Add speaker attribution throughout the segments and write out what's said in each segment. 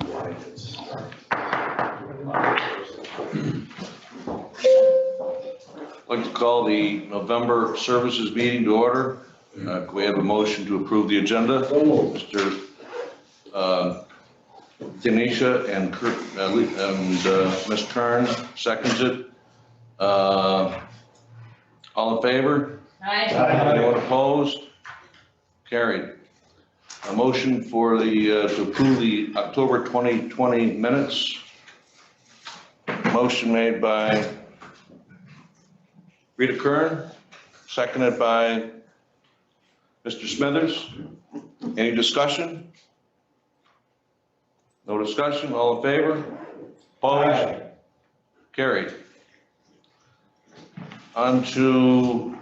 Speaker 1: I'd like to call the November services meeting to order. Can we have a motion to approve the agenda? Mr. Tanisha and Kurt, Ms. Kern seconds it. All in favor?
Speaker 2: Aye.
Speaker 1: Anyone opposed? Carried. A motion for the, to approve the October 2020 minutes. Motion made by Rita Kern, seconded by Mr. Smithers. Any discussion? No discussion, all in favor? Opposed? Carried. On to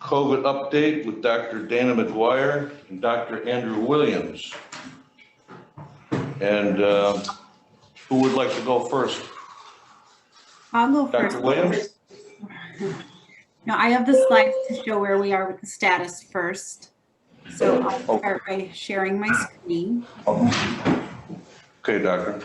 Speaker 1: COVID update with Dr. Dana McGuire and Dr. Andrew Williams. And who would like to go first?
Speaker 3: I'll go first.
Speaker 1: Dr. Williams?
Speaker 3: Now, I have the slides to show where we are with the status first. So I'll start by sharing my screen.
Speaker 1: Okay, Doctor.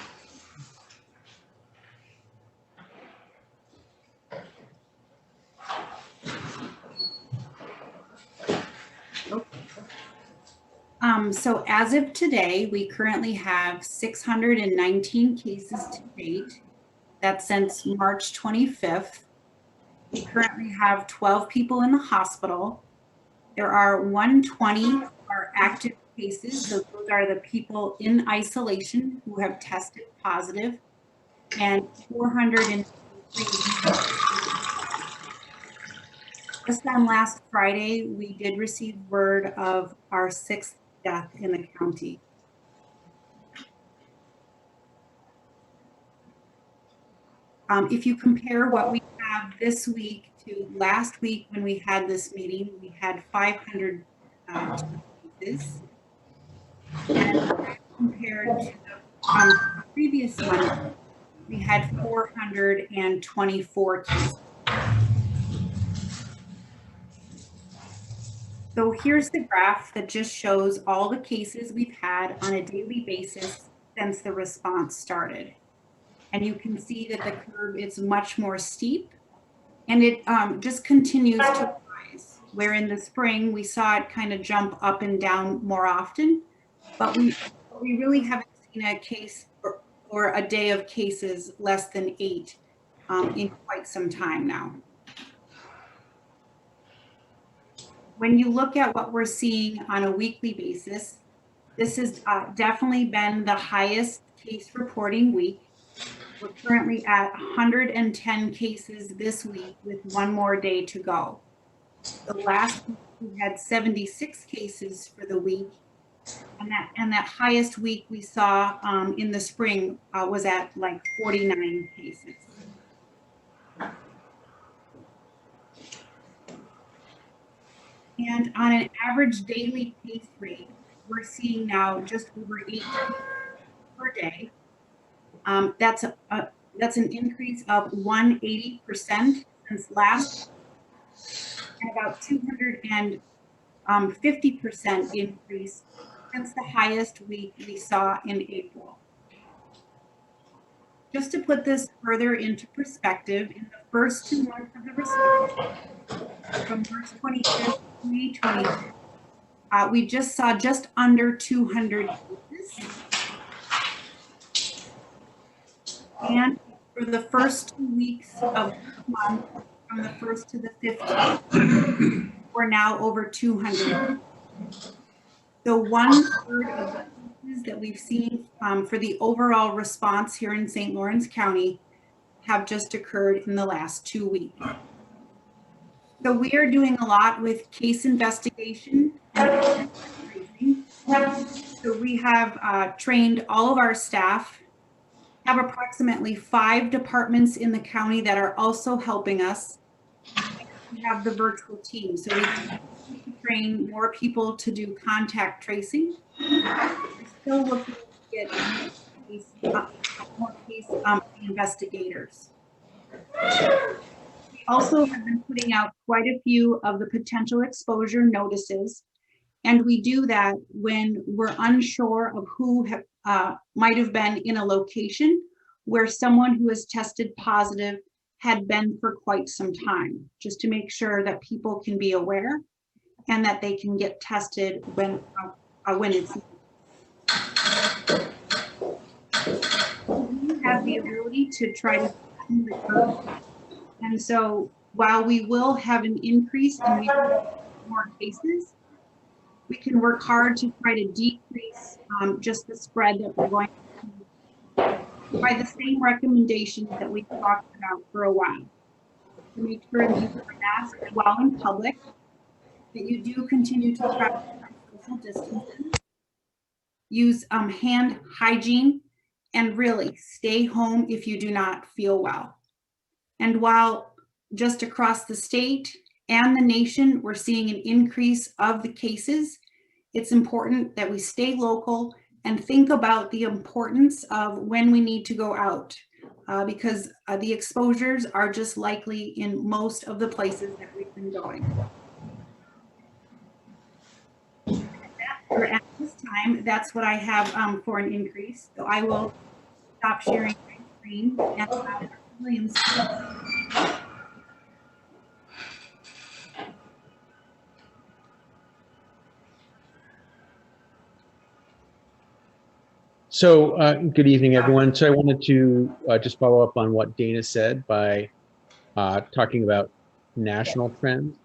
Speaker 3: So as of today, we currently have 619 cases to date. That's since March 25th. We currently have 12 people in the hospital. There are 120 are active cases. So those are the people in isolation who have tested positive, and 403. Just on last Friday, we did receive word of our 6th death in the county. If you compare what we have this week to last week when we had this meeting, we had 500 cases. And compared to the previous one, we had 424 cases. So here's the graph that just shows all the cases we've had on a daily basis since the response started. And you can see that the curve is much more steep, and it just continues to rise, where in the spring we saw it kind of jump up and down more often, but we really haven't seen a case or a day of cases less than 8 in quite some time now. When you look at what we're seeing on a weekly basis, this has definitely been the highest case reporting week. We're currently at 110 cases this week with one more day to go. The last week we had 76 cases for the week, and that highest week we saw in the spring was at like 49 cases. And on an average daily case rate, we're seeing now just over 8 per day. That's an increase of 180% since last, and about 250% increase since the highest week we saw in April. Just to put this further into perspective, in the first 2 months of the response, from March 25th to May 25th, we just saw just under 200 cases. And for the first 2 weeks of the month, from the 1st to the 15th, we're now over 200. So 1/3 of the cases that we've seen for the overall response here in St. Lawrence County have just occurred in the last 2 weeks. So we are doing a lot with case investigation and tracing. So we have trained all of our staff, have approximately 5 departments in the county that are also helping us. We have the virtual team, so we can train more people to do contact tracing. We're still looking to get more case investigators. We also have been putting out quite a few of the potential exposure notices, and we do that when we're unsure of who might have been in a location where someone who has tested positive had been for quite some time, just to make sure that people can be aware and that they can get tested when it's. We have the ability to try to flatten the curve. And so while we will have an increase and we have more cases, we can work hard to try to decrease just the spread that we're going to by the same recommendations that we talked about for a while. To make sure that you wear masks while in public, that you do continue to practice social distancing, use hand hygiene, and really stay home if you do not feel well. And while just across the state and the nation, we're seeing an increase of the cases, it's important that we stay local and think about the importance of when we need to go out because the exposures are just likely in most of the places that we've been going. At this time, that's what I have for an increase. So I will stop sharing my screen and allow Williams.
Speaker 2: So good evening, everyone. So I wanted to just follow up on what Dana said by talking about national trends.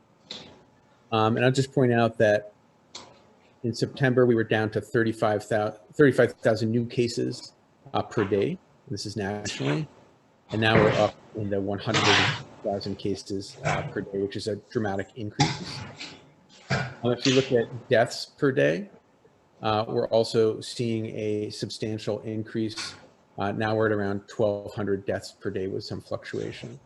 Speaker 2: And I'll just point out that in September, we were down to 35,000 new cases per day. This is nationally. And now we're up in the 100,000 cases per day, which is a dramatic increase. If you look at deaths per day, we're also seeing a substantial increase. Now we're at around 1,200 deaths per day with some fluctuation.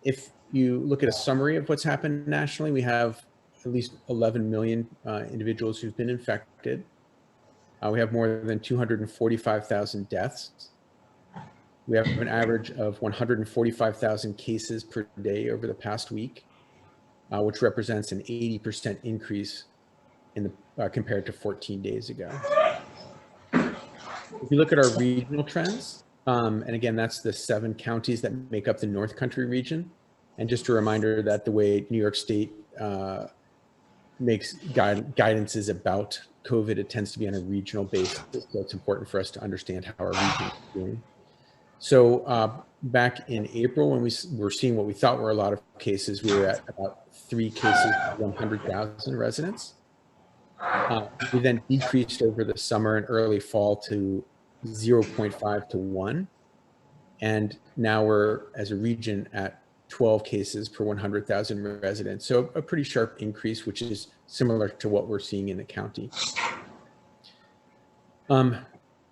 Speaker 2: If you look at a summary of what's happened nationally, we have at least 11 million individuals who've been infected. We have more than 245,000 deaths. We have an average of 145,000 cases per day over the past week, which represents an 80% increase in the compared to 14 days ago. If you look at our regional trends, and again, that's the 7 counties that make up the North Country region. And just a reminder that the way New York State makes guidance is about COVID, it tends to be on a regional basis. So it's important for us to understand how our region is doing. So back in April, when we were seeing what we thought were a lot of cases, we were at about 3 cases per 100,000 residents. We then decreased over the summer and early fall to 0.5 to 1. And now we're, as a region, at 12 cases per 100,000 residents. So a pretty sharp increase, which is similar to what we're seeing in the county.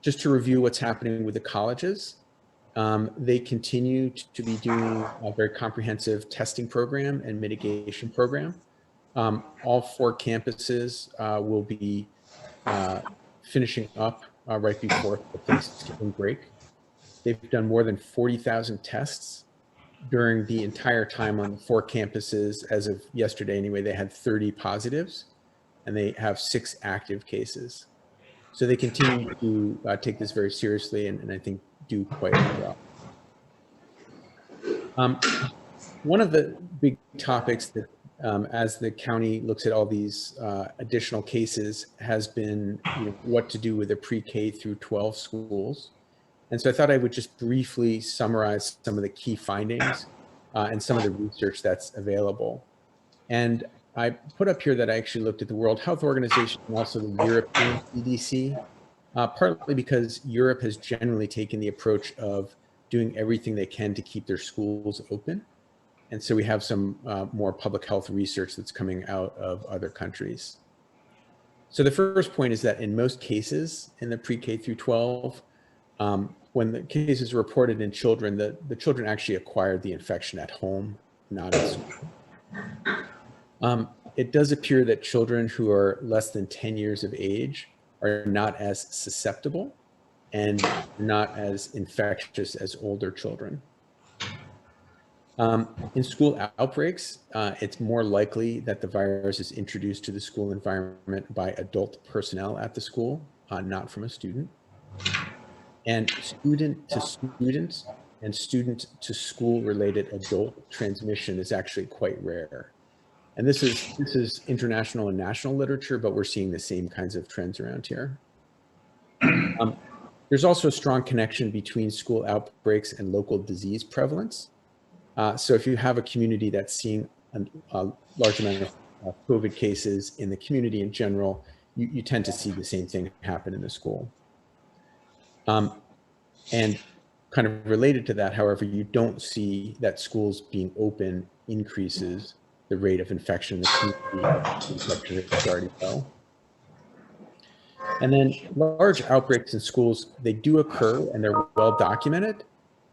Speaker 2: Just to review what's happening with the colleges, they continue to be doing a very comprehensive testing program and mitigation program. All 4 campuses will be finishing up right before the Thanksgiving break. They've done more than 40,000 tests during the entire time on the 4 campuses. As of yesterday anyway, they had 30 positives and they have 6 active cases. So they continue to take this very seriously and I think do quite well. One of the big topics that as the county looks at all these additional cases has been what to do with the pre-K through 12 schools. And so I thought I would just briefly summarize some of the key findings and some of the research that's available. And I put up here that I actually looked at the World Health Organization and also the European CDC, partly because Europe has generally taken the approach of doing everything they can to keep their schools open. And so we have some more public health research that's coming out of other countries. So the first point is that in most cases in the pre-K through 12, when the cases are reported in children, the children actually acquired the infection at home, not at school. It does appear that children who are less than 10 years of age are not as susceptible and not as infectious as older children. In school outbreaks, it's more likely that the virus is introduced to the school environment by adult personnel at the school, not from a student. And student to student and student to school related adult transmission is actually quite rare. And this is international and national literature, but we're seeing the same kinds of trends around here. There's also a strong connection between school outbreaks and local disease prevalence. So if you have a community that's seeing a large amount of COVID cases in the community in general, you tend to see the same thing happen in the school. And kind of related to that, however, you don't see that schools being open increases the rate of infection in the community. Infection rates already low. And then large outbreaks in schools, they do occur and they're well documented,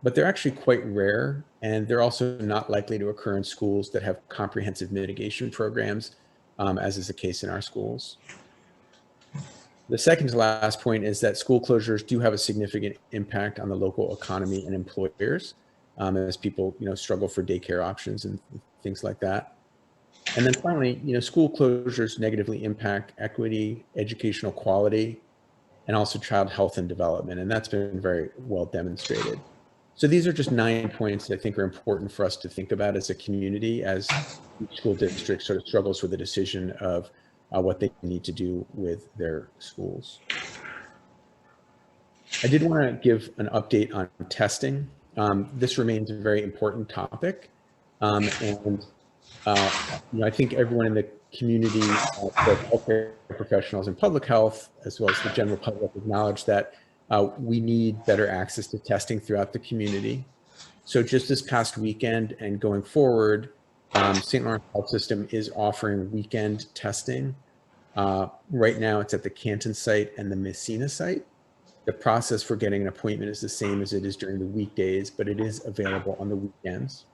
Speaker 2: but they're actually quite rare. And they're also not likely to occur in schools that have comprehensive mitigation programs, as is the case in our schools. The second to last point is that school closures do have a significant impact on the local economy and employers, as people, struggle for daycare options and things like that. And then finally, school closures negatively impact equity, educational quality, and also child health and development. And that's been very well demonstrated. So these are just 9 points that I think are important for us to think about as a community, as each school district sort of struggles with the decision of what they need to do with their schools. I did want to give an update on testing. This remains a very important topic. I think everyone in the community, both healthcare professionals and public health, as well as the general public, acknowledge that we need better access to testing throughout the community. So just this past weekend and going forward, St. Lawrence Health System is offering weekend testing. Right now it's at the Canton site and the Messina site. The process for getting an appointment is the same as it is during the weekdays, but it is available on the weekends.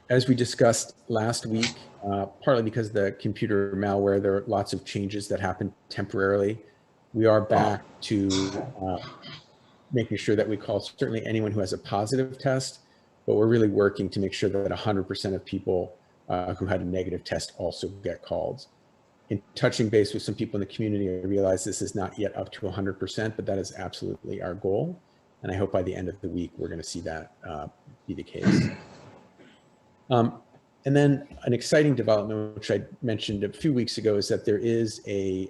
Speaker 2: As we discussed last week, partly because of the computer malware, there are lots of changes that happened temporarily. We are back to making sure that we call certainly anyone who has a positive test, but we're really working to make sure that 100% of people who had a negative test also get called. In touching base with some people in the community, I realize this is not yet up to 100%, but that is absolutely our goal. And I hope by the end of the week, we're going to see that be the case. And then an exciting development, which I mentioned a few weeks ago, is that there is a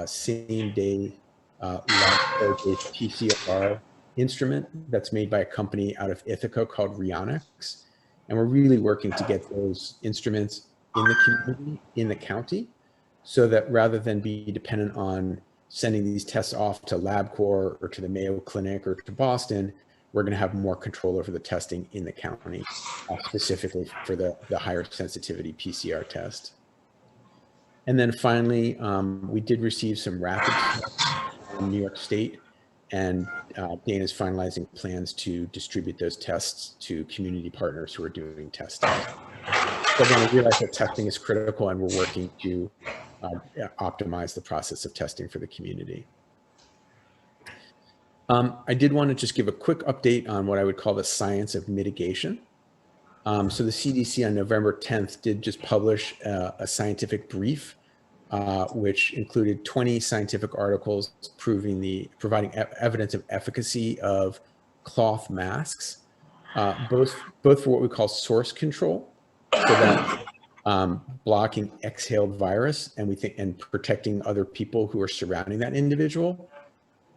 Speaker 2: same-day lab-based PCR instrument that's made by a company out of Ithaca called Rheonics. And we're really working to get those instruments in the community, in the county, so that rather than be dependent on sending these tests off to LabCorp or to the Mayo Clinic or to Boston, we're going to have more control over the testing in the county, specifically for the higher sensitivity PCR test. And then finally, we did receive some rapid tests from New York State, and Dana is finalizing plans to distribute those tests to community partners who are doing testing. So again, I realize that testing is critical, and we're working to optimize the process of testing for the community. I did want to just give a quick update on what I would call the science of mitigation. So the CDC on November 10th did just publish a scientific brief, which included 20 scientific articles providing evidence of efficacy of cloth masks, both for what we call source control, so that blocking exhaled virus and protecting other people who are surrounding that individual.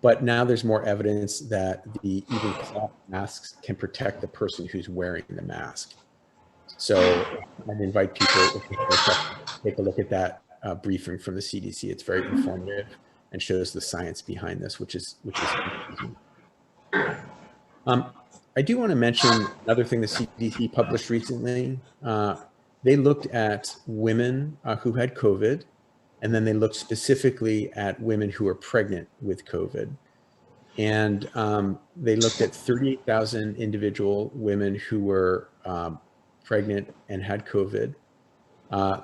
Speaker 2: But now there's more evidence that even cloth masks can protect the person who's wearing the mask. So I'd invite people to take a look at that briefing from the CDC. It's very informative and shows the science behind this, which is amazing. I do want to mention another thing the CDC published recently. They looked at women who had COVID, and then they looked specifically at women who were pregnant with COVID. And they looked at 38,000 individual women who were pregnant and had COVID.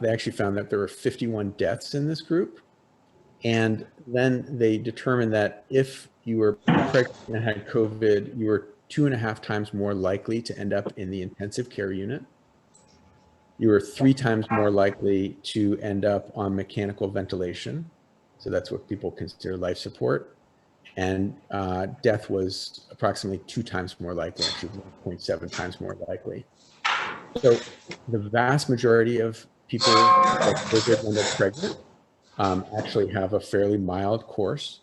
Speaker 2: They actually found that there were 51 deaths in this group. And then they determined that if you were pregnant and had COVID, you were 2.5 times more likely to end up in the intensive care unit. You were 3 times more likely to end up on mechanical ventilation. So that's what people consider life support. And death was approximately 2 times more likely, actually 1.7 times more likely. So the vast majority of people that COVID when they're pregnant actually have a fairly mild course.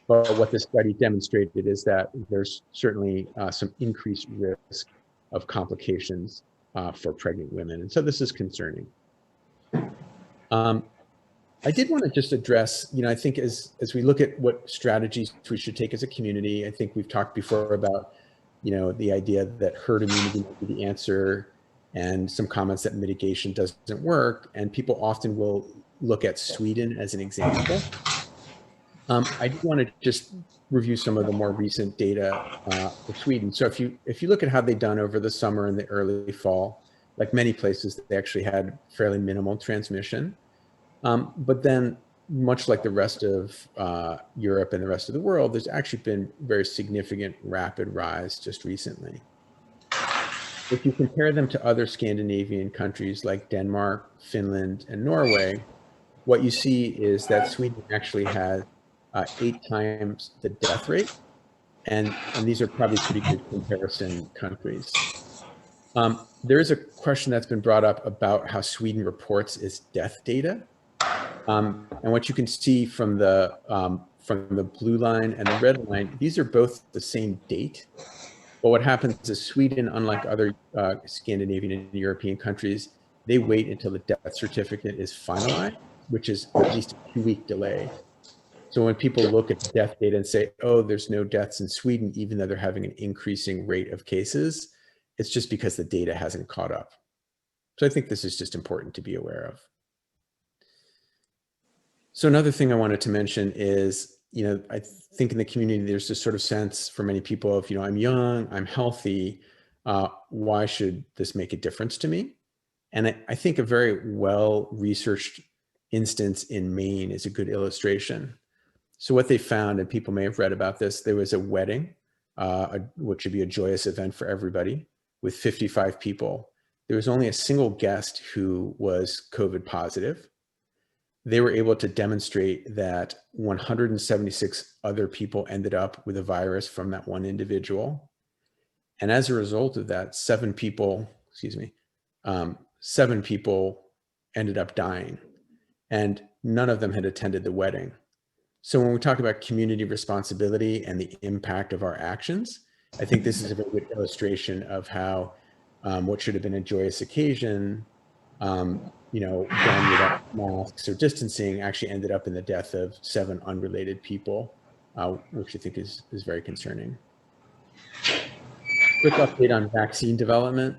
Speaker 2: But what this study demonstrated is that there's certainly some increased risk of complications for pregnant women. And so this is concerning. I did want to just address, I think as we look at what strategies we should take as a community, I think we've talked before about, the idea that herd immunity might be the answer, and some comments that mitigation doesn't work. And people often will look at Sweden as an example. I do want to just review some of the more recent data for Sweden. So if you look at how they've done over the summer and the early fall, like many places, they actually had fairly minimal transmission. But then, much like the rest of Europe and the rest of the world, there's actually been very significant rapid rise just recently. If you compare them to other Scandinavian countries like Denmark, Finland, and Norway, what you see is that Sweden actually has 8 times the death rate. And these are probably pretty good comparison countries. There is a question that's been brought up about how Sweden reports its death data. And what you can see from the blue line and the red line, these are both the same date. But what happens is Sweden, unlike other Scandinavian and European countries, they wait until the death certificate is finalized, which is at least a 2-week delay. So when people look at the death data and say, oh, there's no deaths in Sweden, even though they're having an increasing rate of cases, it's just because the data hasn't caught up. So I think this is just important to be aware of. So another thing I wanted to mention is, I think in the community, there's this sort of sense for many people of, I'm young, I'm healthy, why should this make a difference to me? And I think a very well-researched instance in Maine is a good illustration. So what they found, and people may have read about this, there was a wedding, which would be a joyous event for everybody, with 55 people. There was only a single guest who was COVID positive. They were able to demonstrate that 176 other people ended up with a virus from that one individual. And as a result of that, 7 people ended up dying, and none of them had attended the wedding. So when we talk about community responsibility and the impact of our actions, I think this is a very good illustration of how what should have been a joyous occasion, done without masks or distancing, actually ended up in the death of 7 unrelated people, which I think is very concerning. Quick update on vaccine development.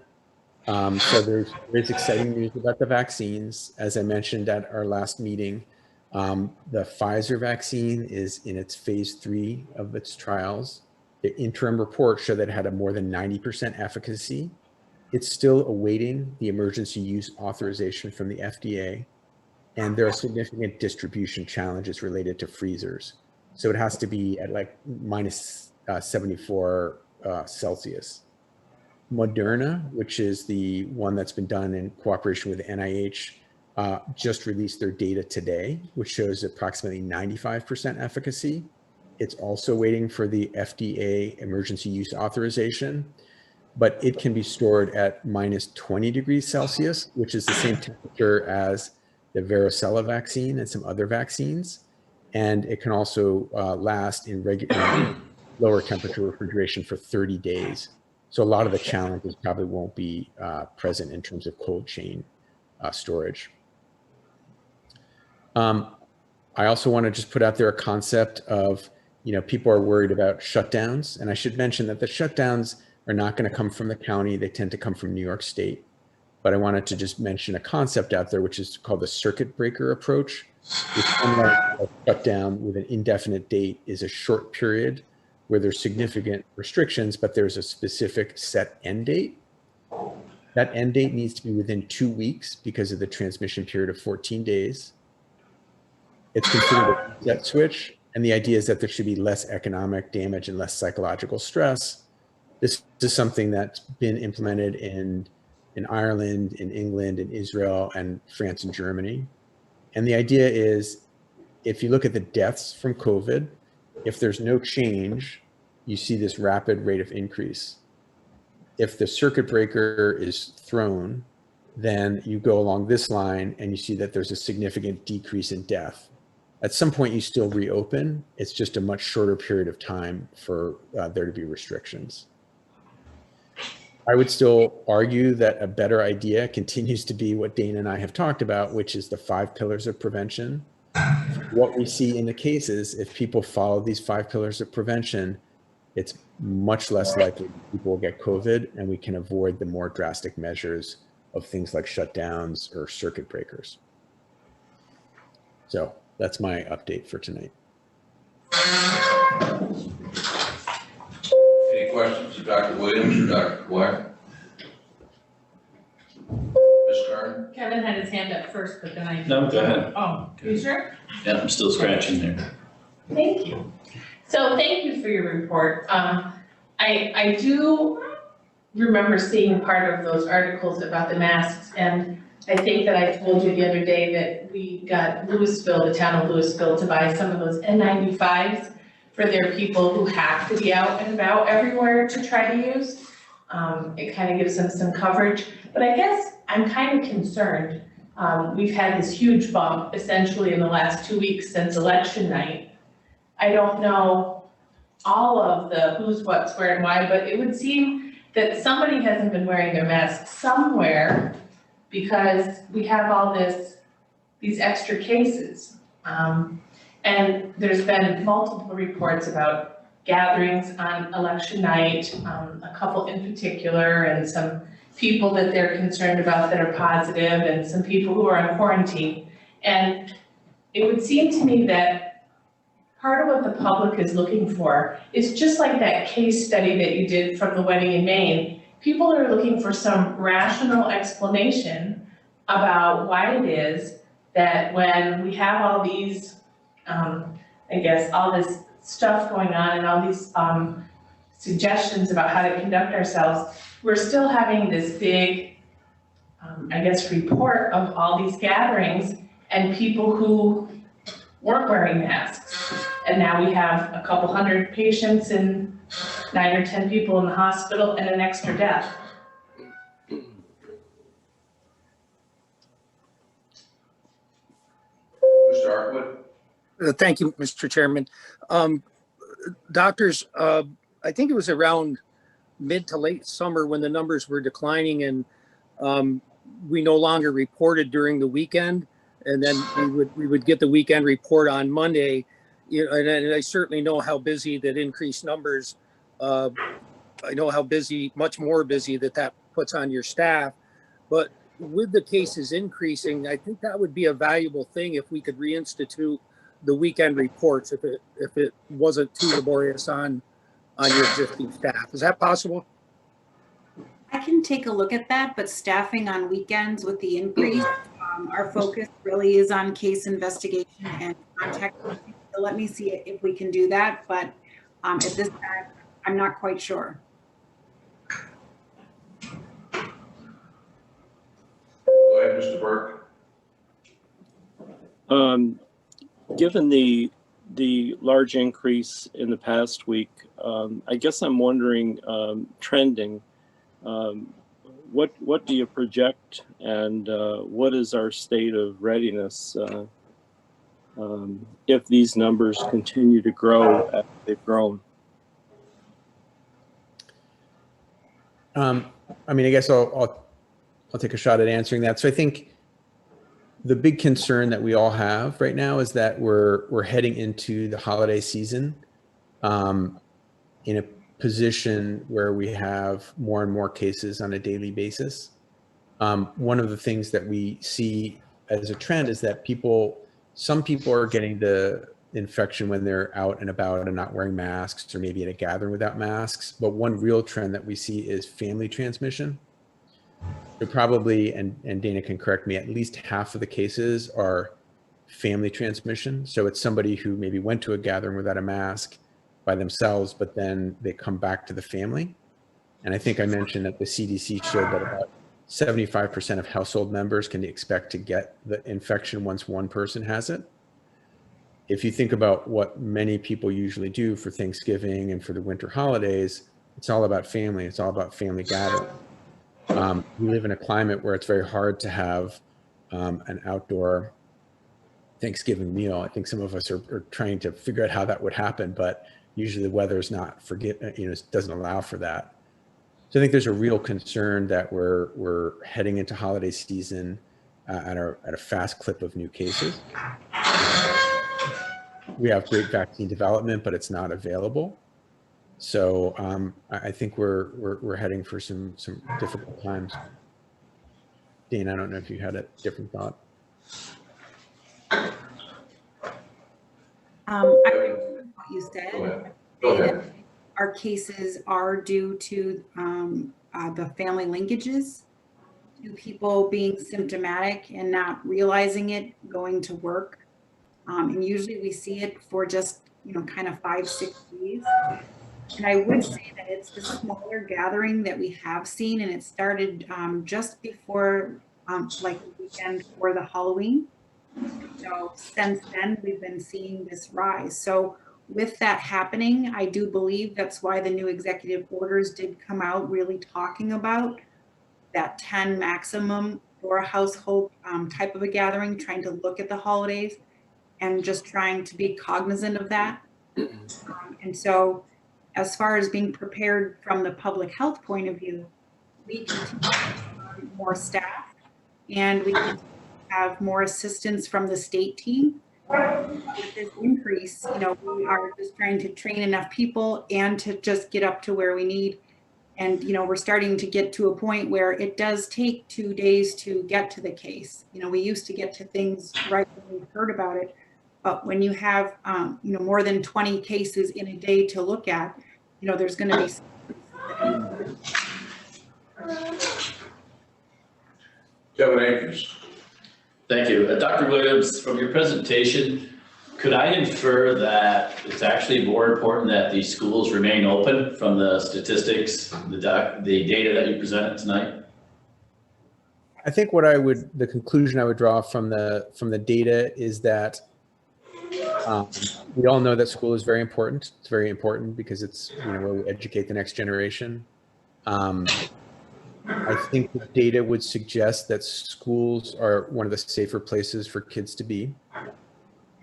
Speaker 2: So there's exciting news about the vaccines. As I mentioned at our last meeting, the Pfizer vaccine is in its phase 3 of its trials. The interim report showed that it had a more than 90% efficacy. It's still awaiting the emergency use authorization from the FDA, and there are significant distribution challenges related to freezers. So it has to be at like minus 74 Celsius. Moderna, which is the one that's been done in cooperation with the NIH, just released their data today, which shows approximately 95% efficacy. It's also waiting for the FDA emergency use authorization, but it can be stored at minus 20 degrees Celsius, which is the same temperature as the varicella vaccine and some other vaccines. And it can also last in lower temperature refrigeration for 30 days. So a lot of the challenges probably won't be present in terms of cold chain storage. I also want to just put out there a concept of, people are worried about shutdowns. And I should mention that the shutdowns are not going to come from the county. They tend to come from New York State. But I wanted to just mention a concept out there, which is called the circuit breaker approach, which, unlike a shutdown with an indefinite date, is a short period where there's significant restrictions, but there's a specific set end date. That end date needs to be within 2 weeks because of the transmission period of 14 days. It's considered a reset switch, And the idea is that there should be less economic damage and less psychological stress. This is something that's been implemented in Ireland, in England, in Israel, and France and Germany. And the idea is, if you look at the deaths from COVID, if there's no change, you see this rapid rate of increase. If the circuit breaker is thrown, then you go along this line and you see that there's a significant decrease in death. At some point, you still reopen. It's just a much shorter period of time for there to be restrictions. I would still argue that a better idea continues to be what Dana and I have talked about, which is the 5 pillars of prevention. What we see in the cases, if people follow these 5 pillars of prevention, it's much less likely people will get COVID, and we can avoid the more drastic measures of things like shutdowns or circuit breakers. So that's my update for tonight.
Speaker 1: Any questions of Dr. Williams or Dr. Dwyer? Ms. Kern?
Speaker 4: Kevin had his hand up first, but then I.
Speaker 5: No, go ahead.
Speaker 4: Oh, you sure?
Speaker 5: Yeah, I'm still scratching there.
Speaker 4: Thank you. So thank you for your report. I do remember seeing part of those articles about the masks, and I think that I told you the other day that we got Louisville, the town of Louisville, to buy some of those N95s for their people who have to be out and about everywhere to try to use. It kind of gives them some coverage, but I guess I'm kind of concerned. We've had this huge bump essentially in the last 2 weeks since election night. I don't know all of the who's, what's, where, and why, but it would seem that somebody hasn't been wearing their mask somewhere because we have all these extra cases. And there's been multiple reports about gatherings on election night, a couple in particular, and some people that they're concerned about that are positive, and some people who are on quarantine. And it would seem to me that part of what the public is looking for is just like that case study that you did from the wedding in Maine. People are looking for some rational explanation about why it is that when we have all these, I guess, all this stuff going on and all these suggestions about how to conduct ourselves, we're still having this big, I guess, report of all these gatherings and people who weren't wearing masks. And now we have a couple hundred patients and 9 or 10 people in the hospital and an extra death.
Speaker 1: Mr. Arkwood?
Speaker 6: Thank you, Mr. Chairman. Doctors, I think it was around mid to late summer when the numbers were declining, and we no longer reported during the weekend, and then we would get the weekend report on Monday. You know, and I certainly know how busy that increased numbers. I know how busy, much more busy that puts on your staff. But with the cases increasing, I think that would be a valuable thing if we could reinstitute the weekend reports if it wasn't too laborious on your existing staff. Is that possible?
Speaker 3: I can take a look at that, but staffing on weekends with the increase, our focus really is on case investigation and contact. So let me see if we can do that, but at this time, I'm not quite sure.
Speaker 1: Go ahead, Mr. Burke.
Speaker 7: Given the large increase in the past week, I guess I'm wondering, trending, what do you project, and what is our state of readiness if these numbers continue to grow as they've grown?
Speaker 2: I mean, I guess I'll take a shot at answering that. So I think the big concern that we all have right now is that we're heading into the holiday season in a position where we have more and more cases on a daily basis. One of the things that we see as a trend is that some people are getting the infection when they're out and about and not wearing masks, or maybe at a gathering without masks. But one real trend that we see is family transmission. So probably, and Dana can correct me, at least half of the cases are family transmission. So it's somebody who maybe went to a gathering without a mask by themselves, but then they come back to the family. And I think I mentioned that the CDC showed that about 75% of household members can expect to get the infection once one person has it. If you think about what many people usually do for Thanksgiving and for the winter holidays, it's all about family. It's all about family gathering. We live in a climate where it's very hard to have an outdoor Thanksgiving meal. I think some of us are trying to figure out how that would happen, but usually the weather's not doesn't allow for that. So I think there's a real concern that we're heading into holiday season at a fast clip of new cases. We have great vaccine development, but it's not available. So I think we're heading for some difficult times. Dane, I don't know if you had a different thought.
Speaker 3: I agree with what you said.
Speaker 1: Go ahead.
Speaker 3: Our cases are due to the family linkages, to people being symptomatic and not realizing it, going to work. And usually we see it for just, kind of 5-6 days. And I would say that it's the smaller gathering that we have seen, and it started just before like the weekend for the Halloween. So since then, we've been seeing this rise. So with that happening, I do believe that's why the new executive orders did come out, really talking about that 10 maximum for a household type of a gathering, trying to look at the holidays and just trying to be cognizant of that. And so as far as being prepared from the public health point of view, we continue to have more staff, and we continue to have more assistance from the state team. With this increase, we are just trying to train enough people and to just get up to where we need. And, we're starting to get to a point where it does take 2 days to get to the case. We used to get to things right when we heard about it. But when you have, more than 20 cases in a day to look at, there's going to be.
Speaker 1: Kevin Akers.
Speaker 5: Thank you. Dr. Williams, from your presentation, could I infer that it's actually more important that the schools remain open from the statistics, the data that you presented tonight?
Speaker 2: I think the conclusion I would draw from the data is that we all know that school is very important. It's very important because it's where we educate the next generation. I think the data would suggest that schools are one of the safer places for kids to be.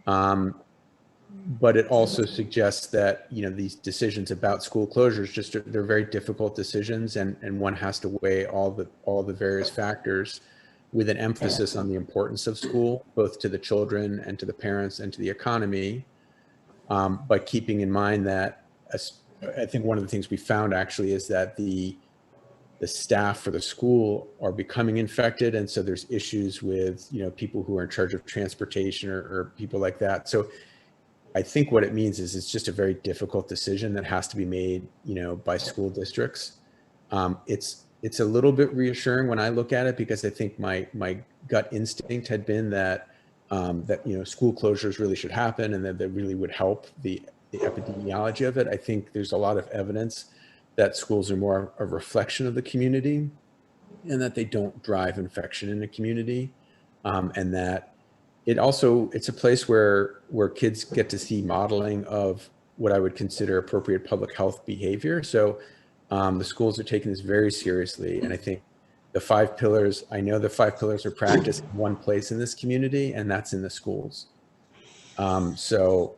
Speaker 2: But it also suggests that, these decisions about school closures, they're very difficult decisions, and one has to weigh all the various factors with an emphasis on the importance of school, both to the children and to the parents and to the economy. But keeping in mind that I think one of the things we found actually is that the staff for the school are becoming infected. And so there's issues with, people who are in charge of transportation or people like that. So I think what it means is it's just a very difficult decision that has to be made, by school districts. It's a little bit reassuring when I look at it, because I think my gut instinct had been that, school closures really should happen and that really would help the epidemiology of it. I think there's a lot of evidence that schools are more a reflection of the community and that they don't drive infection in the community. And that it's a place where kids get to see modeling of what I would consider appropriate public health behavior. So the schools are taking this very seriously. And I think the 5 pillars are practiced in one place in this community, and that's in the schools. So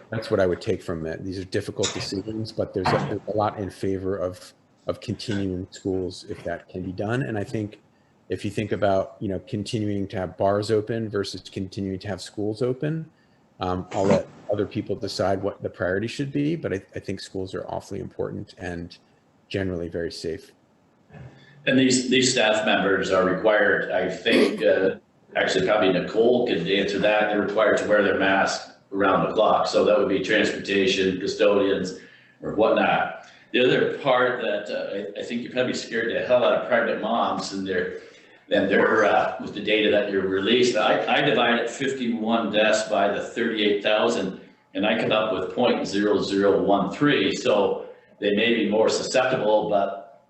Speaker 2: that's what I would take from it. These are difficult decisions, but there's a lot in favor of continuing schools if that can be done. And I think if you think about, continuing to have bars open versus continuing to have schools open, I'll let other people decide what the priority should be, but I think schools are awfully important and generally very safe.
Speaker 5: And these staff members are required, I think, actually probably Nicole could answer that, they're required to wear their mask around the clock. So that would be transportation, custodians, or whatnot. The other part that I think you're probably scared the hell out of pregnant moms, and And they're, with the data that you released, I divided 51 deaths by the 38,000 and I come up with 0.0013. So they may be more susceptible, but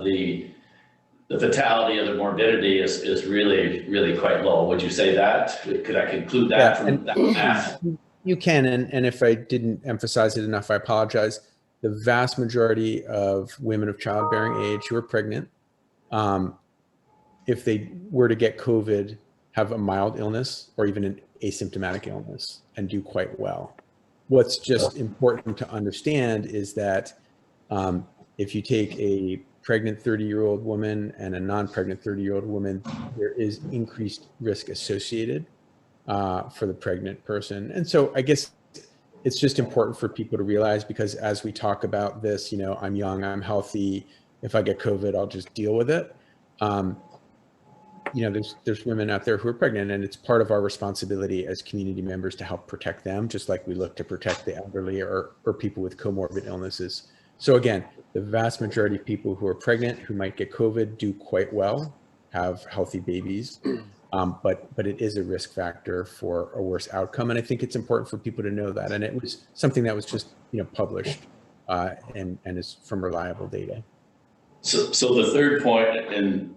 Speaker 5: the fatality of the morbidity is really quite low. Would you say that? Could I conclude that from that math?
Speaker 2: You can, and if I didn't emphasize it enough, I apologize. The vast majority of women of childbearing age who are pregnant, if they were to get COVID, have a mild illness or even an asymptomatic illness and do quite well. What's just important to understand is that if you take a pregnant 30-year-old woman and a non-pregnant 30-year-old woman, there is increased risk associated for the pregnant person. And so I guess it's just important for people to realize, because as we talk about this, I'm young, I'm healthy. If I get COVID, I'll just deal with it. There's women out there who are pregnant, and it's part of our responsibility as community members to help protect them, just like we look to protect the elderly or people with comorbid illnesses. So again, the vast majority of people who are pregnant who might get COVID do quite well, have healthy babies, but it is a risk factor for a worse outcome. And I think it's important for people to know that. And it was something that was just published and is from reliable data.
Speaker 5: So the third point, and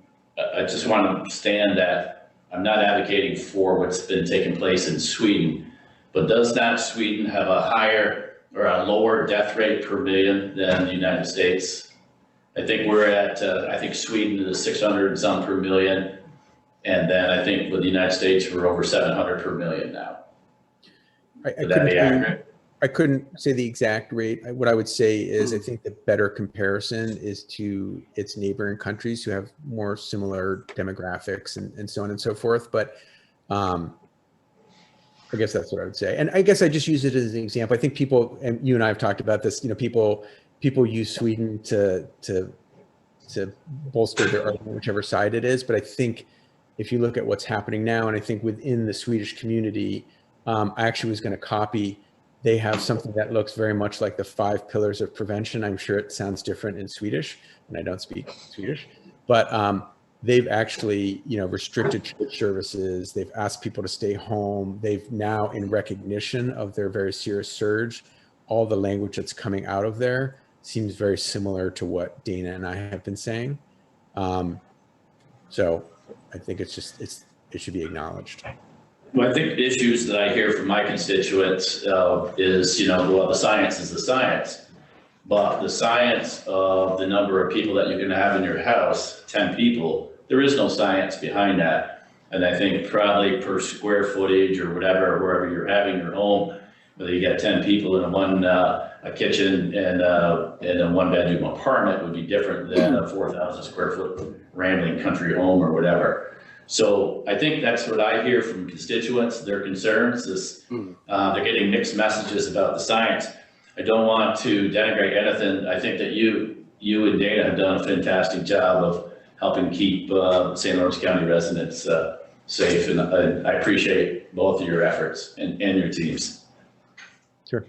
Speaker 5: I just want to understand that I'm not advocating for what's been taking place in Sweden, but does not Sweden have a higher or a lower death rate per million than the United States? I think we're at, I think Sweden is 600 and some per million. And then I think with the United States, we're over 700 per million now. Would that be accurate?
Speaker 2: I couldn't say the exact rate. What I would say is I think the better comparison is to its neighboring countries who have more similar demographics and so on and so forth. But I guess that's what I would say. And I guess I just use it as an example. I think people, and you and I have talked about this, people use Sweden to bolster their argument, whichever side it is. But I think if you look at what's happening now, and I think within the Swedish community, I actually was going to copy, they have something that looks very much like the 5 pillars of prevention. I'm sure it sounds different in Swedish, and I don't speak Swedish, but they've actually, restricted church services. They've asked people to stay home. They've now, in recognition of their very serious surge, all the language that's coming out of there seems very similar to what Dana and I have been saying. So I think it should be acknowledged.
Speaker 5: Well, I think issues that I hear from my constituents is, well, the science is the science, but the science of the number of people that you're going to have in your house, 10 people, there is no science behind that. And I think probably per square footage or whatever, wherever you're having your home, whether you got 10 people in a kitchen and a 1-bedroom apartment would be different than a 4,000 square foot rambling country home or whatever. So I think that's what I hear from constituents, their concerns is they're getting mixed messages about the science. I don't want to denigrate anything. I think that you and Dana have done a fantastic job of helping keep St. Lawrence County residents safe, and I appreciate both of your efforts and your teams.
Speaker 2: Sure.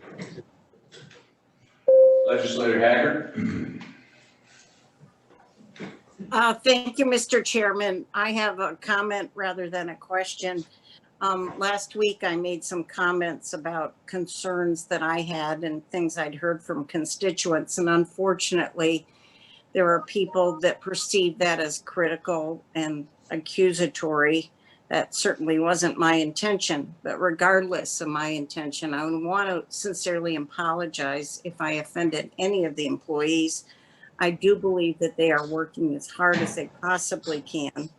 Speaker 1: Legislator Haggard.
Speaker 8: Thank you, Mr. Chairman. I have a comment rather than a question. Last week, I made some comments about concerns that I had and things I'd heard from constituents. And unfortunately, there are people that perceive that as critical and accusatory. That certainly wasn't my intention. But regardless of my intention, I would want to sincerely apologize if I offended any of the employees. I do believe that they are working as hard as they possibly can.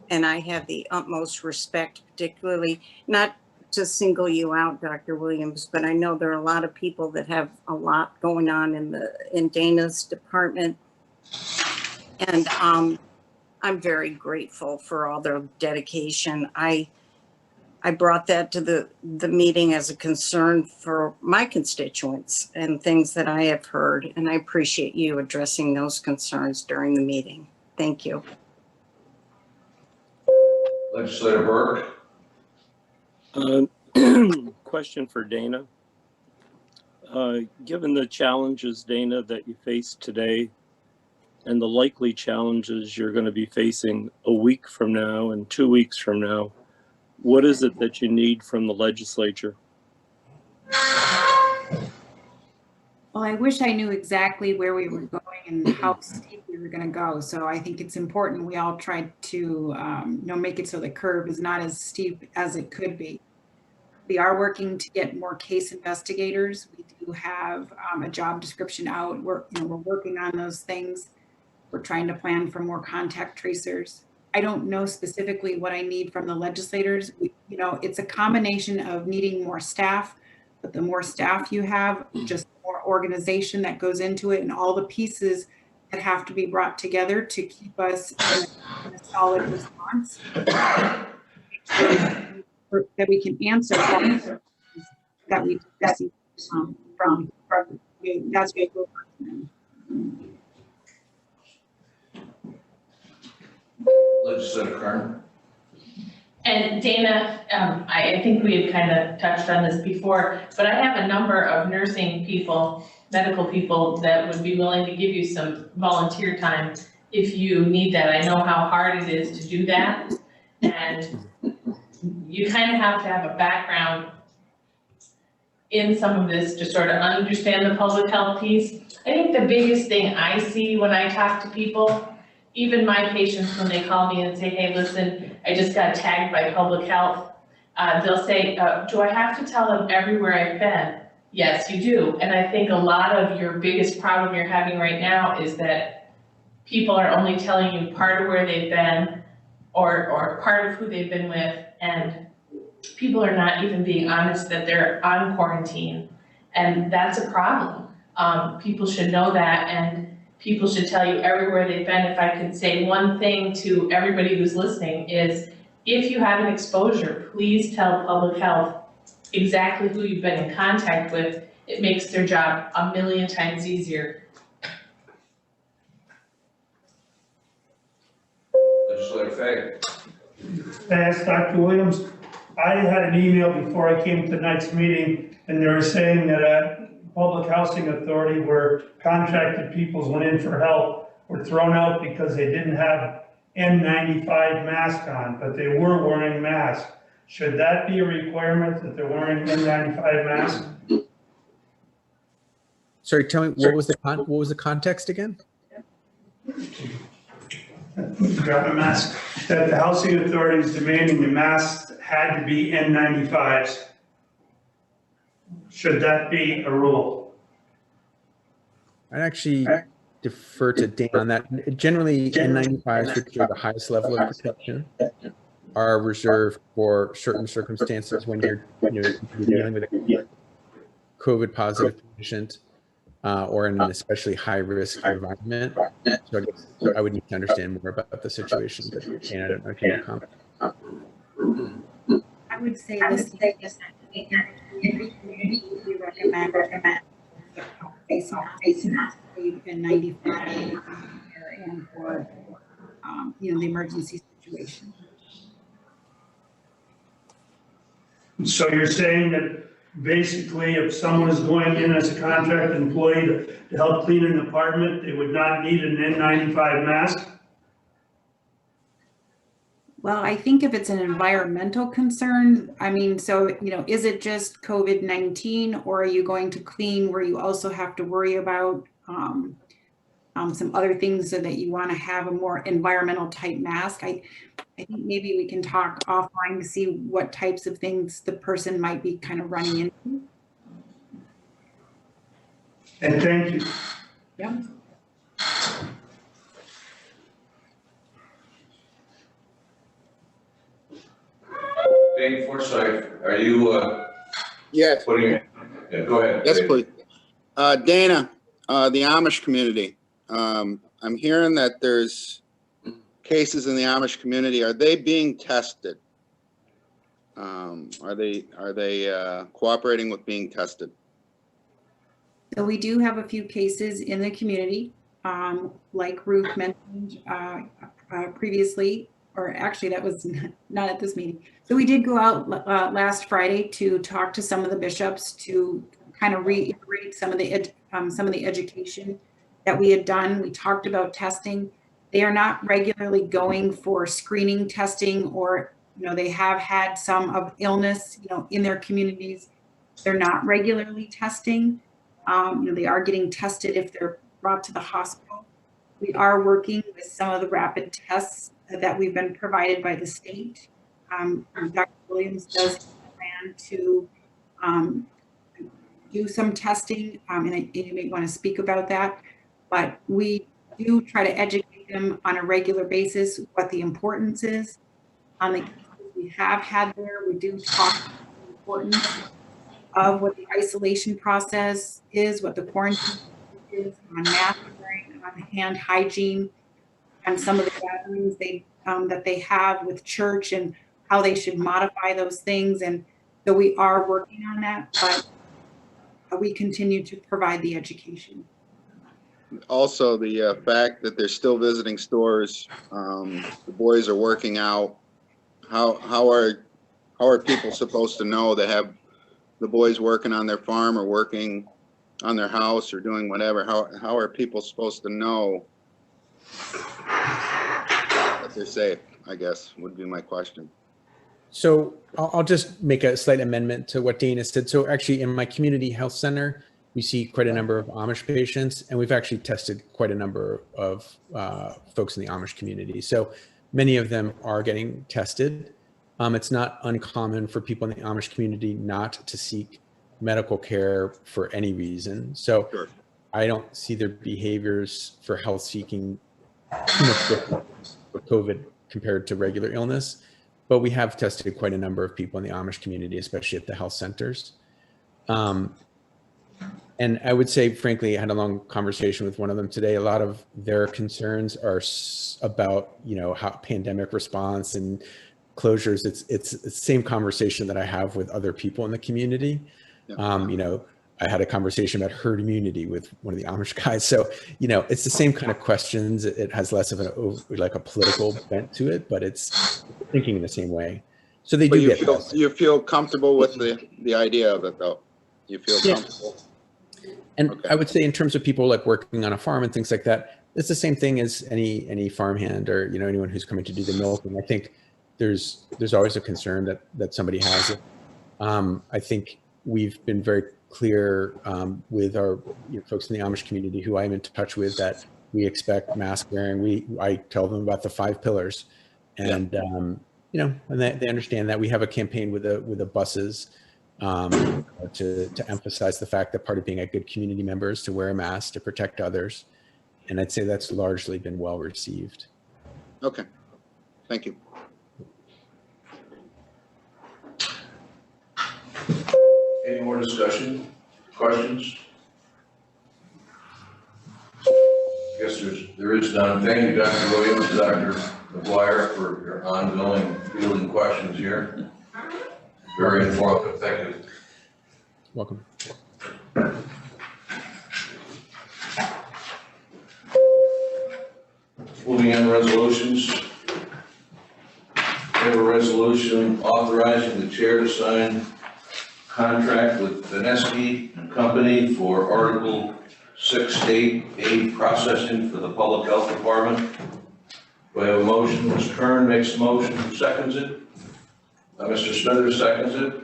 Speaker 8: And I have the utmost respect, particularly not to single you out, Dr. Williams, but I know there are a lot of people that have a lot going on in Dana's department. And I'm very grateful for all their dedication. I brought that to the meeting as a concern for my constituents and things that I have heard. And I appreciate you addressing those concerns during the meeting. Thank you.
Speaker 1: Legislator Burke.
Speaker 7: Question for Dana. Given the challenges, Dana, that you faced today, and the likely challenges you're going to be facing a week from now and 2 weeks from now, what is it that you need from the legislature?
Speaker 3: Well, I wish I knew exactly where we were going and how steep we were going to go. So I think it's important we all try to make it so the curve is not as steep as it could be. We are working to get more case investigators. We do have a job description out. We're working on those things. We're trying to plan for more contact tracers. I don't know specifically what I need from the legislators. It's a combination of needing more staff, but the more staff you have, just more organization that goes into it and all the pieces that have to be brought together to keep us in a solid response that we can answer that we receive from that's what we're working on.
Speaker 1: Legislator Kern.
Speaker 4: And Dana, I think we had kind of touched on this before, but I have a number of nursing people, medical people that would be willing to give you some volunteer time if you need that. I know how hard it is to do that. And you kind of have to have a background in some of this to sort of understand the public health piece. I think the biggest thing I see when I talk to people, even my patients, when they call me and say, hey, listen, I just got tagged by public health, they'll say, do I have to tell them everywhere I've been? Yes, you do. And I think a lot of your biggest problem you're having right now is that people are only telling you part of where they've been or part of who they've been with, and people are not even being honest that they're on quarantine. And that's a problem. People should know that, and people should tell you everywhere they've been. If I could say one thing to everybody who's listening is, if you have an exposure, please tell public health exactly who you've been in contact with. It makes their job a million times easier.
Speaker 1: Legislator Fay.
Speaker 9: Thanks, Dr. Williams. I had an email before I came to tonight's meeting, and they were saying that at Public Housing Authority, where contracted peoples went in for help, were thrown out because they didn't have N95 mask on, but they were wearing masks. Should that be a requirement that they're wearing N95 masks?
Speaker 2: Sorry, tell me, what was the context again?
Speaker 9: Grab a mask. That the housing authority is demanding the masks had to be N95s. Should that be a rule?
Speaker 2: I'd actually defer to Dan on that. Generally, N95s, which are the highest level of protection, are reserved for certain circumstances when you're dealing with a COVID positive patient or in an especially high risk environment. So I guess I would need to understand more about the situation, but Dan, I don't know if you can comment.
Speaker 3: I would say this. We recommend face mask and 95 and for the emergency situation.
Speaker 9: So you're saying that basically if someone is going in as a contract employee to help clean an apartment, they would not need an N95 mask?
Speaker 3: Well, I think if it's an environmental concern, is it just COVID-19, or are you going to clean where you also have to worry about some other things so that you want to have a more environmental type mask? I think maybe we can talk offline to see what types of things the person might be kind of running into.
Speaker 9: And thank you.
Speaker 3: Yeah.
Speaker 1: Dane Forsythe, are you
Speaker 10: Yes,
Speaker 1: putting it? Yeah, go ahead.
Speaker 10: yes,
Speaker 1: Dave.
Speaker 10: please. Dana, the Amish community. I'm hearing that there's cases in the Amish community. Are they being tested? Are they cooperating with being tested?
Speaker 3: So we do have a few cases in the community, like Ruth mentioned previously, or actually that was not at this meeting. So we did go out last Friday to talk to some of the bishops to kind of reiterate some of the education that we had done. We talked about testing. They are not regularly going for screening testing, or, they have had some of illness, in their communities. They're not regularly testing. They are getting tested if they're brought to the hospital. We are working with some of the rapid tests that we've been provided by the state. Dr. Williams does plan to do some testing, and you may want to speak about that, but we do try to educate them on a regular basis what the importance is. On the cases we have had there, we do talk about the importance of what the isolation process is, what the quarantine is, on mask wearing, on hand hygiene, and some of the gatherings that they have with church and how they should modify those things. And so we are working on that, but we continue to provide the education.
Speaker 10: Also, the fact that they're still visiting stores, the boys are working out. How are people supposed to know they have the boys working on their farm or working on their house or doing whatever? How are people supposed to know that they're safe, I guess, would be my question.
Speaker 2: So I'll just make a slight amendment to what Dana said. So actually, in my community health center, we see quite a number of Amish patients, and we've actually tested quite a number of folks in the Amish community. So many of them are getting tested. It's not uncommon for people in the Amish community not to seek medical care for any reason. So
Speaker 10: Sure.
Speaker 2: I don't see their behaviors for health seeking too much different with COVID compared to regular illness. But we have tested quite a number of people in the Amish community, especially at the health centers. And I would say, frankly, I had a long conversation with one of them today. A lot of their concerns are about, how pandemic response and closures. It's the same conversation that I have with other people in the community.
Speaker 10: Yeah.
Speaker 2: I had a conversation about herd immunity with one of the Amish guys. So, it's the same kind of questions. It has less of a political bent to it, but it's thinking in the same way. So they
Speaker 10: But
Speaker 2: do
Speaker 10: you
Speaker 2: get
Speaker 10: feel,
Speaker 2: tested.
Speaker 10: you feel comfortable with the idea of it, though? You feel
Speaker 2: Yeah.
Speaker 10: comfortable?
Speaker 2: And
Speaker 10: Okay.
Speaker 2: I would say in terms of people like working on a farm and things like that, it's the same thing as any farmhand or, anyone who's coming to do the milking. I think there's always a concern that somebody has it. I think we've been very clear with our folks in the Amish community who I'm in touch with that we expect mask wearing. I tell them about the 5 pillars, and and they understand that. We have a campaign with the buses to emphasize the fact that part of being a good community member is to wear a mask to protect others, and I'd say that's largely been well received.
Speaker 10: Okay, thank you.
Speaker 1: Any more discussion, questions? Guess there is none. Thank you, Dr. Williams, Dr. McGuire, for your ongoing fielding questions here. Very informative. Thank you.
Speaker 2: Welcome.
Speaker 1: Moving on to resolutions. We have a resolution authorizing the chair to sign contract with Vanesky and Company for Article 6 state aid processing for the Public Health Department. Do I have a motion? Ms. Kern makes the motion. Who seconds it? Mr. Smithers seconds it.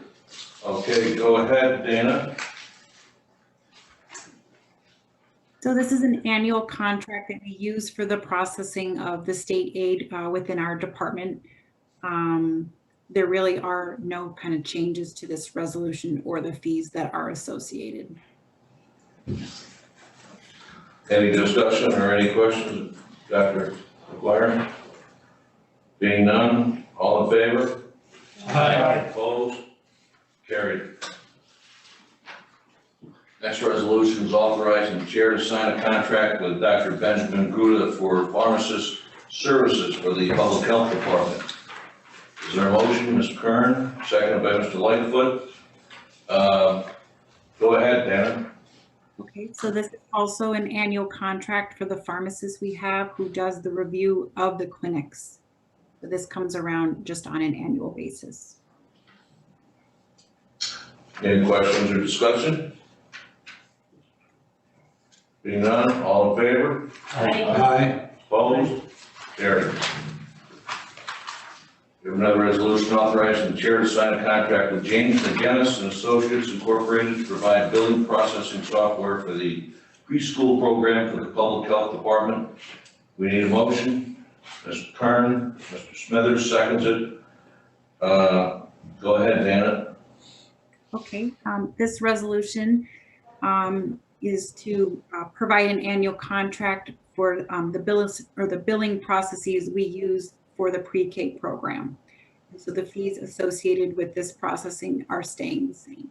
Speaker 1: Okay, go ahead, Dana.
Speaker 3: So this is an annual contract that we use for the processing of the state aid within our department. There really are no kind of changes to this resolution or the fees that are associated.
Speaker 1: Any discussion or any questions, Dr. McGuire? Being none, all in favor?
Speaker 9: Aye.
Speaker 1: Opposed? Carried. Next resolution is authorizing the chair to sign a contract with Dr. Benjamin Gruda for pharmacist services for the Public Health Department. Is there a motion, Mr. Kern, seconded by Mr. Lightfoot? Go ahead, Dana.
Speaker 3: Okay, so this is also an annual contract for the pharmacist we have who does the review of the clinics. So this comes around just on an annual basis.
Speaker 1: Any questions or discussion? Being none, all in favor?
Speaker 4: Aye.
Speaker 1: Opposed? Carried. We have another resolution authorizing the chair to sign a contract with James McGinnis and Associates Incorporated to provide billing processing software for the preschool program for the Public Health Department. We need a motion. Mr. Kern, Mr. Smithers seconds it. Go ahead, Dana.
Speaker 3: Okay, this resolution is to provide an annual contract for the billing processes we use for the pre-K program. So the fees associated with this processing are staying the same.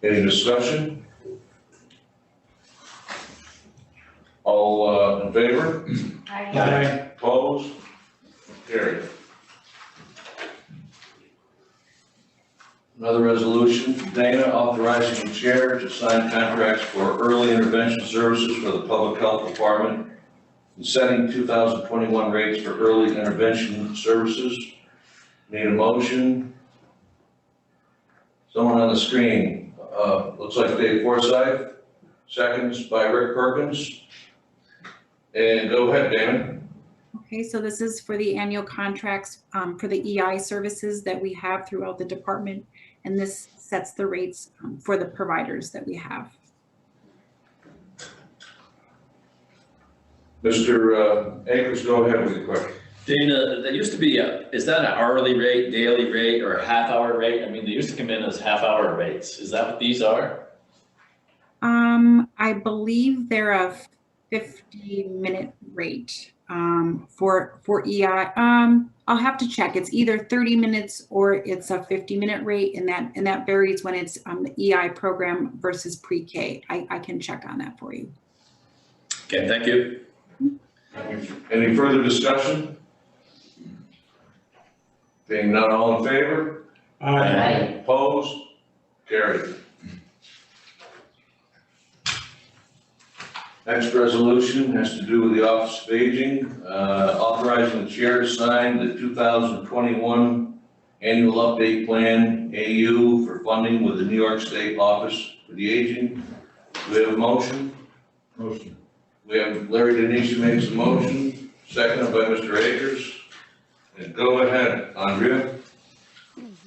Speaker 1: Any discussion? All in favor?
Speaker 4: Aye.
Speaker 1: Opposed? Carried. Another resolution, Dana authorizing the chair to sign contracts for early intervention services for the Public Health Department and setting 2021 rates for early intervention services. Need a motion? Someone on the screen, looks like Dave Forsythe, seconds by Rick Perkins. And go ahead, Dana.
Speaker 3: Okay, so this is for the annual contracts for the EI services that we have throughout the department, and this sets the rates for the providers that we have.
Speaker 1: Mr. Akers, go ahead with your question.
Speaker 5: Dana, there used to be, is that an hourly rate, daily rate, or a half-hour rate? I mean, they used to come in as half-hour rates. Is that what these are?
Speaker 3: I believe they're a 50-minute rate for EI. I'll have to check. It's either 30 minutes or it's a 50-minute rate, and that varies when it's the EI program versus pre-K. I can check on that for you.
Speaker 5: Okay, thank you.
Speaker 1: Any further discussion? Being none, all in favor?
Speaker 4: Aye.
Speaker 1: Opposed? Carried. Next resolution has to do with the Office of Aging, authorizing the chair to sign the 2021 Annual Update Plan, AU, for funding with the New York State Office for the Aging. Do we have a motion?
Speaker 11: Motion.
Speaker 1: We have Larry Denisha makes a motion, seconded by Mr. Akers. And go ahead, Andrea.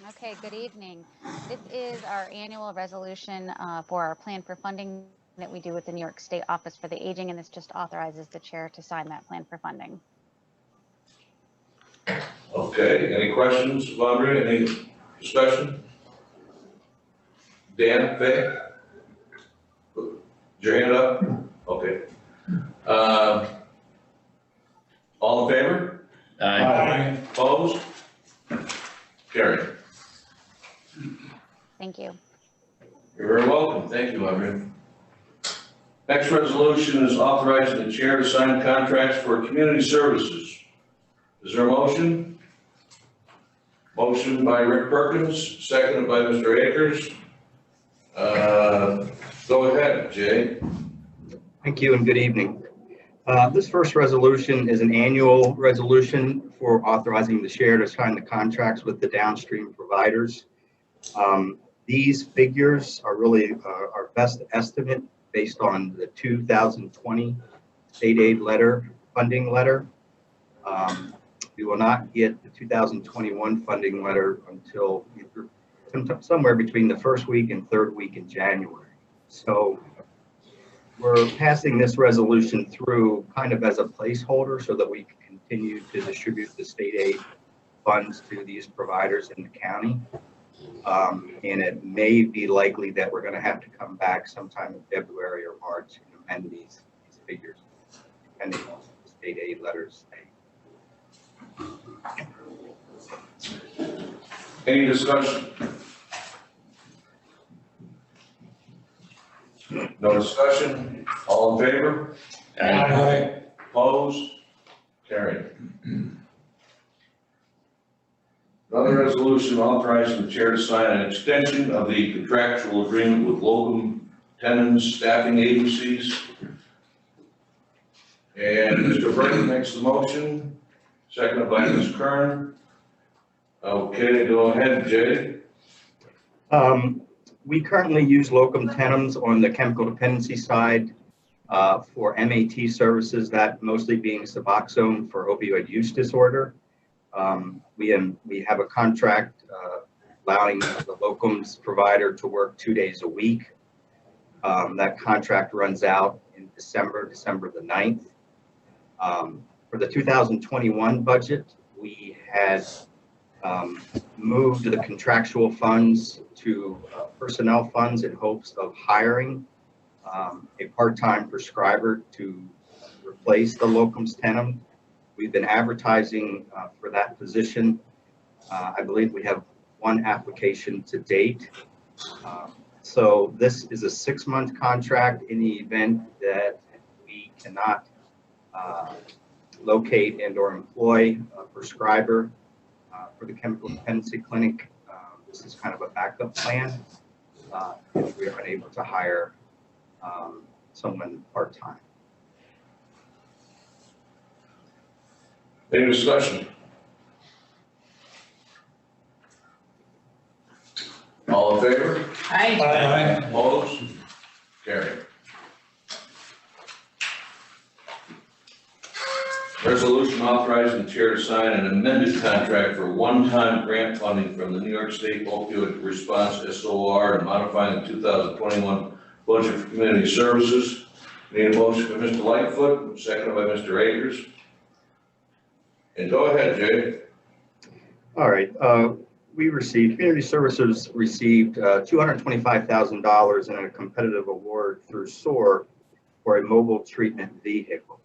Speaker 12: Okay, good evening. This is our annual resolution for our plan for funding that we do with the New York State Office for the Aging, and this just authorizes the chair to sign that plan for funding.
Speaker 1: Okay, any questions of Andrea? Any discussion? Dan, Faye? Put your hand up? Okay. All in favor?
Speaker 5: Aye.
Speaker 1: Opposed? Carried.
Speaker 12: Thank you.
Speaker 1: You're very welcome. Thank you, Andrea. Next resolution is authorizing the chair to sign contracts for community services. Is there a motion? Motion by Rick Perkins, seconded by Mr. Akers. Go ahead, Jay.
Speaker 11: Thank you and good evening. This first resolution is an annual resolution for authorizing the chair to sign the contracts with the downstream providers. These figures are really our best estimate based on the 2020 state aid letter, funding letter. We will not get the 2021 funding letter until somewhere between the first week and third week in January. So we're passing this resolution through kind of as a placeholder so that we can continue to distribute the state aid funds to these providers in the county. And it may be likely that we're going to have to come back sometime in February or March and amend these figures, depending on the state aid letters.
Speaker 1: Any discussion? No discussion? All in favor?
Speaker 5: Aye.
Speaker 1: Opposed? Carried. Another resolution authorizing the chair to sign an extension of the contractual agreement with locum tenens staffing agencies. And Mr. Burton makes the motion, seconded by Ms. Kern. Okay, go ahead, Jay.
Speaker 11: We currently use locum tenens on the chemical dependency side for MAT services, that mostly being Suboxone for opioid use disorder. We have a contract allowing the locums provider to work 2 days a week. That contract runs out in December the 9th. For the 2021 budget, we had moved the contractual funds to personnel funds in hopes of hiring a part-time prescriber to replace the locums tenens. We've been advertising for that position. I believe we have 1 application to date. So this is a 6-month contract. In the event that we cannot locate and or employ a prescriber for the chemical dependency clinic, this is kind of a backup plan if we are unable to hire someone part-time.
Speaker 1: Any discussion? All in favor?
Speaker 4: Aye.
Speaker 1: Opposed? Carried. Resolution authorizing the chair to sign an amended contract for one-time grant funding from the New York State Opioid Response SOR and modifying the 2021 budget for community services. Need a motion by Mr. Lightfoot, seconded by Mr. Akers. And go ahead, Jay.
Speaker 11: All right. Community Services received $225,000 in a competitive award through SOAR for a mobile treatment vehicle.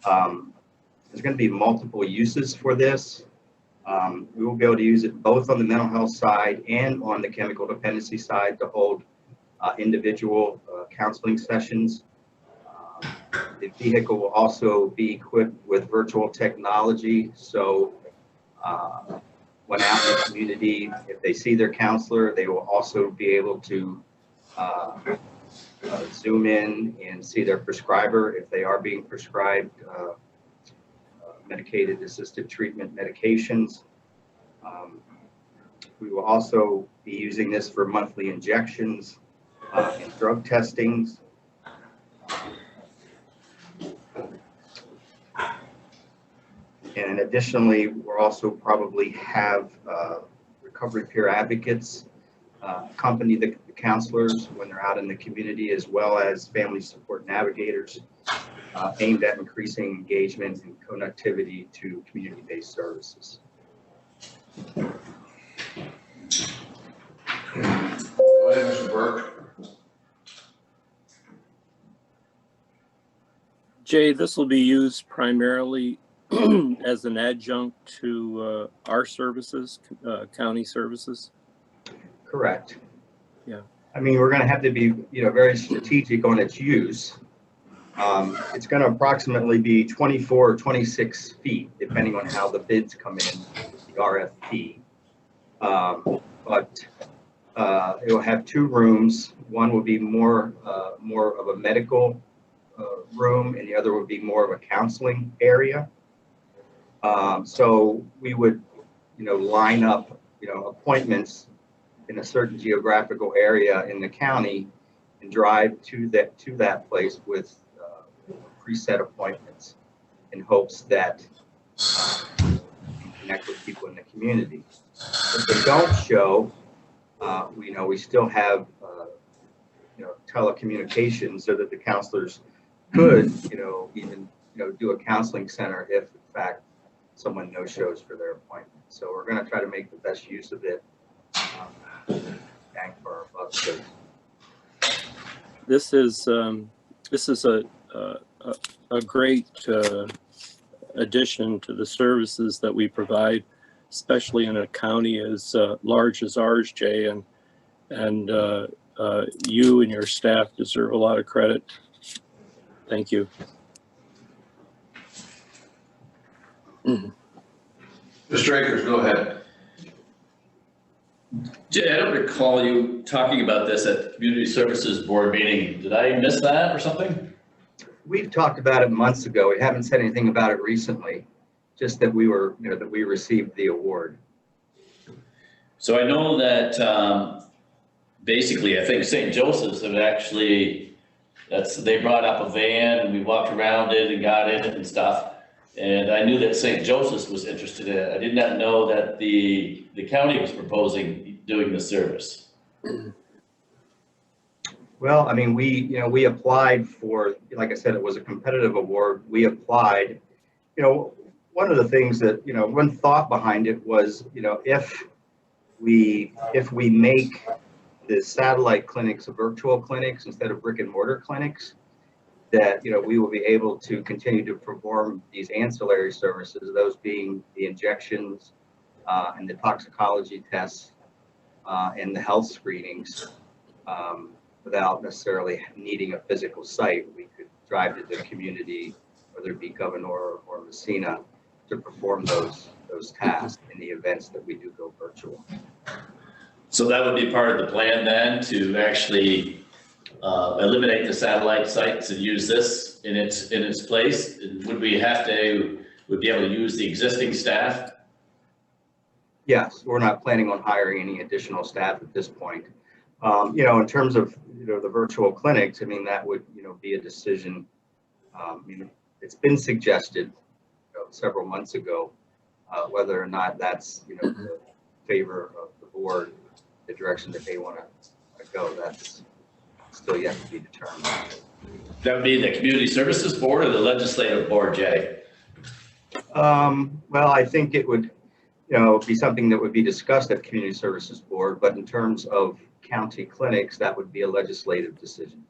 Speaker 11: There's going to be multiple uses for this. We will be able to use it both on the mental health side and on the chemical dependency side to hold individual counseling sessions. The vehicle will also be equipped with virtual technology. So when out in the community, if they see their counselor, they will also be able to zoom in and see their prescriber if they are being prescribed medicated assisted treatment medications. We will also be using this for monthly injections and drug testings. And additionally, we'll also probably have recovery peer advocates accompany the counselors when they're out in the community, as well as family support navigators aimed at increasing engagement and connectivity to community-based services.
Speaker 1: Go ahead, Mr. Burke.
Speaker 7: Jay, this will be used primarily as an adjunct to our services, county services?
Speaker 11: Correct.
Speaker 7: Yeah.
Speaker 11: I mean, we're going to have to be, very strategic on its use. It's going to approximately be 24 or 26 feet, depending on how the bids come in, the RFP. But it will have 2 rooms. One will be more of a medical room, and the other would be more of a counseling area. So we would, line up, appointments in a certain geographical area in the county and drive to that place with preset appointments in hopes that we connect with people in the community. If they don't show, we still have, telecommunications so that the counselors could, even, do a counseling center if in fact someone no-shows for their appointment. So we're going to try to make the best use of it. Bang for our buck. So
Speaker 7: This is a great addition to the services that we provide, especially in a county as large as ours, Jay, and you and your staff deserve a lot of credit. Thank you.
Speaker 1: Mr. Akers, go ahead.
Speaker 5: Jay, I don't recall you talking about this at the Community Services Board meeting. Did I miss that or something?
Speaker 11: we've talked about it months ago. We haven't said anything about it recently, just that we were, that we received the award.
Speaker 5: So I know that basically, I think St. Joseph's have actually, they brought up a van and we walked around it and got in it and stuff. And I knew that St. Joseph's was interested in it. I did not know that the county was proposing doing the service.
Speaker 11: Well, I mean, we applied for, like I said, it was a competitive award. We applied. One of the things that, one thought behind it was, if we make the satellite clinics virtual clinics instead of brick and mortar clinics, that, we will be able to continue to perform these ancillary services, those being the injections and the toxicology tests and the health screenings, without necessarily needing a physical site. We could drive to the community, whether it be Governor or Messina, to perform those tasks in the events that we do go virtual.
Speaker 5: So that would be part of the plan then, to actually eliminate the satellite sites and use this in its place? Would we be able to use the existing staff?
Speaker 11: Yes, we're not planning on hiring any additional staff at this point. In terms of, the virtual clinics, I mean, that would, be a decision. It's been suggested several months ago, whether or not that's, the favor of the board, the direction that they want to go. That's still yet to be determined.
Speaker 5: That would be the Community Services Board or the Legislative Board, Jay?
Speaker 11: Well, I think it would, be something that would be discussed at the Community Services Board, but in terms of county clinics, that would be a legislative decision.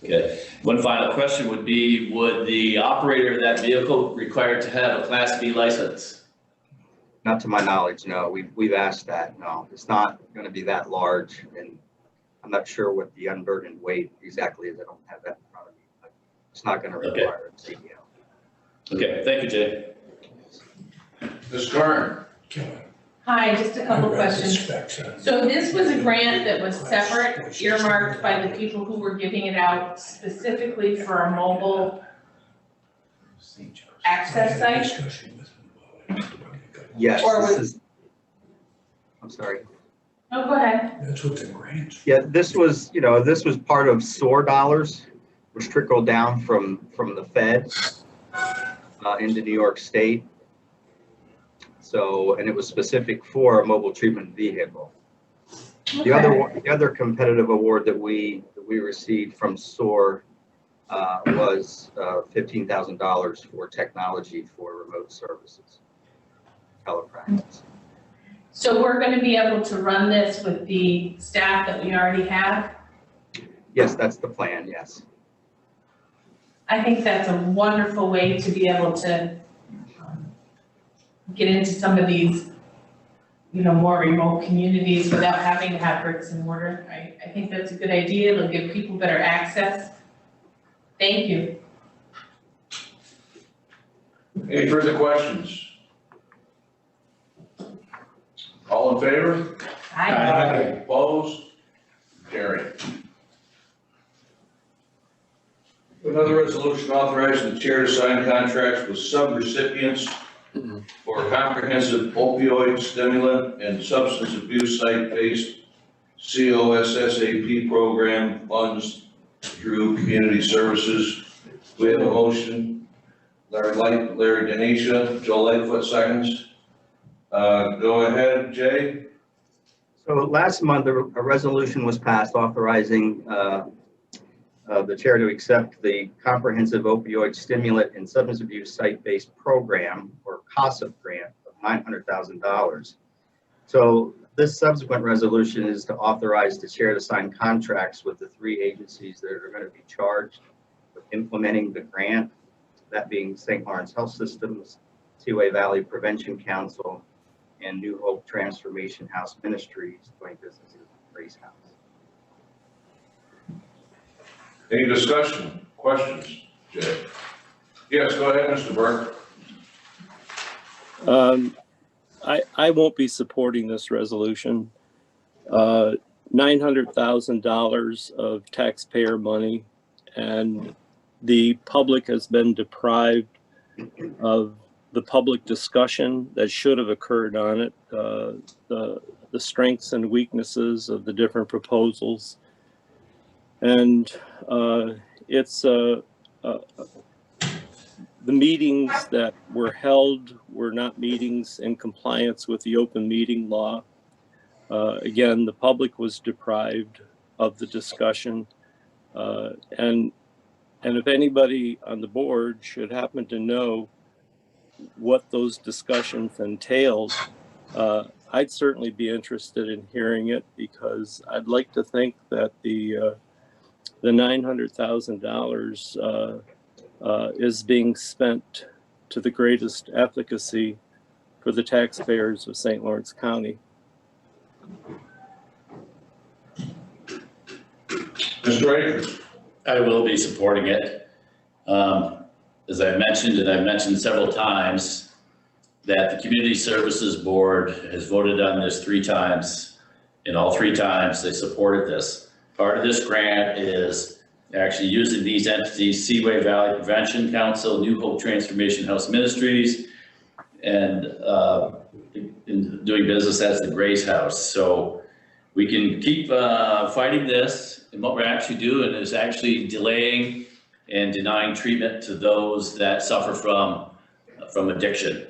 Speaker 5: Okay. One final question would be, would the operator of that vehicle require to have a Class B license?
Speaker 11: Not to my knowledge, no. We've asked that. No, it's not going to be that large, and I'm not sure what the unburdened weight exactly is. I don't have that in front of me, but it's not going to require a CDL.
Speaker 5: Okay, thank you, Jay.
Speaker 1: Ms. Kern?
Speaker 4: Hi, just a couple questions. So this was a grant that was separate, earmarked by the people who were giving it out specifically for a mobile access site?
Speaker 11: Yes,
Speaker 4: Or
Speaker 11: this
Speaker 4: was-
Speaker 11: is, I'm sorry.
Speaker 4: Oh, go ahead.
Speaker 9: That's what the grants.
Speaker 11: Yeah, this was part of SOAR dollars, which trickled down from the Fed into New York State. So, and it was specific for a mobile treatment vehicle. The other competitive award that we received from SOAR was $15,000 for technology for remote services, telepractice.
Speaker 4: So we're going to be able to run this with the staff that we already have?
Speaker 11: Yes, that's the plan, yes.
Speaker 4: I think that's a wonderful way to be able to get into some of these, more remote communities without having to have bricks and mortar. I think that's a good idea. It'll give people better access. Thank you.
Speaker 1: Any further questions? All in favor?
Speaker 4: Hi.
Speaker 1: Opposed? Carried. Another resolution authorizing the chair to sign contracts with subrecipients for a comprehensive opioid stimulant and substance abuse site-based COSSAP program funds through community services. We have a motion. Larry Denisha, Joe Lightfoot seconds. Go ahead, Jay.
Speaker 11: So last month, a resolution was passed authorizing the chair to accept the Comprehensive Opioid Stimulant and Substance Abuse Site-Based Program, or COSSAP grant, of $900,000. So this subsequent resolution is to authorize the chair to sign contracts with the three agencies that are going to be charged with implementing the grant, that being St. Lawrence Health Systems, Seaway Valley Prevention Council, and New Hope Transformation House Ministries, doing business as Grace House.
Speaker 1: Any discussion, questions, Jay? Yes, go ahead, Mr. Burke.
Speaker 7: I won't be supporting this resolution. $900,000 of taxpayer money, and the public has been deprived of the public discussion that should have occurred on it. The the strengths and weaknesses of the different proposals. And it's the meetings that were held were not meetings in compliance with the open meeting law. Again, the public was deprived of the discussion. And if anybody on the board should happen to know what those discussions entailed, I'd certainly be interested in hearing it, because I'd like to think that the $900,000 is being spent to the greatest efficacy for the taxpayers of St. Lawrence County.
Speaker 1: Mr. Akers?
Speaker 5: I will be supporting it. As I mentioned, and I've mentioned several times, that the Community Services Board has voted on this 3 times, and all 3 times they supported this. Part of this grant is actually using these entities: Seaway Valley Prevention Council, New Hope Transformation House Ministries, and in doing business as the Grace House. So we can keep fighting this, and what we're actually doing is actually delaying and denying treatment to those that suffer from addiction.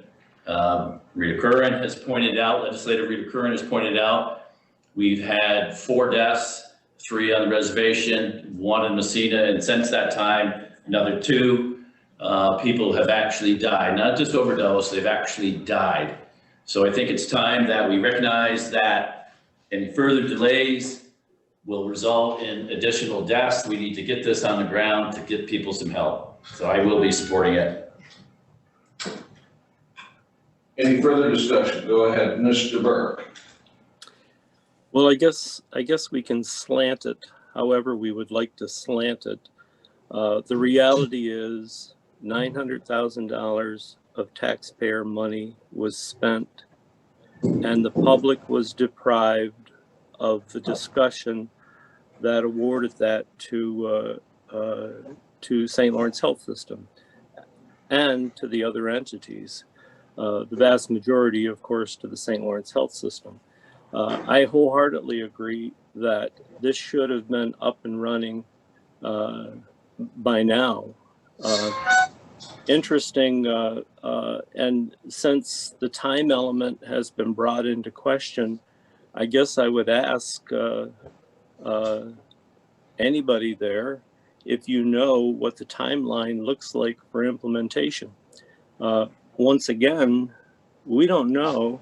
Speaker 5: Rita Curran has pointed out, Legislator Rita Curran has pointed out, we've had 4 deaths, 3 on the reservation, 1 in Messina, and since that time, another 2 people have actually died, not just overdose, they've actually died. So I think it's time that we recognize that any further delays will result in additional deaths. We need to get this on the ground to get people some help. So I will be supporting it.
Speaker 1: Any further discussion? Go ahead, Mr. Burke.
Speaker 7: Well, I guess we can slant it however we would like to slant it. The reality is $900,000 of taxpayer money was spent, and the public was deprived of the discussion that awarded that to St. Lawrence Health System and to the other entities. The vast majority, of course, to the St. Lawrence Health System. I wholeheartedly agree that this should have been up and running by now. Interesting, and since the time element has been brought into question, I guess I would ask anybody there if you know what the timeline looks like for implementation. Once again, we don't know,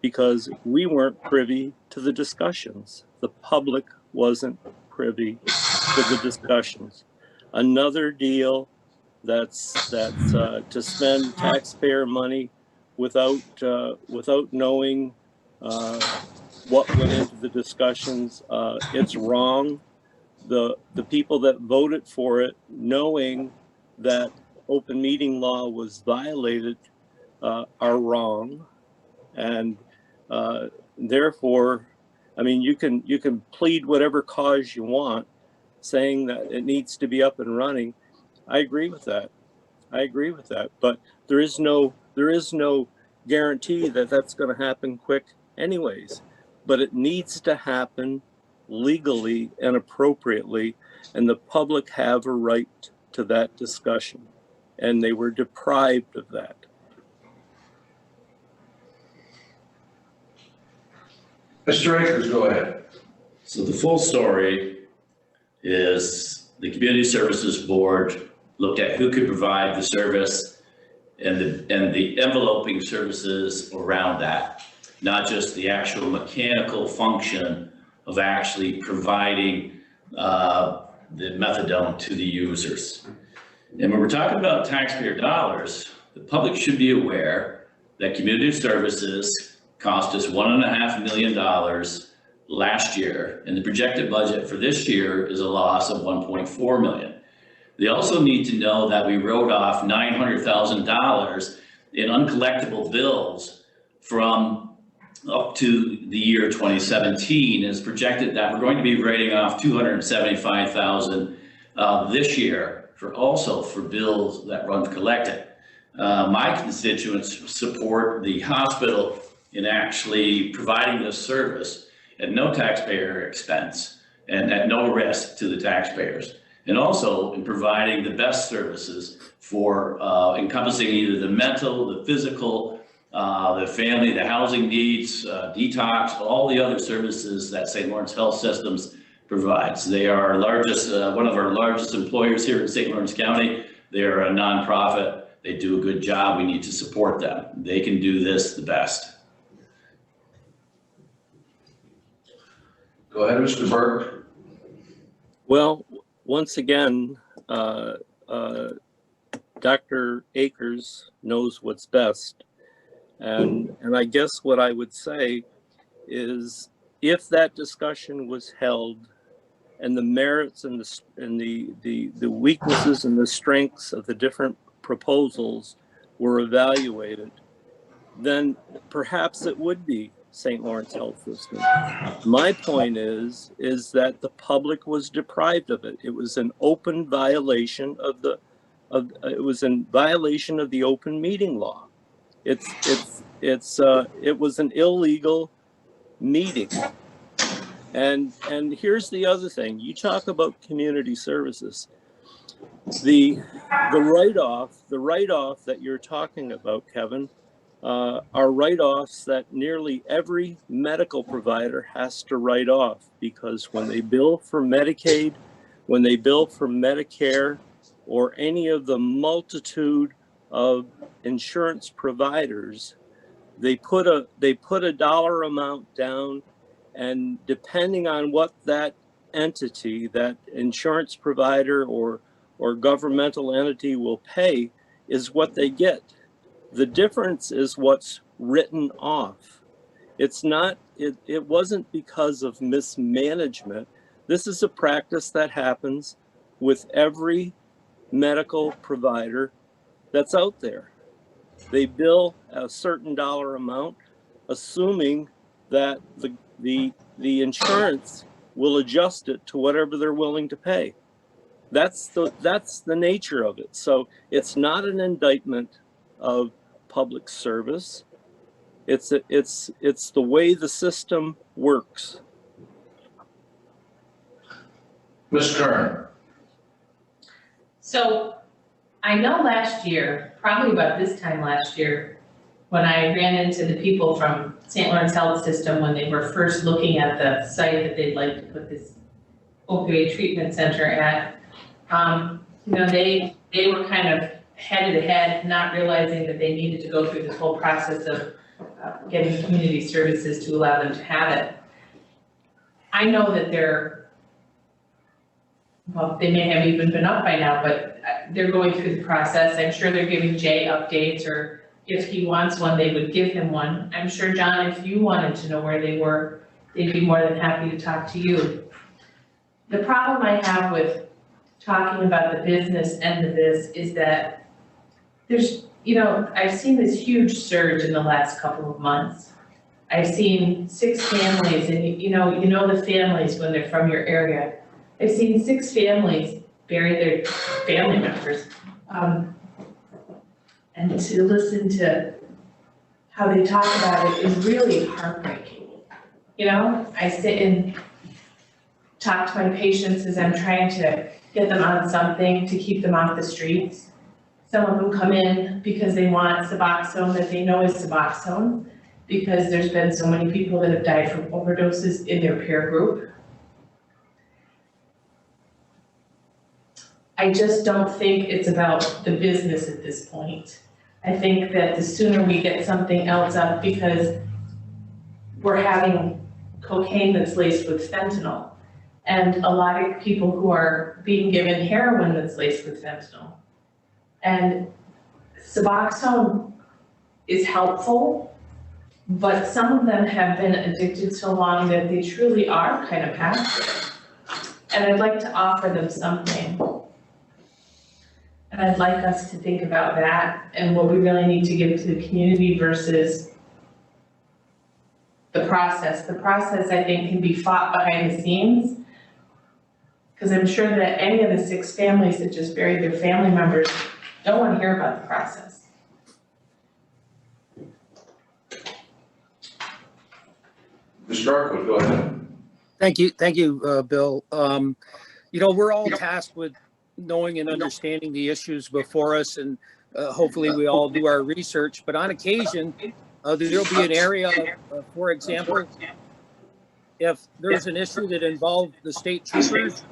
Speaker 7: because we weren't privy to the discussions. The public wasn't privy to the discussions. Another deal that's to spend taxpayer money without knowing what went into the discussions. It's wrong. The people that voted for it, knowing that open meeting law was violated, are wrong. And therefore, I mean, you can plead whatever cause you want, saying that it needs to be up and running. I agree with that. But there is no guarantee that that's going to happen quick anyways. But it needs to happen legally and appropriately, and the public have a right to that discussion, and they were deprived of that.
Speaker 1: Mr. Akers, go ahead.
Speaker 5: So the full story is the Community Services Board looked at who could provide the service and the enveloping services around that, not just the actual mechanical function of actually providing the methadone to the users. And when we're talking about taxpayer dollars, the public should be aware that community services cost us $1.5 million last year, and the projected budget for this year is a loss of $1.4 million. They also need to know that we wrote off $900,000 in uncollectible bills from up to the year 2017. It's projected that we're going to be writing off $275,000 this year for bills that run collected. My constituents support the hospital in actually providing this service at no taxpayer expense and at no risk to the taxpayers. And also in providing the best services for encompassing either the mental, the physical, the family, the housing needs, detox, all the other services that St. Lawrence Health Systems provides. They are our largest, one of our largest employers here in St. Lawrence County. They are a nonprofit. They do a good job. We need to support them. They can do this the best.
Speaker 1: Go ahead, Mr. Burke.
Speaker 7: Well, once again, Dr. Akers knows what's best. And I guess what I would say is if that discussion was held and the merits and the weaknesses and the strengths of the different proposals were evaluated, then perhaps it would be St. Lawrence Health System. My point is that the public was deprived of it. It was an open violation of the open meeting law. It was an illegal meeting. And here's the other thing. You talk about community services. The write-off that you're talking about, Kevin, are write-offs that nearly every medical provider has to write off, because when they bill for Medicaid, when they bill for Medicare, or any of the multitude of insurance providers, they put a dollar amount down, and depending on what that entity, that insurance provider or governmental entity will pay, is what they get. The difference is what's written off. It's not, it wasn't because of mismanagement. This is a practice that happens with every medical provider that's out there. They bill a certain dollar amount, assuming that the insurance will adjust it to whatever they're willing to pay. That's the nature of it. So it's not an indictment of public service. It's the way the system works.
Speaker 1: Ms. Kern.
Speaker 4: So I know last year, probably about this time last year, when I ran into the people from St. Lawrence Health System when they were first looking at the site that they'd like to put this opioid treatment center at, they were kind of headed ahead, not realizing that they needed to go through this whole process of getting community services to allow them to have it. I know that they may have even been up by now, but they're going through the process. I'm sure they're giving Jay updates, or if he wants one, they would give him one. I'm sure, John, if you wanted to know where they were, they'd be more than happy to talk to you. The problem I have with talking about the business end of this is that there's, I've seen this huge surge in the last couple of months. I've seen 6 families, and you know the families when they're from your area. I've seen 6 families bury their family members. And to listen to how they talk about it is really heartbreaking. I sit and talk to my patients as I'm trying to get them on something to keep them off the streets. Some of them come in because they want Suboxone that they know is Suboxone, because there's been so many people that have died from overdoses in their peer group. I just don't think it's about the business at this point. I think that the sooner we get something else up, because we're having cocaine that's laced with fentanyl, and a lot of people who are being given heroin that's laced with fentanyl. And Suboxone is helpful, but some of them have been addicted so long that they truly are kind of past it. And I'd like to offer them something. And I'd like us to think about that and what we really need to give to the community versus the process. The process, I think, can be fought behind the scenes, because I'm sure that any of the 6 families that just buried their family members don't want to hear about the process.
Speaker 1: Mr. Arkwood, go ahead.
Speaker 6: Thank you, Bill. We're all tasked with knowing and understanding the issues before us, and hopefully we all do our research. But on occasion, there'll be an area, for example, if there's an issue that involved the state troopers,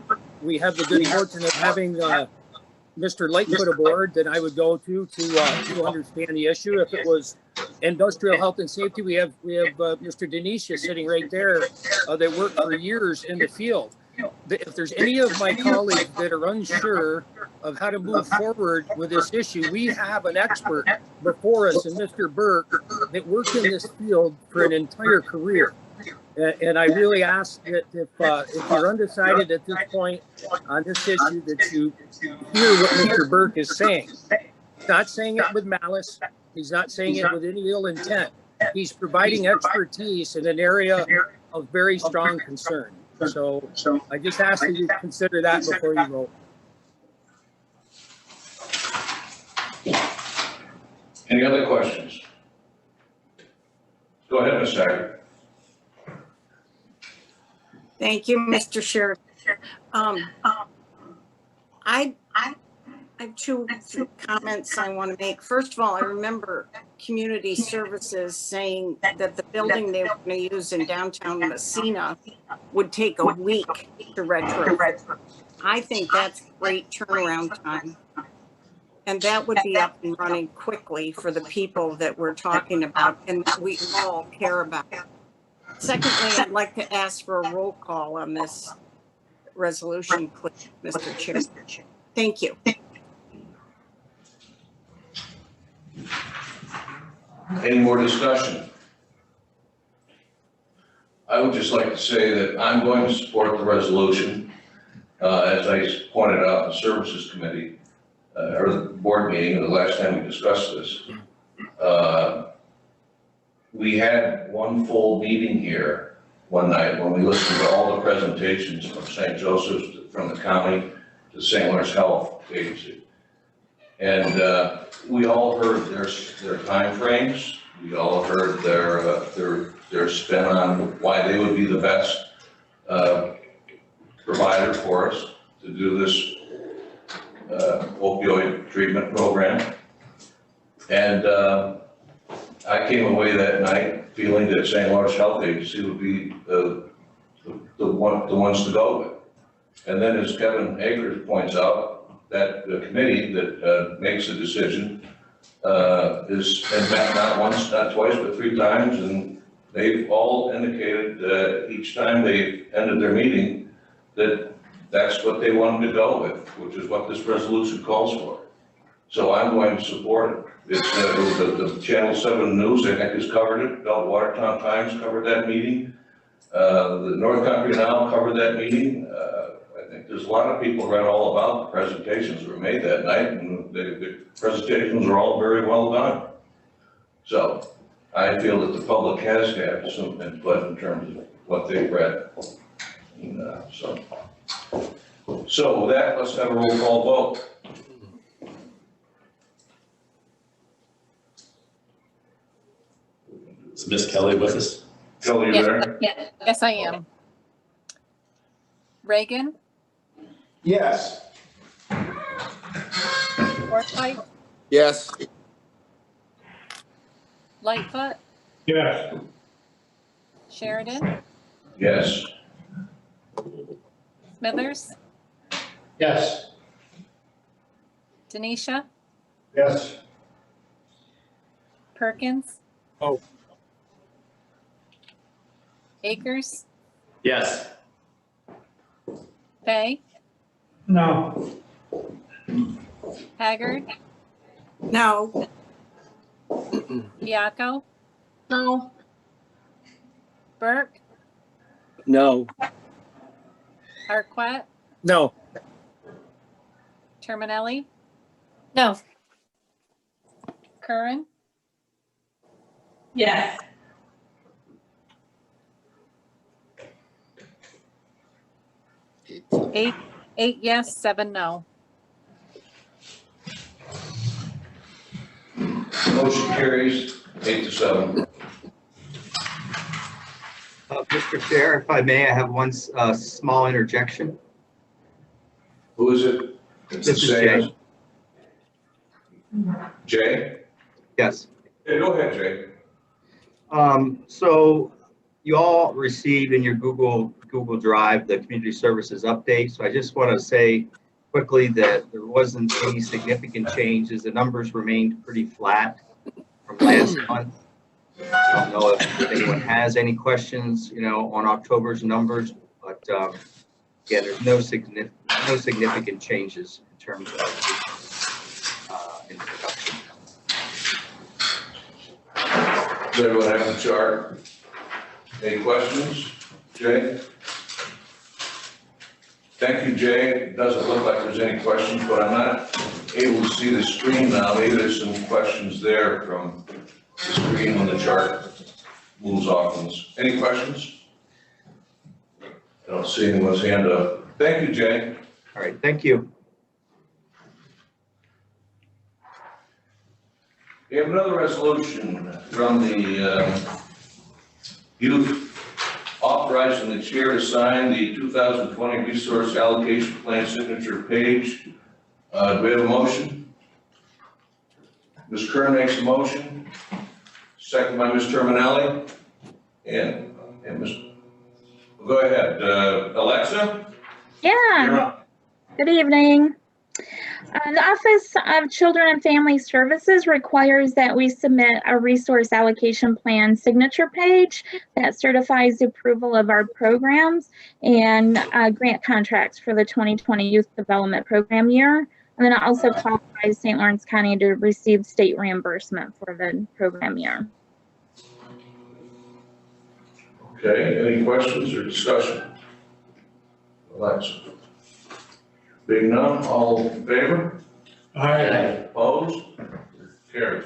Speaker 6: we have the good fortune of having Mr. Lightfoot aboard that I would go to understand the issue. If it was industrial health and safety, we have Mr. Denisha sitting right there that worked for years in the field. If there's any of my colleagues that are unsure of how to move forward with this issue, we have an expert before us, and Mr. Burke, that worked in this field for an entire career. And I really ask that if you're undecided at this point on this issue, that you hear what Mr. Burke is saying. He's not saying it with malice. He's not saying it with any ill intent. He's providing expertise in an area of very strong concern. So I just ask that you consider that before you vote.
Speaker 1: Any other questions? Go ahead, Ms. Haggard.
Speaker 8: Thank you, Mr. Sheriff. I have two comments I want to make. First of all, I remember Community Services saying that the building they were going to use in downtown Messina would take a week to retrofit. I think that's great turnaround time. And that would be up and running quickly for the people that we're talking about and that we all care about. Secondly, I'd like to ask for a roll call on this resolution, please, Mr. Chair. Thank you.
Speaker 1: Any more discussion? I would just like to say that I'm going to support the resolution. As I pointed out in the Services Committee, or the board meeting, the last time we discussed this. We had one full meeting here one night when we listened to all the presentations from St. Joseph's, from the county to St. Lawrence Health Agency. And we all heard their timeframes. We all heard their spin on why they would be the best provider for us to do this opioid treatment program. And I came away that night feeling that St. Lawrence Health Agency would be the ones to go with. And then, as Kevin Akers points out, that the committee that makes the decision is met not once, not twice, but 3 times, and they've all indicated each time they ended their meeting that that's what they wanted to go with, which is what this resolution calls for. So I'm going to support it. It's the Channel 7 News, I think, has covered it. Belt Watertown Times covered that meeting. The North Country Now covered that meeting. I think there's a lot of people read all about the presentations that were made that night, and the presentations are all very well done. So I feel that the public has had some input in terms of what they've read. And, so with that, let's have a roll call vote.
Speaker 5: Is Ms. Kelly with us?
Speaker 1: Kelly, you there?
Speaker 13: Yes, I am. Reagan,
Speaker 14: Yes.
Speaker 13: Forsythe,
Speaker 10: Yes.
Speaker 13: Lightfoot,
Speaker 9: Yes.
Speaker 13: Sheridan,
Speaker 1: Yes.
Speaker 13: Smithers,
Speaker 14: Yes.
Speaker 13: Denisha,
Speaker 14: Yes.
Speaker 13: Perkins.
Speaker 6: Oh.
Speaker 13: Akers,
Speaker 5: Yes.
Speaker 13: Fay,
Speaker 9: No.
Speaker 13: Haggard,
Speaker 8: No.
Speaker 13: Diaco,
Speaker 8: No.
Speaker 13: Burke,
Speaker 6: No.
Speaker 13: Arquette,
Speaker 6: No.
Speaker 13: Terminelli,
Speaker 4: No.
Speaker 13: Curran,
Speaker 4: Yes.
Speaker 13: eight yes, 7 no.
Speaker 1: Motion carries 8-7.
Speaker 11: Mr. Chair, if I may, I have one small interjection.
Speaker 1: Who is it?
Speaker 11: This is Jay.
Speaker 1: Jay?
Speaker 11: Yes.
Speaker 1: Yeah, go ahead, Jay.
Speaker 11: So you all received in your Google Drive the community services update. So I just want to say quickly that there wasn't any significant changes. The numbers remained pretty flat from last month. I don't know if anyone has any questions, on October's numbers, but yeah, there's no significant changes in terms of in production.
Speaker 1: Does everyone have the chart? Any questions, Jay? Thank you, Jay. It doesn't look like there's any questions, but I'm not able to see the screen now. Maybe there's some questions there from the screen when the chart moves off. Any questions? I don't see anyone's hand up. Thank you, Jay.
Speaker 11: All right, thank you.
Speaker 1: We have another resolution from the youth authorizing the chair to sign the 2020 resource allocation plan signature page. Do we have a motion? Ms. Kern makes a motion. Second by Ms. Terminelli. And Ms. Go ahead, Alexa?
Speaker 15: Yeah, good evening. The Office of Children and Family Services requires that we submit a resource allocation plan signature page that certifies the approval of our programs and grant contracts for the 2020 Youth Development Program year. And then it also qualifies St. Lawrence County to receive state reimbursement for the program year.
Speaker 1: Okay, any questions or discussion? Alexa? Being none, all in favor?
Speaker 14: Aye.
Speaker 1: Opposed? Carried.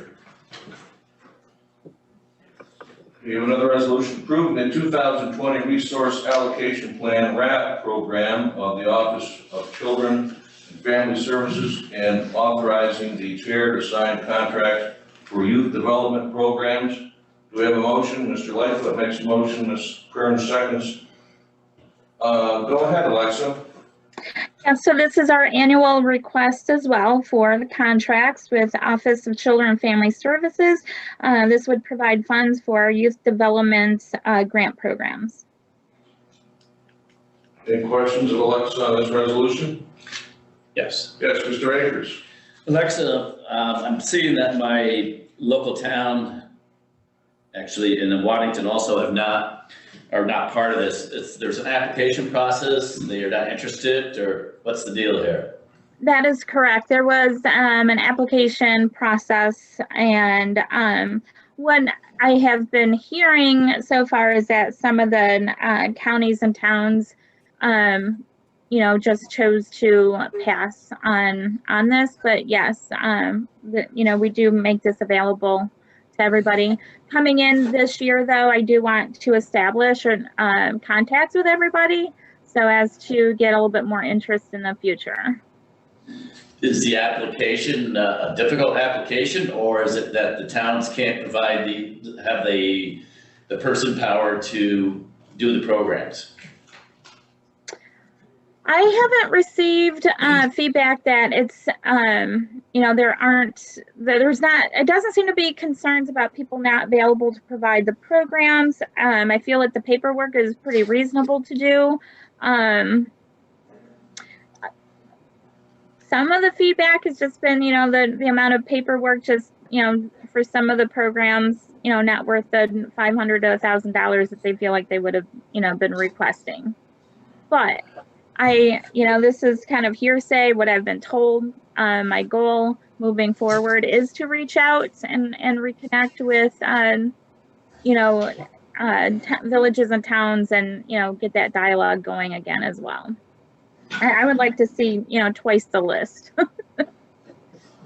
Speaker 1: We have another resolution approving the 2020 Resource Allocation Plan RAP program of the Office of Children and Family Services and authorizing the chair to sign contracts for youth development programs. Do we have a motion? Mr. Lightfoot makes a motion, Ms. Kern seconds. Go ahead, Alexa.
Speaker 15: Yeah, so this is our annual request as well for the contracts with the Office of Children and Family Services. This would provide funds for our youth development grant programs.
Speaker 1: Any questions of Alexa on this resolution?
Speaker 5: Yes.
Speaker 1: Yes, Mr. Akers.
Speaker 5: Alexa, I'm seeing that my local town, actually, and in Waddington also are not part of this. There's an application process, they are not interested, or what's the deal here?
Speaker 15: That is correct. There was an application process, and what I have been hearing so far is that some of the counties and towns, just chose to pass on this. But yes, we do make this available to everybody. Coming in this year, though, I do want to establish contacts with everybody so as to get a little bit more interest in the future.
Speaker 5: Is the application a difficult application, or is it that the towns can't provide have the person power to do the programs?
Speaker 15: I haven't received feedback that it's, it doesn't seem to be concerns about people not available to provide the programs. I feel like the paperwork is pretty reasonable to do. Some of the feedback has just been, the amount of paperwork just, for some of the programs, not worth the $500 to $1,000 that they feel like they would have, been requesting. But this is kind of hearsay, what I've been told. My goal moving forward is to reach out and reconnect with, villages and towns and, get that dialogue going again as well. I would like to see, twice the list.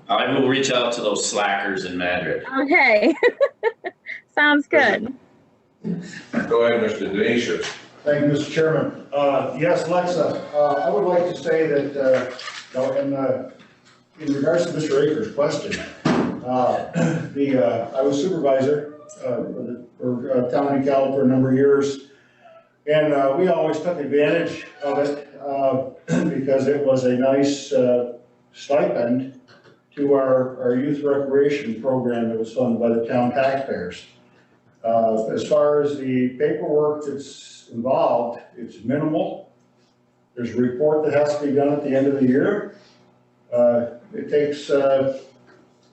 Speaker 5: I will reach out to those slackers in Madrid.
Speaker 15: Okay. Sounds good.
Speaker 1: Go ahead, Mr. Denisha.
Speaker 14: Thank you, Mr. Chairman. Yes, Alexa, I would like to say that, in regards to Mr. Akers' question, I was supervisor for Town of DeKalb for a number of years, And we always took advantage of it because it was a nice stipend to our youth recreation program that was funded by the town taxpayers. As far as the paperwork that's involved, it's minimal. There's a report that has to be done at the end of the year. It takes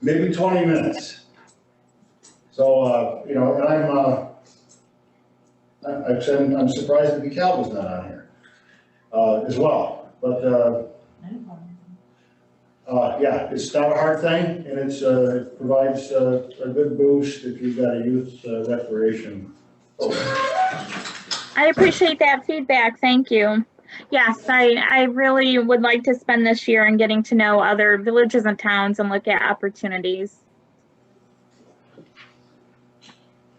Speaker 14: maybe 20 minutes. So, you know, and I'm surprised that DeKalb was not on here as well. But yeah, it's not a hard thing, and it provides a good boost if you've got a youth recreation program.
Speaker 15: I appreciate that feedback. Thank you. Yes, I really would like to spend this year in getting to know other villages and towns and look at opportunities.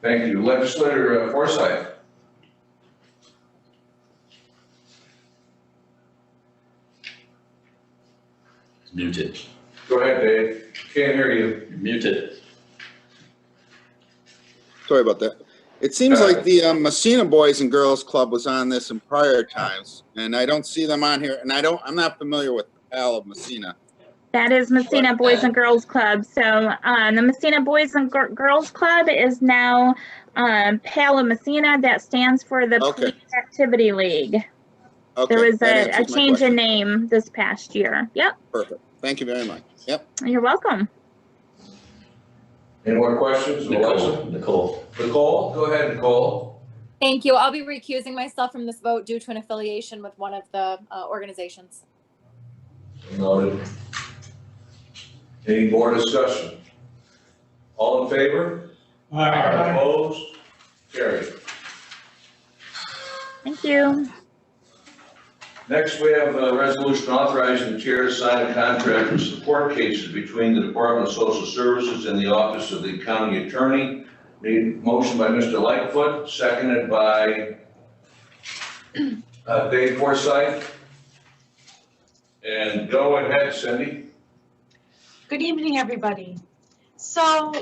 Speaker 1: Thank you. Legislator Forsythe.
Speaker 5: It's muted.
Speaker 1: Go ahead, Dave. Can't hear you.
Speaker 5: You're muted.
Speaker 10: Sorry about that. It seems like the Messina Boys and Girls Club was on this in prior times, and I don't see them on here, and I'm not familiar with Al of Messina.
Speaker 15: That is Messina Boys and Girls Club. So the Messina Boys and Girls Club is now PAL of Messina. That stands for the Police Activity League.
Speaker 10: Okay,
Speaker 15: There was
Speaker 10: that
Speaker 15: a
Speaker 10: answers my
Speaker 15: change in
Speaker 10: question.
Speaker 15: name this past year. Yep,
Speaker 10: Perfect. Thank you very much. Yep.
Speaker 15: you're welcome.
Speaker 1: Any more questions?
Speaker 5: Nicole.
Speaker 1: Nicole, go ahead, Nicole.
Speaker 16: Thank you. I'll be recusing myself from this vote due to an affiliation with one of the organizations.
Speaker 1: Noted. Any more discussion? All in favor?
Speaker 9: Aye.
Speaker 1: Opposed? Carried.
Speaker 15: Thank you.
Speaker 1: Next, we have a resolution authorizing the chair to sign a contract for support cases between the Department of Social Services and the Office of the County Attorney. Made motion by Mr. Lightfoot, seconded by Dave Forsythe. And go ahead, Cindy.
Speaker 17: Good evening, everybody. So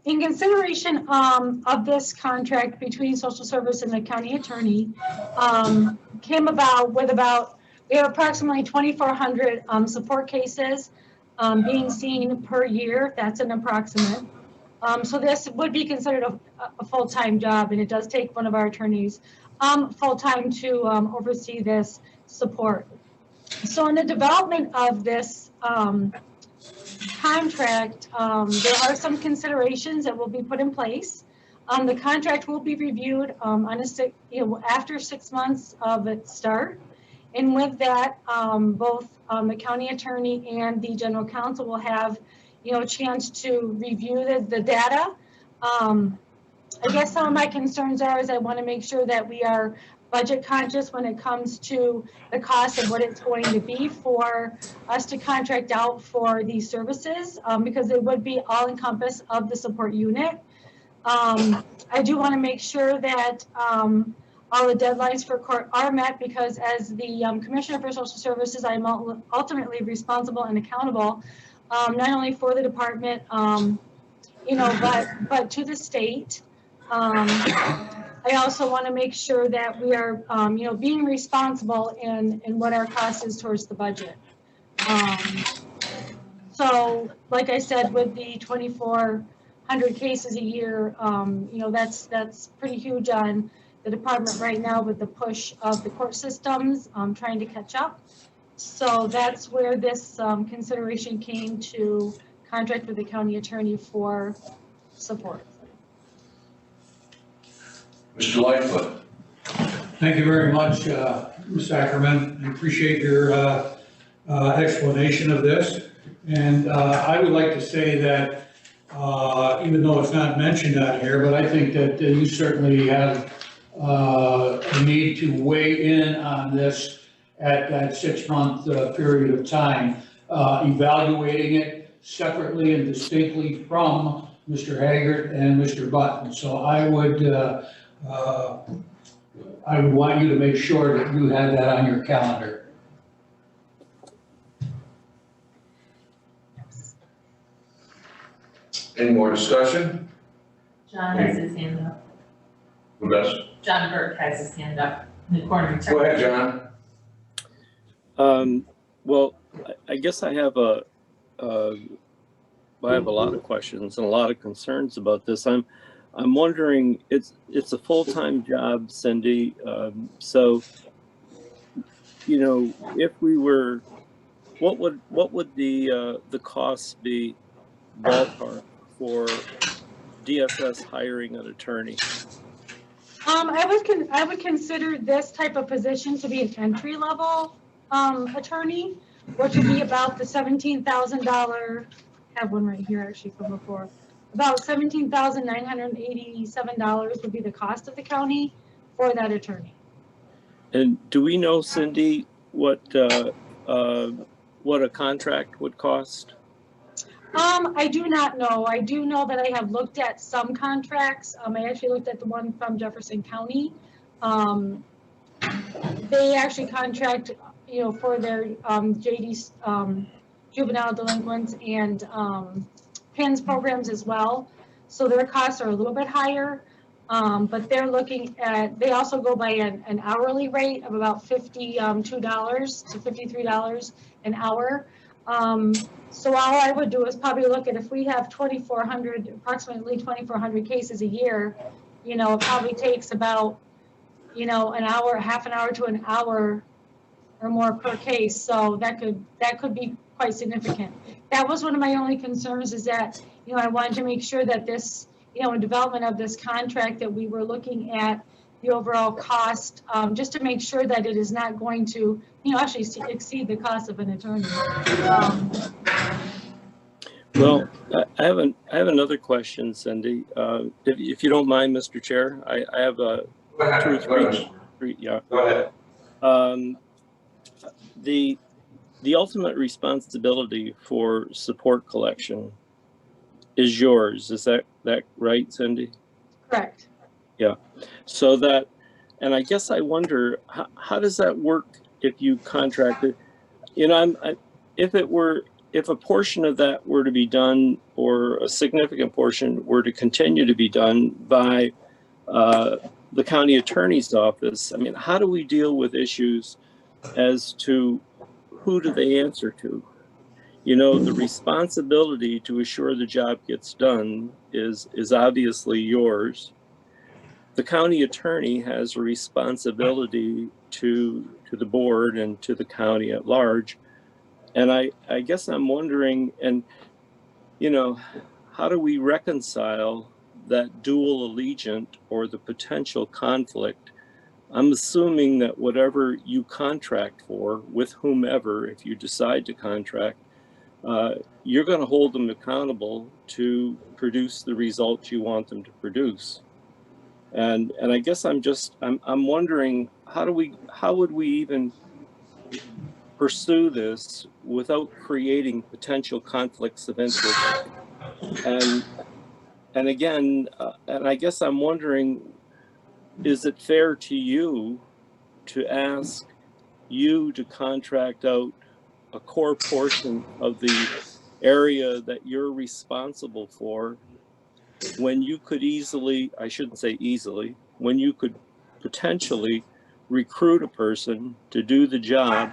Speaker 17: in consideration of this contract between Social Service and the County Attorney, came about with we have approximately 2,400 support cases being seen per year. That's an approximate. So this would be considered a full-time job, and it does take one of our attorneys full-time to oversee this support. So in the development of this contract, there are some considerations that will be put in place. The contract will be reviewed after 6 months of its start. And with that, both the county attorney and the general counsel will have a chance to review the data. I guess some of my concerns is I want to make sure that we are budget conscious when it comes to the cost of what it's going to be for us to contract out for these services, because it would be all encompass of the support unit. I do want to make sure that all the deadlines for court are met, because as the Commissioner for Social Services, I'm ultimately responsible and accountable, not only for the department, but to the state. I also want to make sure that we are, being responsible in what our cost is towards the budget. So, like I said, with the 2,400 cases a year, that's pretty huge on the department right now with the push of the court systems trying to catch up. So that's where this consideration came to contract with the county attorney for support.
Speaker 1: Mr. Lightfoot.
Speaker 18: Thank you very much, Ms. Ackerman. I appreciate your explanation of this. And I would like to say that even though it's not mentioned on here, but I think that you certainly have a need to weigh in on this at that 6-month period of time, evaluating it separately and distinctly from Mr. Haggart and Mr. Button. So I would want you to make sure that you have that on your calendar.
Speaker 1: Any more discussion?
Speaker 4: John has his hand up.
Speaker 1: Who does?
Speaker 4: John Burke has his hand up. in the corner.
Speaker 1: Go ahead, John.
Speaker 7: Well, I guess I have a lot of questions and a lot of concerns about this. I'm wondering, it's a full-time job, Cindy. So, you know, if we were, what would the costs be ballpark for DSS hiring an attorney?
Speaker 17: I would consider this type of position to be an entry level attorney, which would be about the $17,000. I have one right here actually from before. About $17,987 would be the cost of the county for that attorney.
Speaker 7: And do we know, Cindy, what a contract would cost?
Speaker 17: I do not know. I do know that I have looked at some contracts. I actually looked at the one from Jefferson County. They actually contract, you know, for their JD juvenile delinquents and PINS programs as well. So their costs are a little bit higher, but they're looking at, they also go by an hourly rate of about $52 to $53 an hour. So all I would do is probably look at, if we have approximately 2,400 cases a year, you know, it probably takes about, you know, an hour, half an hour to an hour or more per case. So that could be quite significant. That was one of my only concerns, is that, you know, I wanted to make sure that this, you know, in development of this contract, that we were looking at the overall cost, just to make sure that it is not going to, you know, actually exceed the cost of an attorney.
Speaker 7: Well, I have another question, Cindy. If you don't mind, Mr. Chair, I have two or three. Yeah.
Speaker 1: Go ahead.
Speaker 7: The ultimate responsibility for support collection is yours. Is that right, Cindy?
Speaker 17: Correct.
Speaker 7: Yeah. So that, and I guess I wonder, how does that work if you contracted? You know, if a portion of that were to be done, or a significant portion were to continue to be done by the county attorney's office, I mean, how do we deal with issues as to who do they answer to? You know, the responsibility to assure the job gets done is obviously yours. The county attorney has a responsibility to the board and to the county at large. And I guess I'm wondering, and, you know, how do we reconcile that dual allegiance or the potential conflict? I'm assuming that whatever you contract for with whomever, if you decide to contract, you're going to hold them accountable to produce the results you want them to produce. And I guess I'm wondering, how would we even pursue this without creating potential conflicts of interest? And again, and I guess I'm wondering, is it fair to you to ask you to contract out a core portion of the area that you're responsible for, when you could easily, I shouldn't say easily, when you could potentially recruit a person to do the job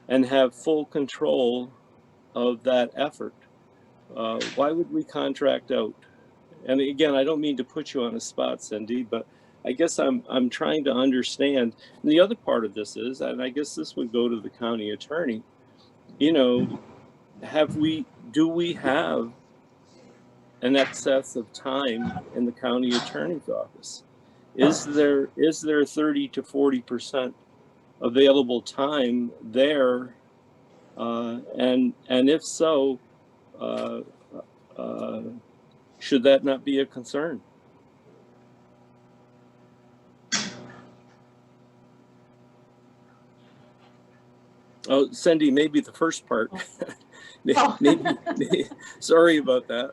Speaker 7: and have full control of that effort? Why would we contract out? And again, I don't mean to put you on a spot, Cindy, but I guess I'm trying to understand. And the other part of this is, and I guess this would go to the county attorney, you know, do we have an excess of time in the county attorney's office? Is there 30 to 40% available time there? And if so, should that not be a concern? Oh, Cindy, maybe the first part. maybe, sorry about that.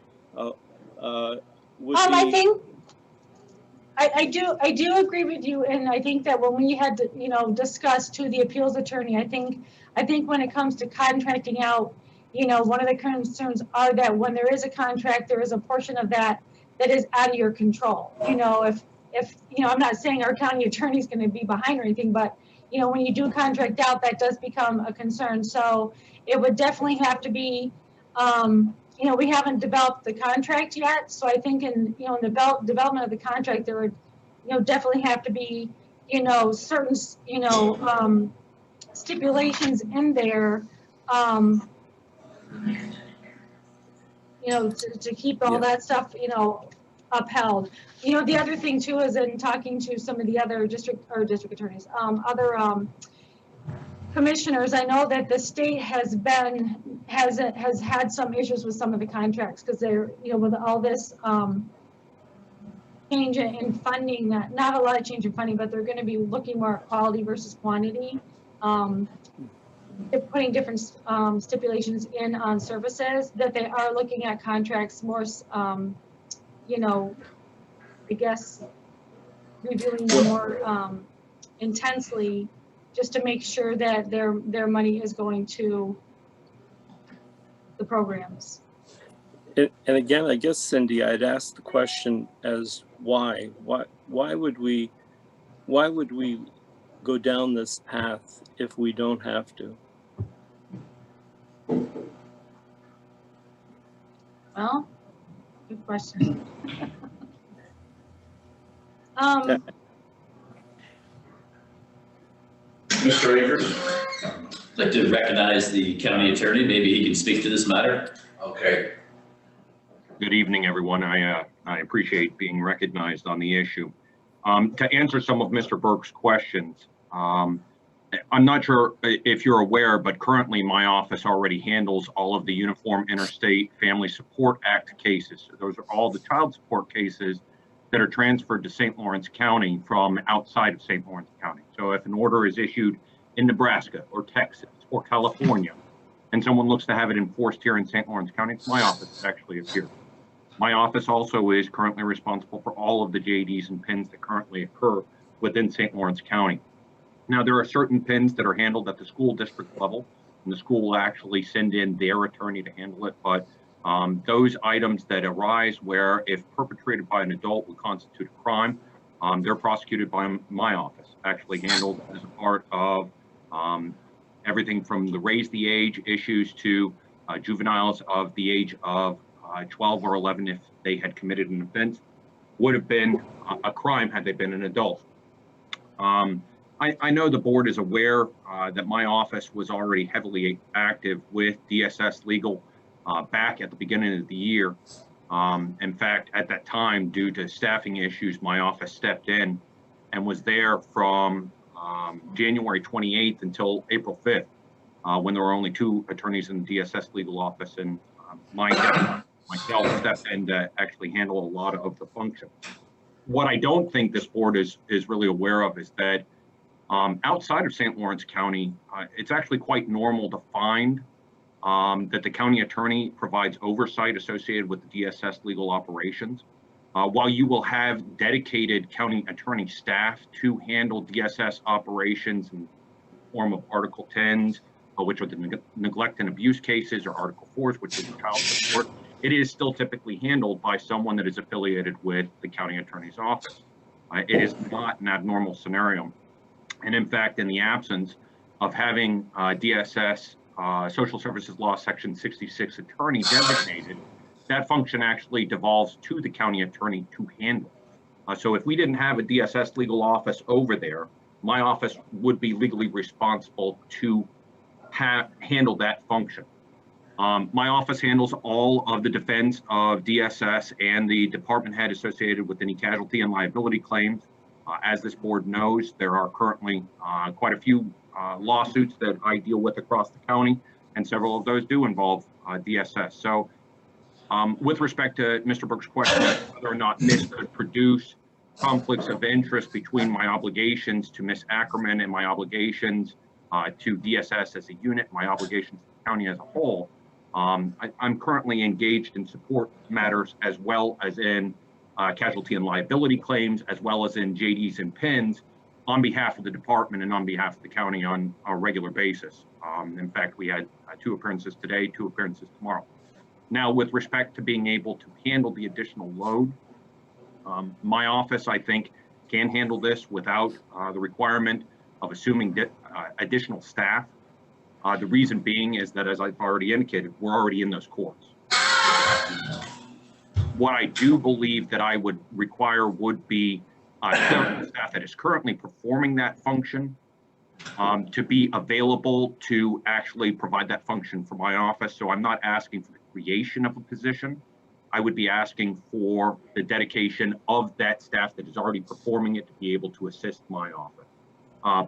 Speaker 17: I think I do agree with you, and I think that when we had to, you know, discuss to the appeals attorney, I think when it comes to contracting out, you know, one of the concerns are that when there is a contract, there is a portion of that is out of your control. You know, if, I'm not saying our county attorney is going to be behind or anything, but, when you do contract out, that does become a concern. So it would definitely have to be, we haven't developed the contract yet. So I think in the development of the contract, there would, definitely have to be, certain, stipulations in there, to keep all that stuff, upheld. The other thing too is in talking to some of the other district attorneys, other commissioners, I know that the state has had some issues with some of the contracts because they're, with all this change in funding, not a lot of change in funding, but they're going to be looking more at quality versus quantity. They're putting different stipulations in on services, that they are looking at contracts more, I guess, reviewing them more intensely, just to make sure that their money is going to the programs.
Speaker 7: And again, I guess, Cindy, I'd ask the question as why would we go down this path if we don't have to?
Speaker 17: Well, good question.
Speaker 1: Mr. Akers?
Speaker 5: I'd like to recognize the county attorney. Maybe he can speak to this matter.
Speaker 1: Okay.
Speaker 19: Good evening, everyone. I appreciate being recognized on the issue. To answer some of Mr. Burke's questions, I'm not sure if you're aware, but currently my office already handles all of the Uniform Interstate Family Support Act cases. Those are all the child support cases that are transferred to St. Lawrence County from outside of St. Lawrence County. So if an order is issued in Nebraska or Texas or California, and someone looks to have it enforced here in St. Lawrence County, it's my office that actually appears. My office also is currently responsible for all of the JDs and PINs that currently occur within St. Lawrence County. Now, there are certain PINs that are handled at the school district level, and the school will actually send in their attorney to handle it. But those items that arise where, if perpetrated by an adult, would constitute a crime, they're prosecuted by my office, actually handled as a part of everything from the raise the age issues to juveniles of the age of 12 or 11, if they had committed an offense, would have been a crime had they been an adult. I know the board is aware that my office was already heavily active with DSS Legal back at the beginning of the year. In fact, at that time, due to staffing issues, my office stepped in and was there from January 28th until April 5th, when there were only 2 attorneys in the DSS Legal office, and myself stepped in to actually handle a lot of the function. What I don't think this board is really aware of is that outside of St. Lawrence County, it's actually quite normal to find that the county attorney provides oversight associated with the DSS legal operations. While you will have dedicated county attorney staff to handle DSS operations in the form of Article 10s, which are the neglect and abuse cases, or Article 4s, which is child support, it is still typically handled by someone that is affiliated with the county attorney's office. It is not an abnormal scenario. And in fact, in the absence of having DSS Social Services Law Section 66 attorney designated, that function actually devolves to the county attorney to handle. So if we didn't have a DSS legal office over there, my office would be legally responsible to handle that function. My office handles all of the defense of DSS and the department head associated with any casualty and liability claims. As this board knows, there are currently quite a few lawsuits that I deal with across the county, and several of those do involve DSS. So with respect to Mr. Burke's question, whether or not this could produce conflicts of interest between my obligations to Ms. Ackerman and my obligations to DSS as a unit, my obligations to the county as a whole, I'm currently engaged in support matters as well as in casualty and liability claims, as well as in JDs and PINs on behalf of the department and on behalf of the county on a regular basis. In fact, we had 2 appearances today, 2 appearances tomorrow. Now, with respect to being able to handle the additional load, my office, I think, can handle this without the requirement of assuming additional staff. The reason being is that, as I've already indicated, we're already in those courts. What I do believe that I would require would be clerical staff that is currently performing that function to be available to actually provide that function for my office. So I'm not asking for the creation of a position. I would be asking for the dedication of that staff that is already performing it to be able to assist my office.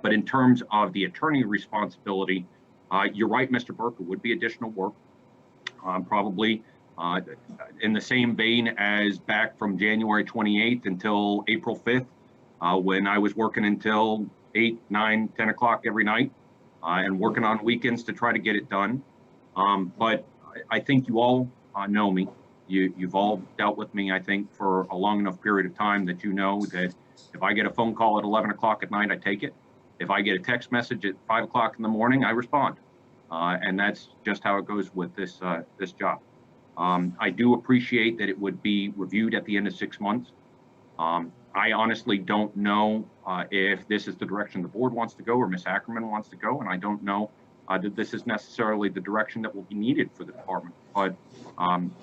Speaker 19: But in terms of the attorney responsibility, you're right, Mr. Burke, it would be additional work. Probably in the same vein as back from January 28th until April 5th, when I was working until 8, 9, 10 o'clock every night and working on weekends to try to get it done. But I think you all know me. You've all dealt with me, I think, for a long enough period of time that you know that if I get a phone call at 11 o'clock at night, I take it. If I get a text message at 5 o'clock in the morning, I respond. And that's just how it goes with this job. I do appreciate that it would be reviewed at the end of 6 months. I honestly don't know if this is the direction the board wants to go or Ms. Ackerman wants to go, and I don't know that this is necessarily the direction that will be needed for the department. But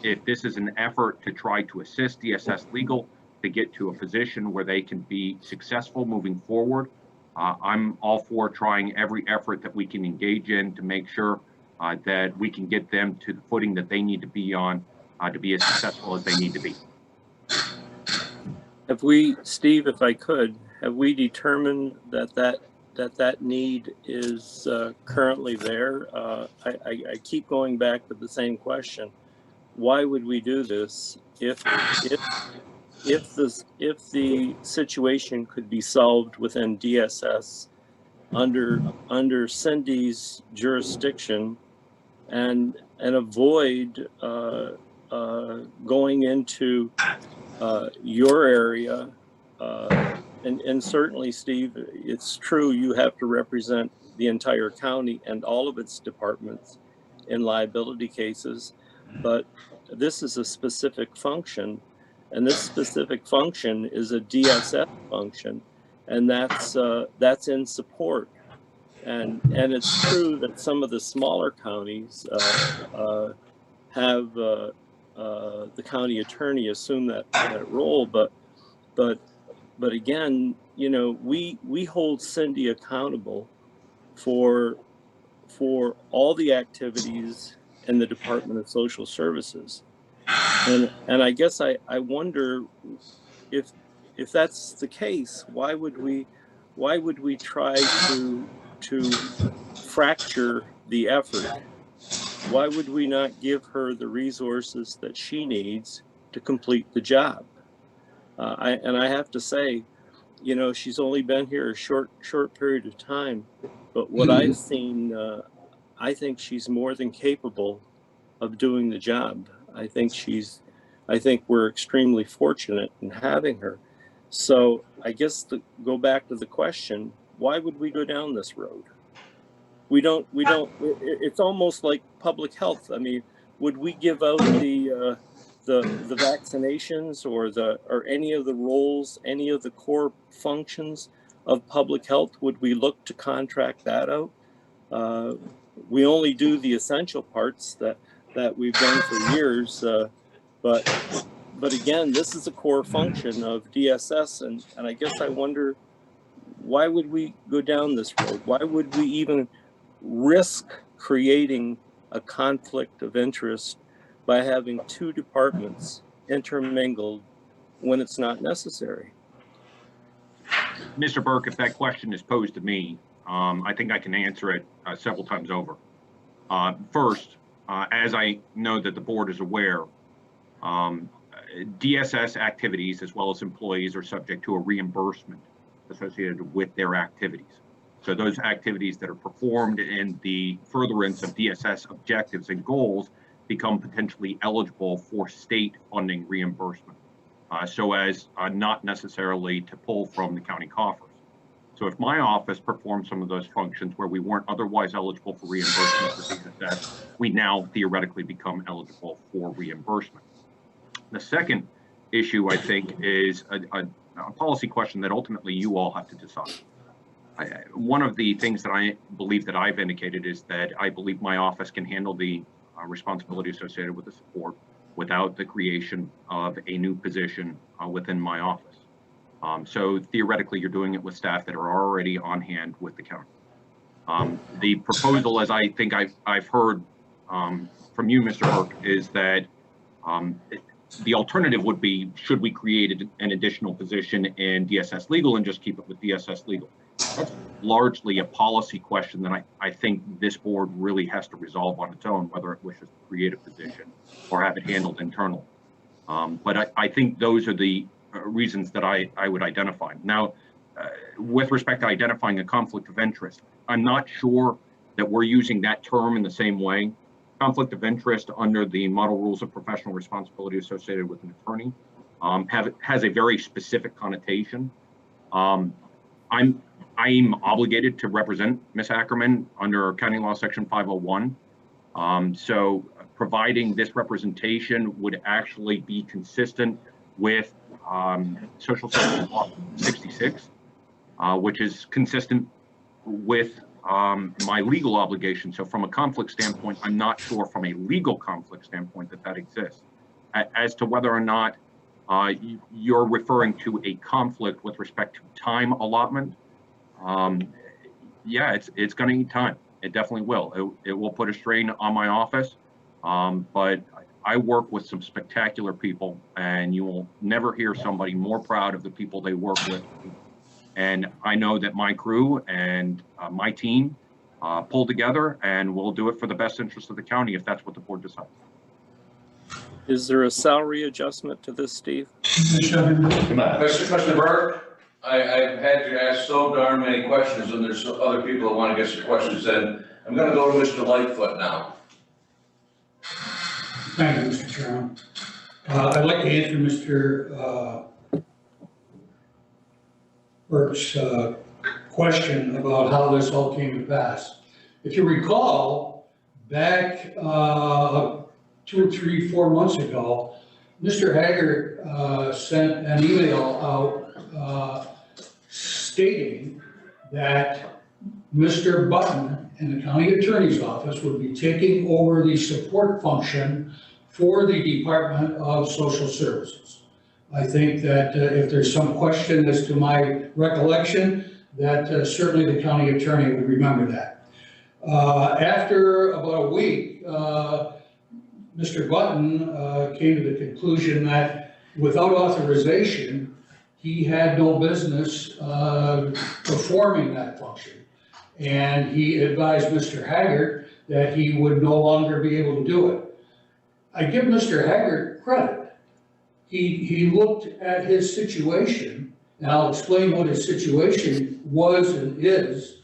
Speaker 19: if this is an effort to try to assist DSS Legal to get to a position where they can be successful moving forward, I'm all for trying every effort that we can engage in to make sure that we can get them to the footing that they need to be on to be as successful as they need to be.
Speaker 7: Have we, Steve, if I could, have we determined that need is currently there? I keep going back to the same question. Why would we do this if the situation could be solved within DSS under Cindy's jurisdiction and avoid going into your area, and certainly, Steve, it's true you have to represent the entire county and all of its departments in liability cases, but this is a specific function, and this specific function is a DSS function, and that's in support. And it's true that some of the smaller counties have the county attorney assume that role, but again, you know, we hold Cindy accountable for all the activities in the Department of Social Services, and I guess I wonder if that's the case, why would we try to fracture the effort? Why would we not give her the resources that she needs to complete the job? I have to say, you know, she's only been here a short period of time, but what I've seen, I think she's more than capable of doing the job. I think we're extremely fortunate in having her. So I guess to go back to the question, why would we go down this road? We don't, it's almost like public health. I mean, would we give out the vaccinations or any of the roles, any of the core functions of public health? Would we look to contract that out? We only do the essential parts that we've done for years, but again, this is a core function of DSS, and I guess I wonder, why would we go down this road? Why would we even risk creating a conflict of interest by having two departments intermingled when it's not necessary?
Speaker 19: Mr. Burke, if that question is posed to me, I think I can answer it several times over. First, as I know that the board is aware, DSS activities as well as employees are subject to a reimbursement associated with their activities. So those activities that are performed in the furtherance of DSS objectives and goals become potentially eligible for state funding reimbursement, so as not necessarily to pull from the county coffers. So if my office performs some of those functions where we weren't otherwise eligible for reimbursement for DSS, we now theoretically become eligible for reimbursement. The second issue, I think, is a policy question that ultimately you all have to decide. One of the things that I believe that I've indicated is that I believe my office can handle the responsibility associated with the support without the creation of a new position within my office. So theoretically, you're doing it with staff that are already on hand with the county. The proposal, as I think I've heard from you, Mr. Burke, is that the alternative would be, should we create an additional position in DSS Legal and just keep it with DSS Legal? That's largely a policy question that I think this board really has to resolve on its own, whether it wishes to create a position or have it handled internally. But I think those are the reasons that I would identify. Now, with respect to identifying a conflict of interest, I'm not sure that we're using that term in the same way. Conflict of interest under the model rules of professional responsibility associated with an attorney has a very specific connotation. I'm obligated to represent Ms. Ackerman under County Law Section 501. So providing this representation would actually be consistent with Social Service Law 66, which is consistent with my legal obligation. So from a conflict standpoint, I'm not sure from a legal conflict standpoint that exists. As to whether or not you're referring to a conflict with respect to time allotment, yeah, it's going to need time. It definitely will. It will put a strain on my office, but I work with some spectacular people, and you will never hear somebody more proud of the people they work with. And I know that my crew and my team pull together, and we'll do it for the best interest of the county if that's what the board decides.
Speaker 7: Is there a salary adjustment to this, Steve?
Speaker 1: Mr. Burke, I've had you ask so darn many questions, and there's other people that want to get some questions in. I'm going to go to Mr. Lightfoot now.
Speaker 18: Thank you, Mr. Chairman. I'd like to answer Mr. Burke's question about how this all came to pass. If you recall, back 2 or 3, 4 months ago, Mr. Haggard sent an email out stating that Mr. Button in the county attorney's office would be taking over the support function for the Department of Social Services. I think that if there's some question as to my recollection, that certainly the county attorney would remember that. After about a week, Mr. Button came to the conclusion that without authorization, he had no business performing that function. And he advised Mr. Haggard that he would no longer be able to do it. I give Mr. Haggard credit. He looked at his situation, and I'll explain what his situation was and is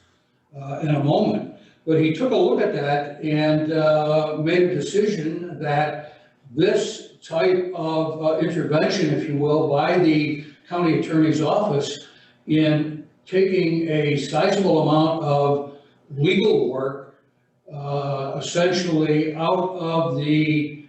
Speaker 18: in a moment. But he took a look at that and made a decision that this type of intervention, if you will, by the county attorney's office in taking a sizable amount of legal work essentially out of the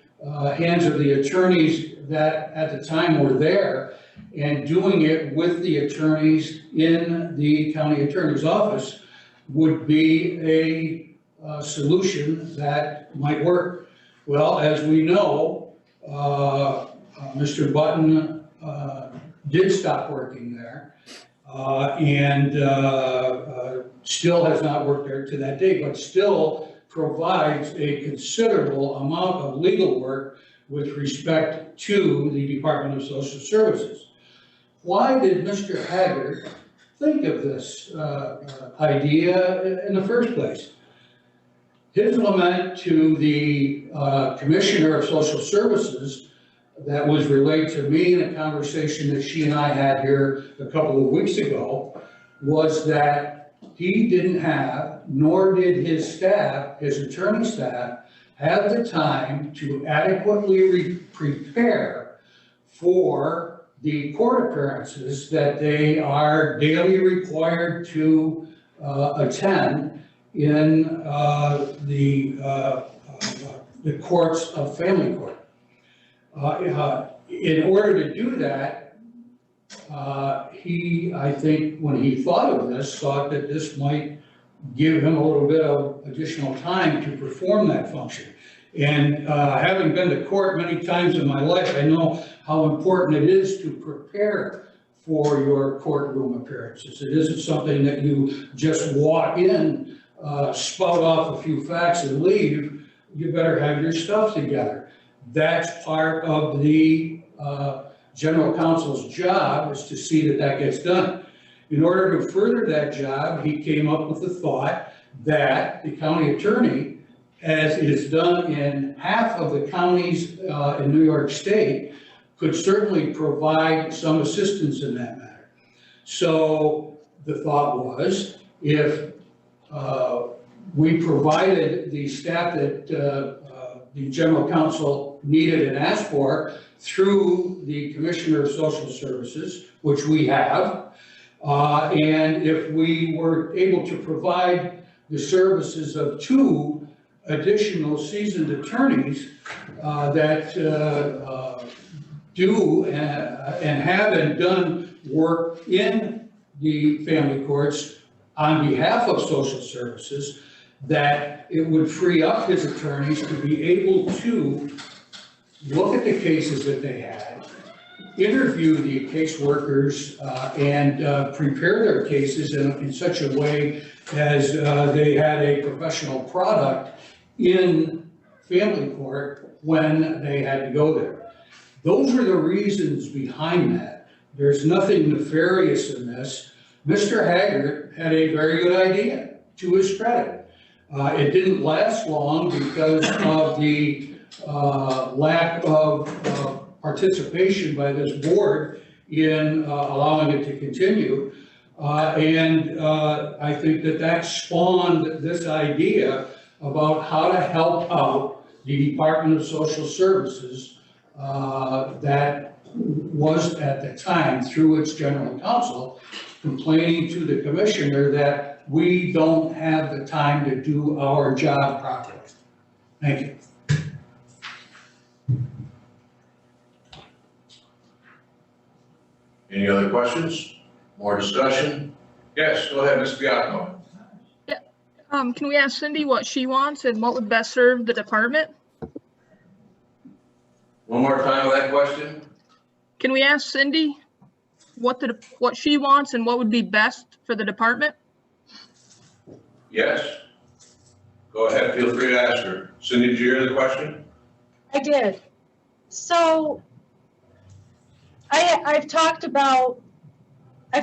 Speaker 18: hands of the attorneys that at the time were there and doing it with the attorneys in the county attorney's office would be a solution that might work. Well, as we know, Mr. Button did stop working there and still has not worked there to that day, but still provides a considerable amount of legal work with respect to the Department of Social Services. Why did Mr. Haggard think of this idea in the first place? His lament to the Commissioner of Social Services that was relayed to me in a conversation that she and I had here a couple of weeks ago was that he didn't have, nor did his staff, his attorney staff, have the time to adequately prepare for the court appearances that they are daily required to attend in the courts of family court. In order to do that, he, I think, when he thought of this, thought that this might give him a little bit of additional time to perform that function. And having been to court many times in my life, I know how important it is to prepare for your courtroom appearances. It isn't something that you just walk in, spout off a few facts and leave. You better have your stuff together. That's part of the general counsel's job, is to see that that gets done. In order to further that job, he came up with the thought that the county attorney, as it is done in half of the counties in New York State, could certainly provide some assistance in that matter. So the thought was, if we provided the staff that the general counsel needed and asked for through the Commissioner of Social Services, which we have, and if we were able to provide the services of 2 additional seasoned attorneys that do and have and done work in the family courts on behalf of social services, that it would free up his attorneys to be able to look at the cases that they had, interview the caseworkers, and prepare their cases in such a way as they had a professional product in family court when they had to go there. Those are the reasons behind that. There's nothing nefarious in this. Mr. Haggard had a very good idea, to his credit. It didn't last long because of the lack of participation by this board in allowing it to continue. And I think that that spawned this idea about how to help out the Department of Social Services that was at the time, through its general counsel, complaining to the commissioner that we don't have the time to do our job properly. Thank you.
Speaker 1: Any other questions? More discussion? Yes, go ahead, Ms. Bianco.
Speaker 20: Can we ask Cindy what she wants and what would best serve the department?
Speaker 1: One more time with that question?
Speaker 20: Can we ask Cindy what she wants and what would be best for the department?
Speaker 1: Yes. Go ahead, feel free to ask her. Cindy, did you hear the question?
Speaker 17: I did. So I've talked about the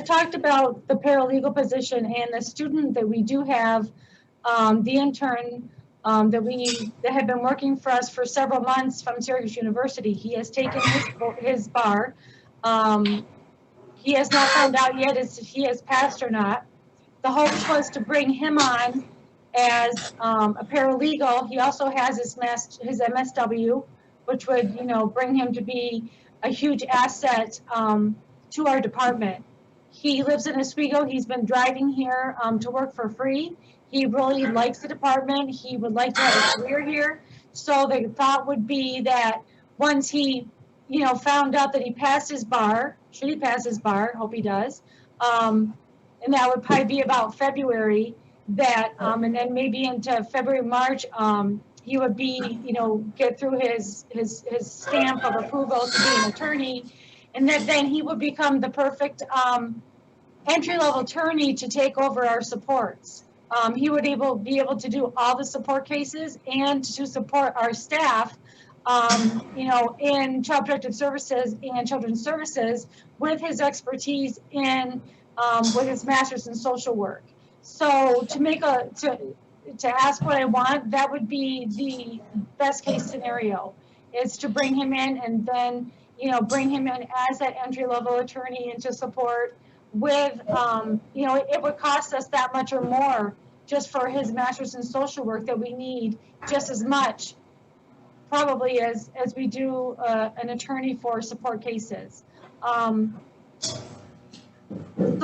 Speaker 17: paralegal position and the student that we do have, the intern that had been working for us for several months from Syracuse University. He has taken his bar. He has not found out yet if he has passed or not. The hope was to bring him on as a paralegal. He also has his MSW, which would, bring him to be a huge asset to our department. He lives in Oswego. He's been driving here to work for free. He really likes the department. He would like to have a career here. So the thought would be that once he, found out that he passed his bar, should he pass his bar, hope he does, and that would probably be about February, that, and then maybe into February, March, he would be, get through his stamp of approval to be an attorney, and then he would become the perfect entry-level attorney to take over our supports. He would be able to do all the support cases and to support our staff, in Child Protective Services and Children's Services with his expertise in, with his master's in social work. So to ask what I want, that would be the best case scenario, is to bring him in and then, bring him in as that entry-level attorney into support with, it would cost us that much or more just for his master's in social work, that we need just as much probably as we do an attorney for support cases. So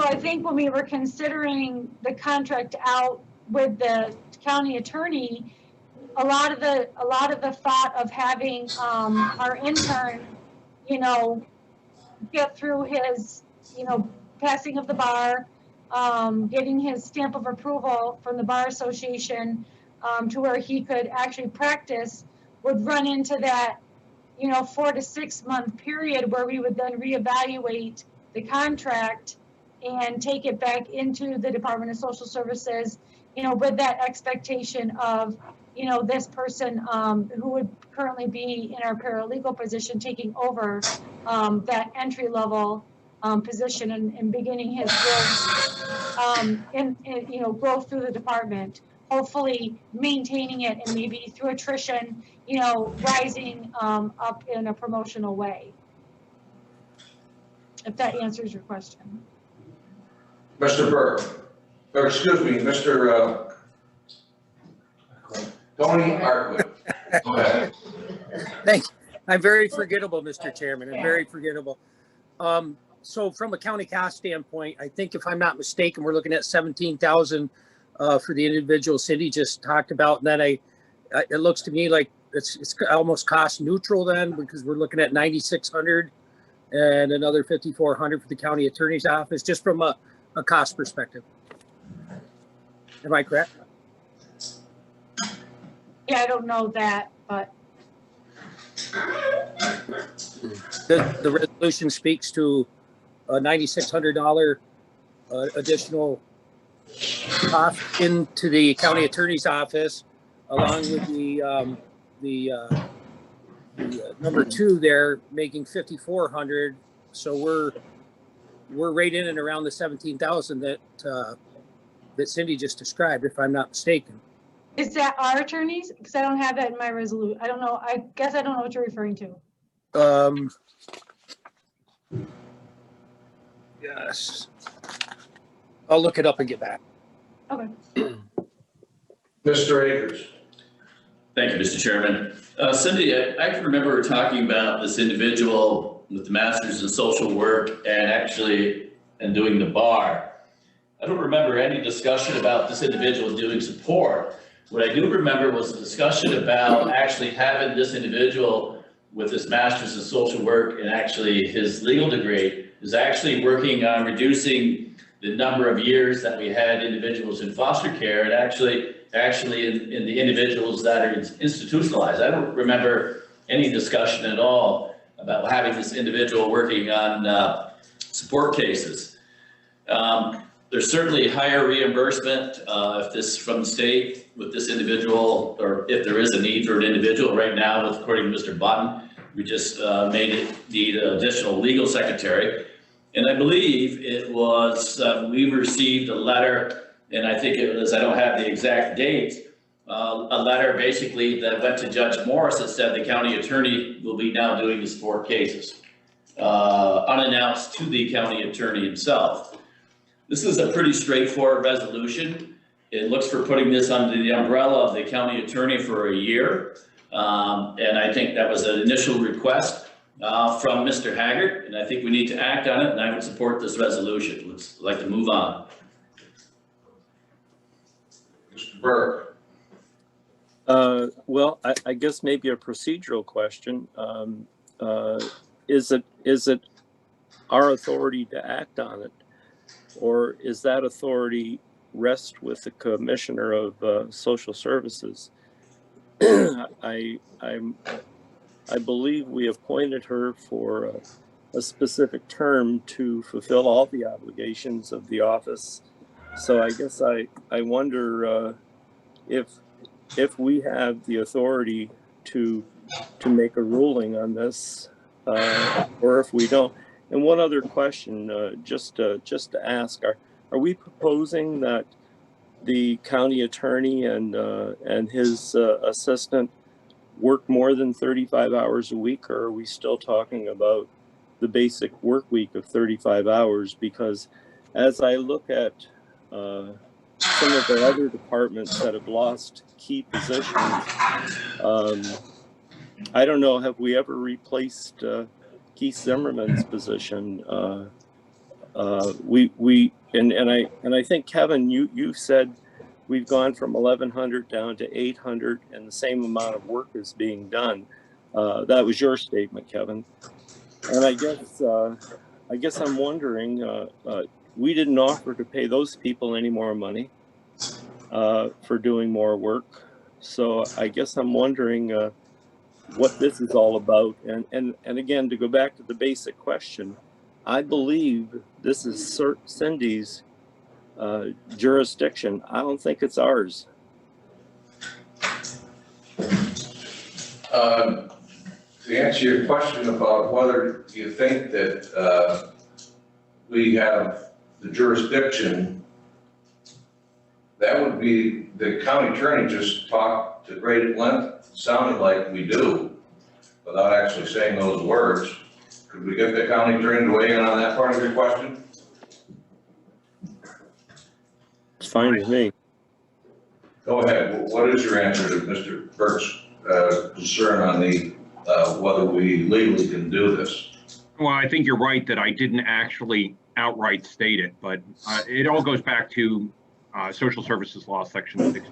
Speaker 17: I think when we were considering the contract out with the county attorney, a lot of the thought of having our intern, get through his passing of the bar, getting his stamp of approval from the Bar Association, to where he could actually practice, would run into that, 4 to 6 month period where we would then reevaluate the contract and take it back into the Department of Social Services, with that expectation of, this person who would currently be in our paralegal position taking over that entry level position and beginning his growth, growth through the department, hopefully maintaining it and maybe through attrition, rising up in a promotional way. If that answers your question.
Speaker 1: Mr. Burke, or excuse me, Mr. Tony Hartwood. Go ahead.
Speaker 6: Thanks. I'm very forgettable, Mr. Chairman. I'm very forgettable. So from a county cost standpoint, I think if I'm not mistaken, we're looking at 17,000 for the individual Cindy just talked about. And then it looks to me like it's almost cost neutral then, because we're looking at 9,600 and another 5,400 for the county attorney's office, just from a cost perspective. Am I correct?
Speaker 17: Yeah, I don't know that, but.
Speaker 6: The resolution speaks to a $9,600 additional cost into the county attorney's office, along with the number 2 there, making 5,400. So we're right in and around the 17,000 that Cindy just described, if I'm not mistaken.
Speaker 17: Is that our attorneys? Because I don't have that in my resolution. I don't know. I guess I don't know what you're referring to.
Speaker 6: Yes. I'll look it up and get back.
Speaker 17: Okay.
Speaker 1: Mr. Akers.
Speaker 5: Thank you, Mr. Chairman. Cindy, I can remember talking about this individual with the master's in social work and doing the bar. I don't remember any discussion about this individual doing support. What I do remember was a discussion about actually having this individual with his master's in social work and actually his legal degree is actually working on reducing the number of years that we had individuals in foster care and actually in the individuals that are institutionalized. I don't remember any discussion at all about having this individual working on support cases. There's certainly higher reimbursement if this from the state with this individual, or if there is a need for an individual. Right now, according to Mr. Button, we just made it need an additional legal secretary. And I believe it was, we received a letter, and I think it was, I don't have the exact date, a letter basically that went to Judge Morris that said the county attorney will be now doing the support cases, unannounced to the county attorney himself. This is a pretty straightforward resolution. It looks for putting this under the umbrella of the county attorney for a year. And I think that was an initial request from Mr. Haggard, and I think we need to act on it, and I would support this resolution. Let's like to move on.
Speaker 1: Mr. Burke.
Speaker 7: Well, I guess maybe a procedural question. Is it our authority to act on it? Or is that authority rest with the Commissioner of Social Services? I believe we appointed her for a specific term to fulfill all the obligations of the office. So I guess I wonder if we have the authority to make a ruling on this, or if we don't. And one other question, just to ask, are we proposing that the county attorney and his assistant work more than 35 hours a week, or are we still talking about the basic work week of 35 hours? Because as I look at some of the other departments that have lost key positions, I don't know, have we ever replaced Keith Zimmerman's position? I think, Kevin, you said we've gone from 1,100 down to 800 and the same amount of work is being done. That was your statement, Kevin. And I guess I guess I'm wondering, we didn't offer to pay those people any more money for doing more work. So I guess I'm wondering what this is all about. And again, to go back to the basic question, I believe this is Cindy's jurisdiction. I don't think it's ours.
Speaker 1: To answer your question about whether you think that we have the jurisdiction, that would be, the county attorney just talked to great length, sounding like we do, without actually saying those words. Could we get the county attorney to weigh in on that part of your question?
Speaker 7: It's fine with me.
Speaker 1: Go ahead. What is your answer to Mr. Burke's concern on the whether we legally can do this?
Speaker 19: Well, I think you're right that I didn't actually outright state it, but it all goes back to Social Services Law Section 66.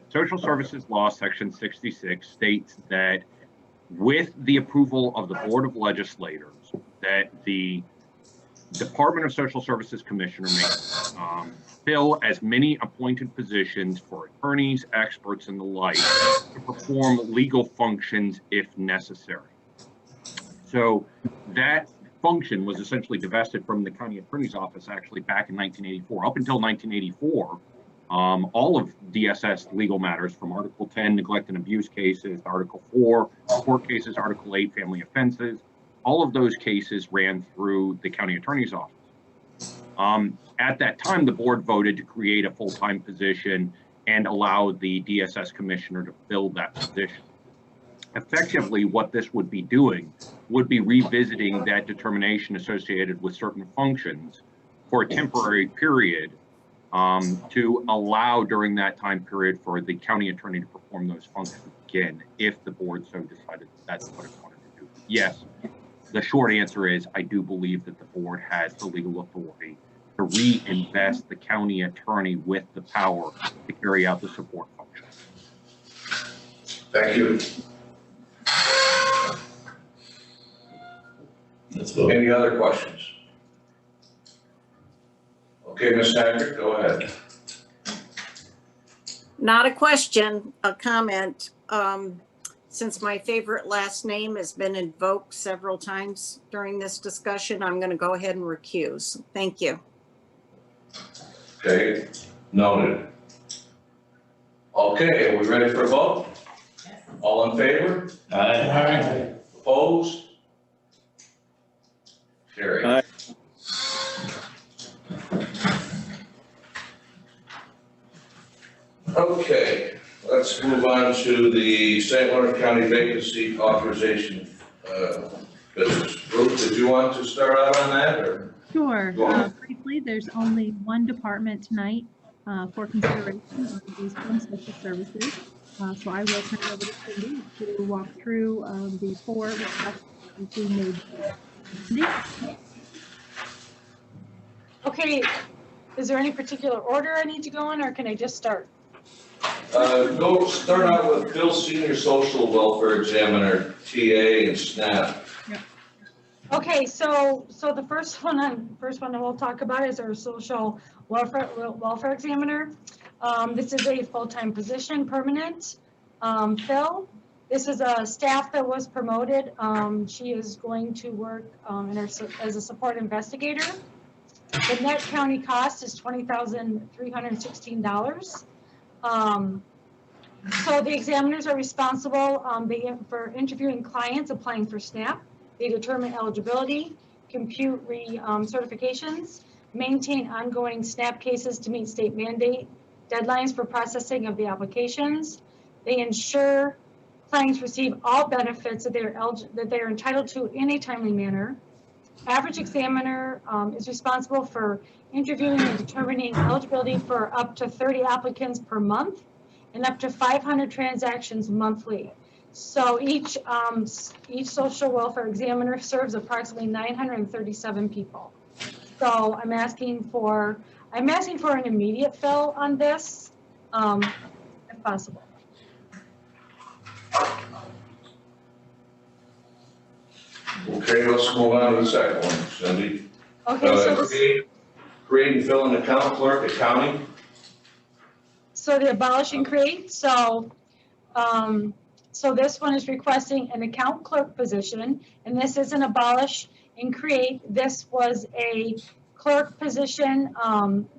Speaker 19: Social Services Law Section 66 states that with the approval of the Board of Legislators, that the Department of Social Services Commissioner may fill as many appointed positions for attorneys, experts, and the like to perform legal functions if necessary. So that function was essentially divested from the county attorney's office actually back in 1984. Up until 1984, all of DSS legal matters from Article 10, neglect and abuse cases, Article 4, court cases, Article 8, family offenses, all of those cases ran through the county attorney's office. At that time, the board voted to create a full-time position and allow the DSS commissioner to fill that position. Effectively, what this would be doing would be revisiting that determination associated with certain functions for a temporary period to allow during that time period for the county attorney to perform those functions again, if the board so decided that's what it wanted to do. Yes, the short answer is I do believe that the board has the legal authority to reinvest the county attorney with the power to carry out the support function.
Speaker 1: Thank you. Any other questions? Okay, Ms. Haggard, go ahead.
Speaker 8: Not a question, a comment. Since my favorite last name has been invoked several times during this discussion, I'm going to go ahead and recuse. Thank you.
Speaker 1: Okay, noted. Okay, are we ready for a vote? All in favor?
Speaker 5: Aye.
Speaker 1: Opposed? Carried.
Speaker 7: Aye.
Speaker 1: Okay, let's move on to the St. Leonard County vacancy authorization business. Ruth, did you want to start out on that, or?
Speaker 21: Sure.
Speaker 1: Go on.
Speaker 21: Briefly, there's only one department tonight for consideration of these from social services. So I will turn it over to Cindy to walk through the four requests we made. Cindy?
Speaker 17: Okay, is there any particular order I need to go in, or can I just start?
Speaker 1: Go start out with Phil Senior Social Welfare Examiner, TA and SNAP.
Speaker 17: Okay, so the first one I will talk about is our social welfare examiner. This is a full-time position, permanent. Phil, this is a staff that was promoted. She is going to work as a support investigator. The net county cost is $20,316. So the examiners are responsible for interviewing clients applying for SNAP. They determine eligibility, compute certifications, maintain ongoing SNAP cases to meet state mandate deadlines for processing of the applications. They ensure clients receive all benefits that they are entitled to in a timely manner. Average examiner is responsible for interviewing and determining eligibility for up to 30 applicants per month and up to 500 transactions monthly. So each social welfare examiner serves approximately 937 people. So I'm asking for an immediate fill on this, if possible.
Speaker 1: Okay, let's move on to the second one, Cindy.
Speaker 17: Okay, so this,
Speaker 1: Create and fill an account clerk at county.
Speaker 17: so the abolish and create, so this one is requesting an account clerk position, and this isn't abolish and create. This was a clerk position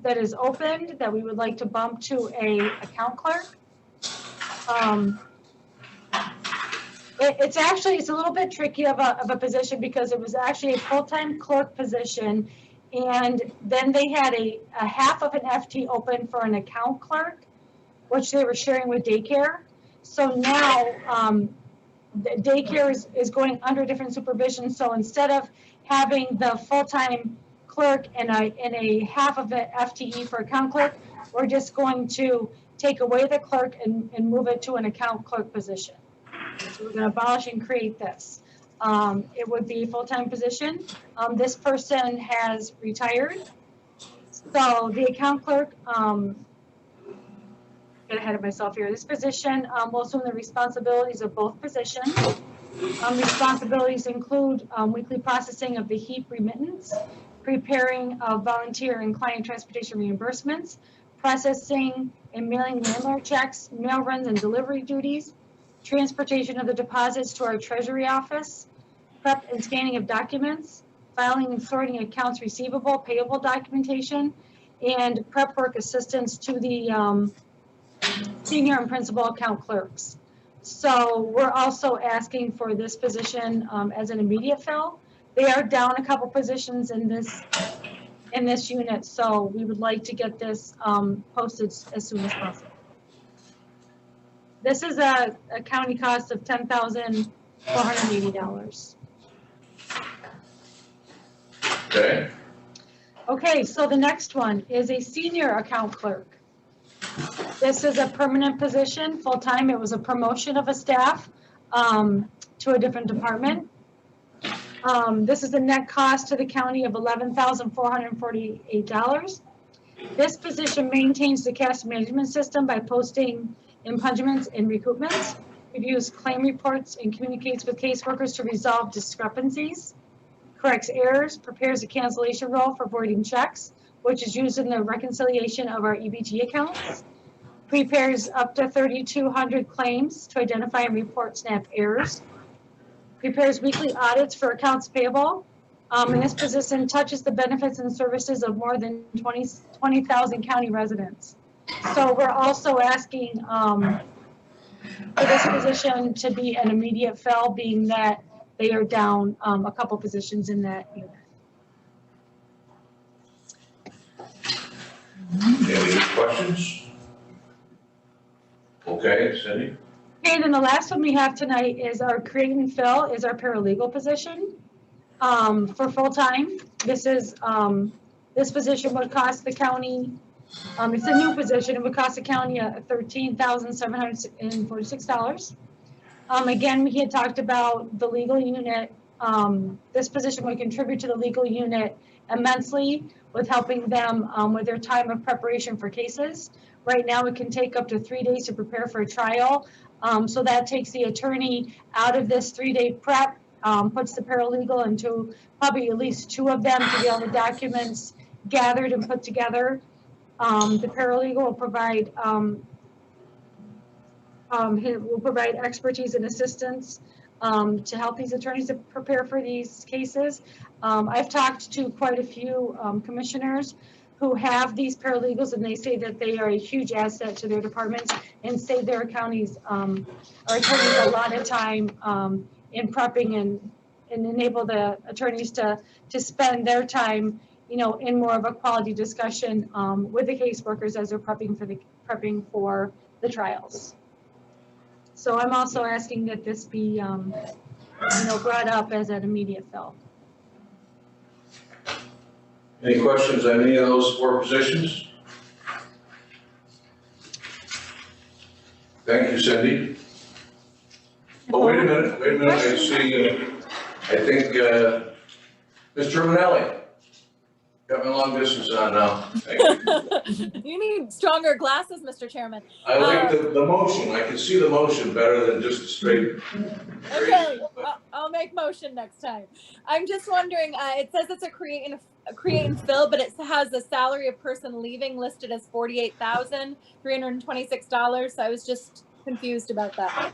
Speaker 17: that is opened that we would like to bump to a account clerk. It's a little bit tricky of a position because it was actually a full-time clerk position, and then they had a half of an FT open for an account clerk, which they were sharing with daycare. So now the daycare is going under different supervision. So instead of having the full-time clerk and a half of the FTE for account clerk, we're just going to take away the clerk and move it to an account clerk position. So we're going to abolish and create this. It would be a full-time position. This person has retired. So the account clerk, get ahead of myself here. This position will assume the responsibilities of both positions. Responsibilities include weekly processing of the HEAP remittance, preparing of volunteer and client transportation reimbursements, processing and mailing landlord checks, mail runs and delivery duties, transportation of the deposits to our treasury office, prep and scanning of documents, filing and sorting accounts receivable, payable documentation, and prep work assistance to the senior and principal account clerks. So we're also asking for this position as an immediate fill. They are down a couple positions in this unit, so we would like to get this posted as soon as possible. This is a county cost of $10,480.
Speaker 1: Okay.
Speaker 17: Okay, so the next one is a senior account clerk. This is a permanent position, full-time. It was a promotion of a staff to a different department. This is a net cost to the county of $11,448. This position maintains the cash management system by posting impungements and recoupments, reviews claim reports, and communicates with caseworkers to resolve discrepancies, corrects errors, prepares a cancellation roll for voiding checks, which is used in the reconciliation of our EBT accounts, prepares up to 3,200 claims to identify and report SNAP errors, prepares weekly audits for accounts payable, and this position touches the benefits and services of more than 20,000 county residents. So we're also asking for this position to be an immediate fill, being that they are down a couple positions in that unit.
Speaker 1: Any questions? Okay, Cindy?
Speaker 17: And then the last one we have tonight is our create and fill is our paralegal position for full-time. This is this position would cost the county, it's a new position, it would cost the county $13,746. Again, we had talked about the legal unit. This position would contribute to the legal unit immensely with helping them with their time of preparation for cases. Right now, it can take up to 3 days to prepare for a trial. So that takes the attorney out of this 3-day prep, puts the paralegal into probably at least 2 of them to get all the documents gathered and put together. The paralegal will provide expertise and assistance to help these attorneys to prepare for these cases. I've talked to quite a few commissioners who have these paralegals, and they say that they are a huge asset to their departments and save their counties or attorneys a lot of time in prepping and enable the attorneys to spend their time, you know, in more of a quality discussion with the caseworkers as they're prepping for the trials. So I'm also asking that this be, you know, brought up as an immediate fill.
Speaker 1: Any questions on any of those 4 positions? Thank you, Cindy. Oh, wait a minute, I see, I think, Mr. Manelli. Got my long distance on now. Thank you.
Speaker 16: You need stronger glasses, Mr. Chairman.
Speaker 1: I like the motion. I can see the motion better than just a straight.
Speaker 16: Okay, I'll make motion next time. I'm just wondering, it says it's a create and fill, but it has the salary of person leaving listed as $48,326. So I was just confused about that.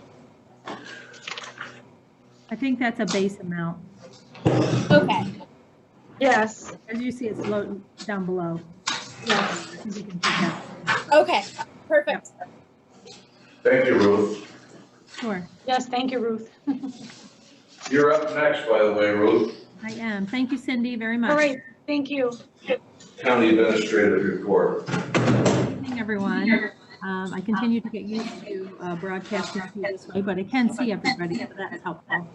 Speaker 21: I think that's a base amount.
Speaker 16: Okay.
Speaker 17: Yes.
Speaker 21: As you see, it's low down below.
Speaker 16: Yes.
Speaker 21: I think you can take that.
Speaker 16: Okay, perfect.
Speaker 1: Thank you, Ruth.
Speaker 21: Sure,
Speaker 17: Yes, thank you, Ruth.
Speaker 1: You're up next, by the way, Ruth.
Speaker 21: I am. Thank you, Cindy, very much.
Speaker 17: All right, thank you.
Speaker 1: County Administrative Report.
Speaker 21: Good evening, everyone. I continue to get used to broadcasting to you this way, but I can see everybody, so that's helpful.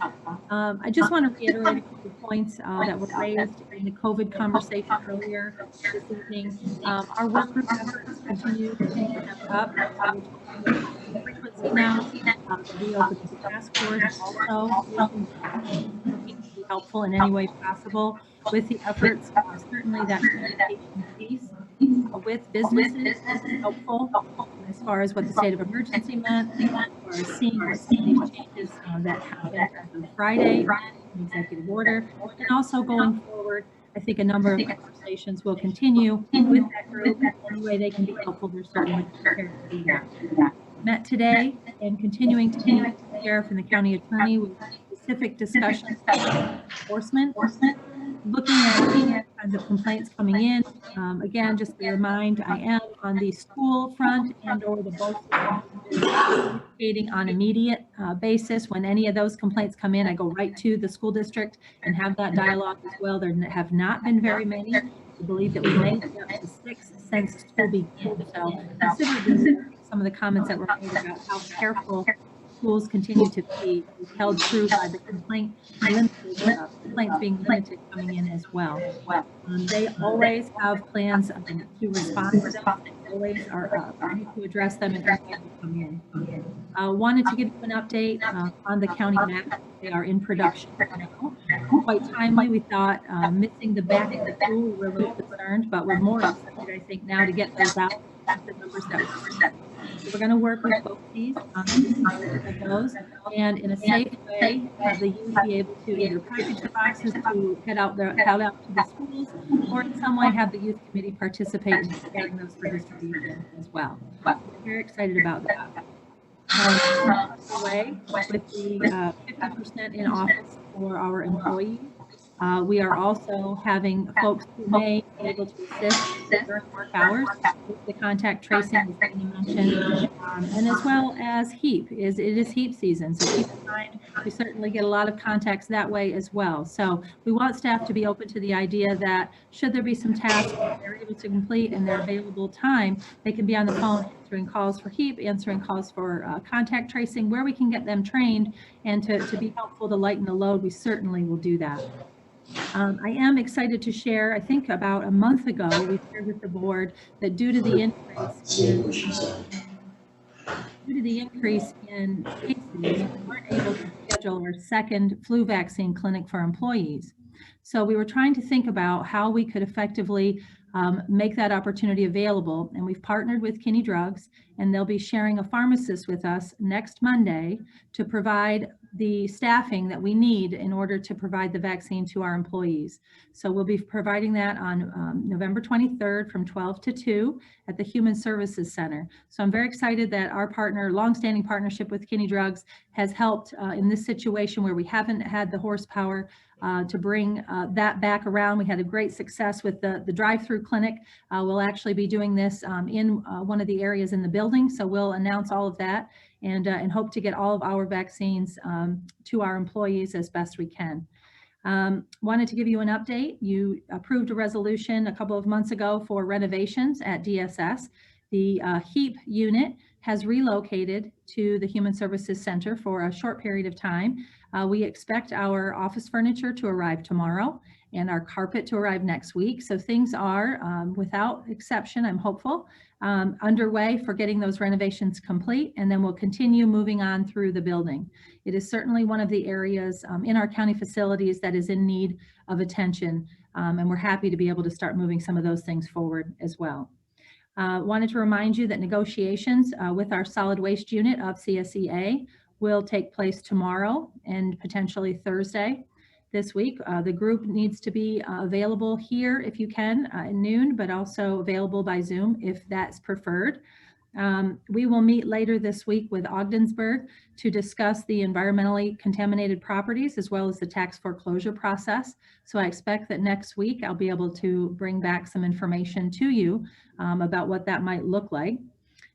Speaker 21: I just want to reiterate a couple of points that were raised in the COVID conversation earlier this evening. Our work group efforts continue to step up. Frequency now, we opened the task force also be helpful in any way possible with the efforts. Certainly that communication piece with businesses is helpful as far as what the state of emergency meant, as far as seeing what changes that happened on Friday, an executive order, and also going forward. I think a number of conversations will continue with that group. Any way they can be helpful, they're certainly prepared to do that. Met today and continuing to meet with the sheriff and the county attorney with specific discussions about enforcement. Looking at kinds of complaints coming in. Again, just to remind, I am on the school front and or the both communicating on immediate basis. When any of those complaints come in, I go right to the school district and have that dialogue as well. There have not been very many. I believe that we may be up to 6 since school began. So consider some of the comments that were made about how careful schools continue to be held true by the complaints being limited coming in as well. They always have plans to respond to them. They always are ready to address them and everything will come in. Wanted to give you an update on the county map. They are in production now. Quite timely, we thought missing the back of the school, we were a little concerned, but we're more excited, I think, now to get those out, the numbers that we're set. So we're going to work with both these on those, and in a safe way, have the youth be able to either package the boxes to head out to the schools, or in some way have the youth committee participate in preparing those for distribution as well. We're very excited about that. Away with the 50% in office for our employees. We are also having folks who may be able to assist during work hours with the contact tracing, as Danny mentioned, and as well as HEAP. It is HEAP season, so keep in mind we certainly get a lot of contacts that way as well. So we want staff to be open to the idea that should there be some tasks that they're able to complete in their available time, they can be on the phone answering calls for HEAP, answering calls for contact tracing, where we can get them trained, and to be helpful to lighten the load, we certainly will do that. I am excited to share, I think about a month ago, we shared with the board that due to the increase in cases, we weren't able to schedule our second flu vaccine clinic for employees. So we were trying to think about how we could effectively make that opportunity available. And we've partnered with Kinney Drugs, and they'll be sharing a pharmacist with us next Monday to provide the staffing that we need in order to provide the vaccine to our employees. So we'll be providing that on November 23rd from 12 to 2 at the Human Services Center. So I'm very excited that our partner, longstanding partnership with Kinney Drugs, has helped in this situation where we haven't had the horsepower to bring that back around. We had a great success with the drive-through clinic. We'll actually be doing this in one of the areas in the building. So we'll announce all of that and hope to get all of our vaccines to our employees as best we can. Wanted to give you an update. You approved a resolution a couple of months ago for renovations at DSS. The HEAP unit has relocated to the Human Services Center for a short period of time. We expect our office furniture to arrive tomorrow and our carpet to arrive next week. So things are, without exception, I'm hopeful, underway for getting those renovations complete, and then we'll continue moving on through the building. It is certainly one of the areas in our county facilities that is in need of attention. And we're happy to be able to start moving some of those things forward as well. Wanted to remind you that negotiations with our solid waste unit of CSEA will take place tomorrow and potentially Thursday this week. The group needs to be available here if you can at noon, but also available by Zoom if that's preferred. We will meet later this week with Ogdensburg to discuss the environmentally contaminated properties as well as the tax foreclosure process. So I expect that next week I'll be able to bring back some information to you about what that might look like.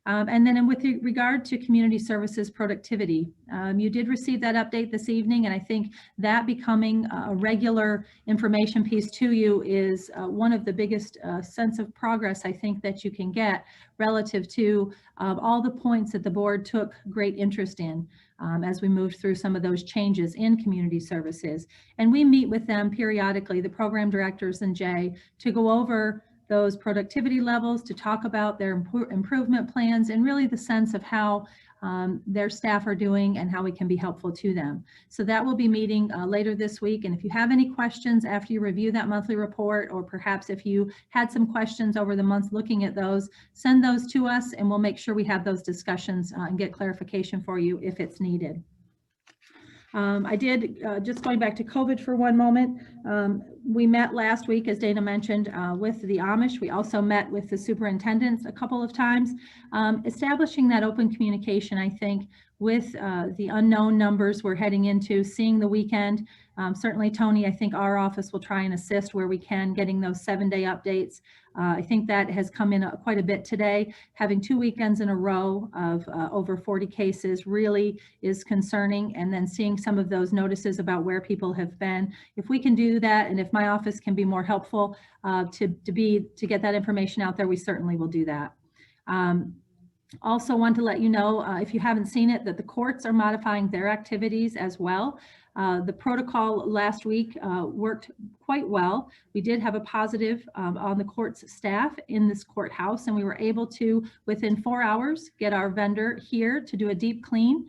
Speaker 21: And then with regard to community services productivity, you did receive that update this evening, and I think that becoming a regular information piece to you is one of the biggest sense of progress I think that you can get relative to all the points that the board took great interest in as we moved through some of those changes in community services. And we meet with them periodically, the program directors and Jay, to go over those productivity levels, to talk about their improvement plans and really the sense of how their staff are doing and how we can be helpful to them. So that will be meeting later this week. And if you have any questions after you review that monthly report, or perhaps if you had some questions over the months looking at those, send those to us and we'll make sure we have those discussions and get clarification for you if it's needed. I did, just going back to COVID for one moment, we met last week, as Dana mentioned, with the Amish. We also met with the superintendents a couple of times, establishing that open communication, I think, with the unknown numbers we're heading into, seeing the weekend. Certainly, Tony, I think our office will try and assist where we can, getting those 7-day updates. I think that has come in quite a bit today. Having 2 weekends in a row of over 40 cases really is concerning. And then seeing some of those notices about where people have been. If we can do that, and if my office can be more helpful to get that information out there, we certainly will do that. Also want to let you know, if you haven't seen it, that the courts are modifying their activities as well. The protocol last week worked quite well. We did have a positive on the court's staff in this courthouse, and we were able to, within 4 hours, get our vendor here to do a deep clean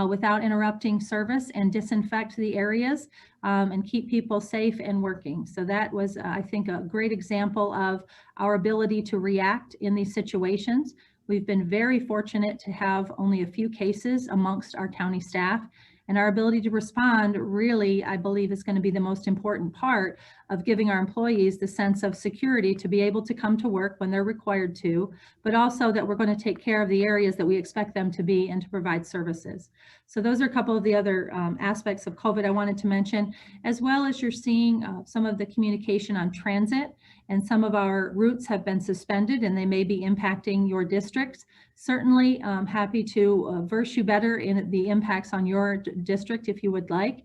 Speaker 21: without interrupting service and disinfect the areas and keep people safe and working. So that was, I think, a great example of our ability to react in these situations. We've been very fortunate to have only a few cases amongst our county staff, and our ability to respond really, I believe, is going to be the most important part of giving our employees the sense of security to be able to come to work when they're required to, but also that we're going to take care of the areas that we expect them to be and to provide services. So those are a couple of the other aspects of COVID I wanted to mention, as well as you're seeing some of the communication on transit, and some of our routes have been suspended and they may be impacting your districts. Certainly happy to verse you better in the impacts on your district if you would like.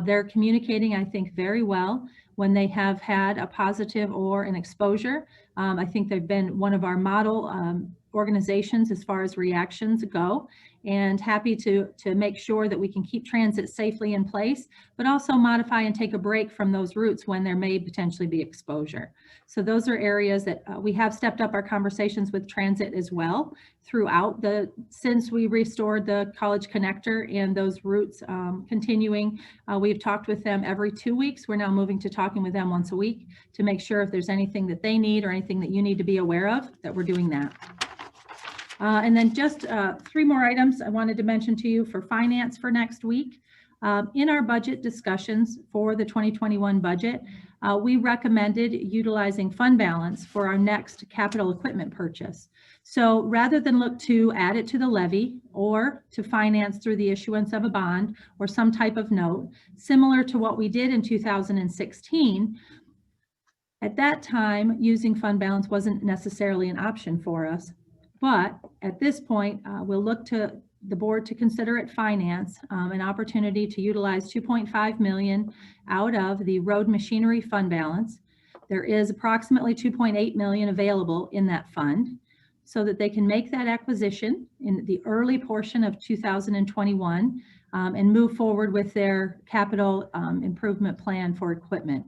Speaker 21: They're communicating, I think, very well when they have had a positive or an exposure. I think they've been one of our model organizations as far as reactions go, and happy to make sure that we can keep transit safely in place, but also modify and take a break from those routes when there may potentially be exposure. So those are areas that we have stepped up our conversations with transit as well throughout since we restored the College Connector and those routes continuing. We've talked with them every 2 weeks. We're now moving to talking with them once a week to make sure if there's anything that they need or anything that you need to be aware of, that we're doing that. And then just 3 more items I wanted to mention to you for finance for next week. In our budget discussions for the 2021 budget, we recommended utilizing fund balance for our next capital equipment purchase. So rather than look to add it to the levy or to finance through the issuance of a bond or some type of note, similar to what we did in 2016, at that time, using fund balance wasn't necessarily an option for us. But at this point, we'll look to the board to consider at finance an opportunity to utilize $2.5 million out of the road machinery fund balance. There is approximately $2.8 million available in that fund. so that they can make that acquisition in the early portion of 2021 and move forward with their capital improvement plan for equipment.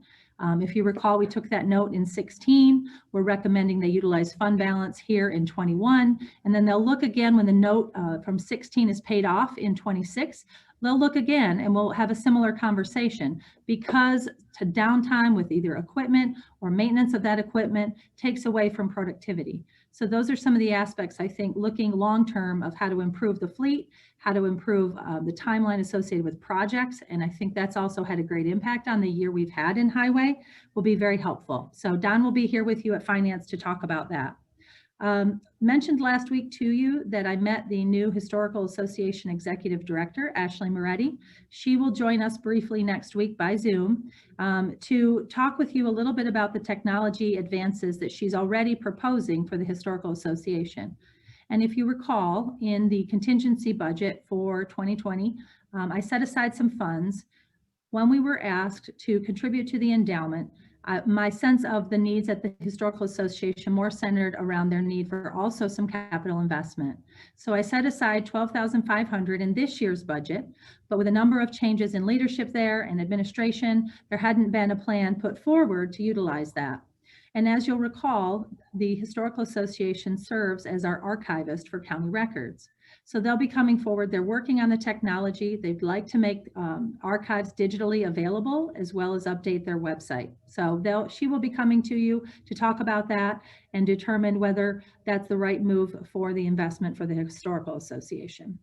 Speaker 21: If you recall, we took that note in 16. We're recommending they utilize fund balance here in 21, and then they'll look again when the note from 16 is paid off in 26. They'll look again and we'll have a similar conversation, because to downtime with either equipment or maintenance of that equipment takes away from productivity. So those are some of the aspects, I think, looking long-term of how to improve the fleet, how to improve the timeline associated with projects. And I think that's also had a great impact on the year we've had in highway, will be very helpful. So Don will be here with you at finance to talk about that. Mentioned last week to you that I met the new Historical Association Executive Director, Ashley Moretti. She will join us briefly next week by Zoom to talk with you a little bit about the technology advances that she's already proposing for the Historical Association. And if you recall, in the contingency budget for 2020, I set aside some funds. When we were asked to contribute to the endowment, my sense of the needs at the Historical Association more centered around their need for also some capital investment. So I set aside $12,500 in this year's budget, but with a number of changes in leadership there and administration, there hadn't been a plan put forward to utilize that. And as you'll recall, the Historical Association serves as our archivist for county records. So they'll be coming forward. They're working on the technology. They'd like to make archives digitally available as well as update their website. So she will be coming to you to talk about that and determine whether that's the right move for the investment for the Historical Association.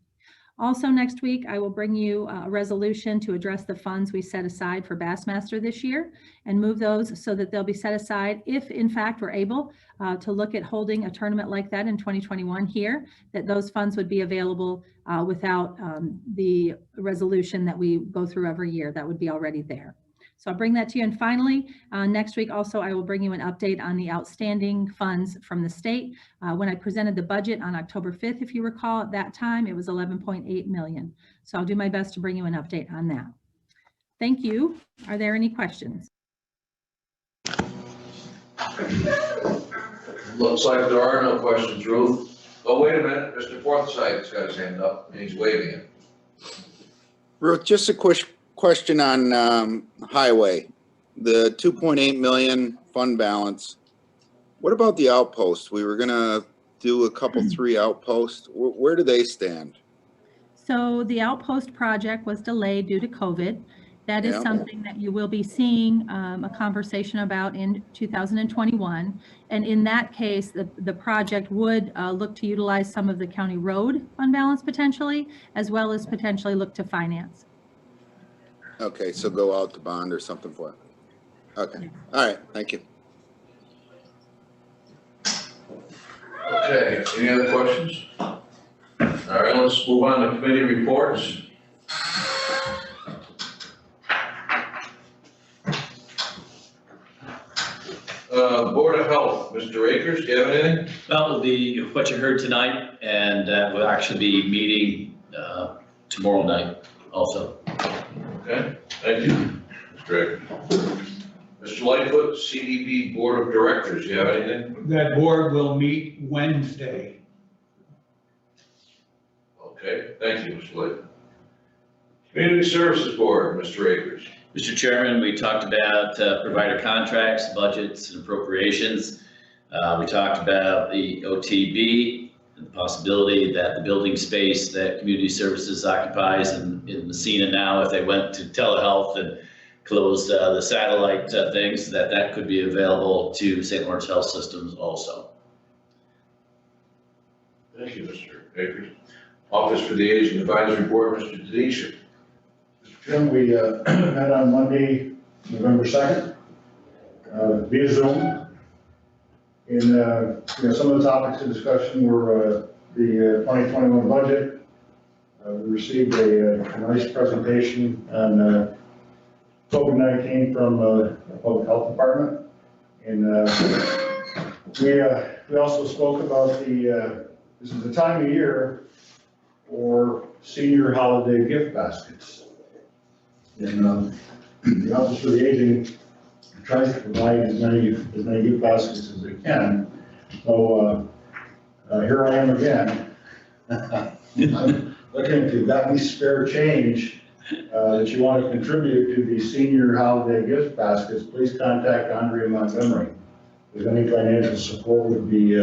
Speaker 21: Also next week, I will bring you a resolution to address the funds we set aside for Bassmaster this year and move those so that they'll be set aside if in fact we're able to look at holding a tournament like that in 2021 here, that those funds would be available without the resolution that we go through every year. That would be already there. So I'll bring that to you. And finally, next week also, I will bring you an update on the outstanding funds from the state. When I presented the budget on October 5th, if you recall, at that time, it was 11.8 million. So I'll do my best to bring you an update on that. Thank you. Are there any questions?
Speaker 1: Looks like there are no questions, Ruth. Oh, wait a minute, Mr. Forsythe's got his hand up and he's waving it.
Speaker 10: Ruth, just a question on highway, the 2.8 million fund balance. What about the outposts? We were gonna do a couple, 3 outposts. Where do they stand?
Speaker 21: So the outpost project was delayed due to COVID. That is something that you will be seeing a conversation about in 2021. And in that case, the project would look to utilize some of the county road fund balance potentially, as well as potentially look to finance.
Speaker 10: Okay, so go out to bond or something for it. Okay, all right, thank you.
Speaker 1: Okay, any other questions? All right, let's move on to committee reports. Board of Health, Mr. Akers, do you have anything?
Speaker 5: Well, what you heard tonight, and we'll actually be meeting tomorrow night also.
Speaker 1: Okay, thank you, Mr. Akers. Mr. Lightfoot, CDB Board of Directors, do you have anything?
Speaker 18: That board will meet Wednesday.
Speaker 1: Okay, thank you, Mr. Lightfoot. Community Services Board, Mr. Akers.
Speaker 5: Mr. Chairman, we talked about provider contracts, budgets, and appropriations. We talked about the OTB and the possibility that the building space that Community Services occupies in Messina now, if they went to telehealth and closed the satellite things, that could be available to St. Lawrence Health Systems also.
Speaker 1: Thank you, Mr. Akers. Office for the Aging Advisory Board, Mr. Denisha.
Speaker 14: Jim, we met on Monday, November 2nd, via Zoom. And some of the topics of discussion were the 2021 budget. We received a nice presentation on COVID-19 from the Public Health Department. And we also spoke about this is the time of year for senior holiday gift baskets. And the Office for the Aging tries to provide as many gift baskets as they can. So here I am again. I'm looking if you've got any spare change that you want to contribute to the senior holiday gift baskets, please contact Andrea Montgomery. If any financial support would be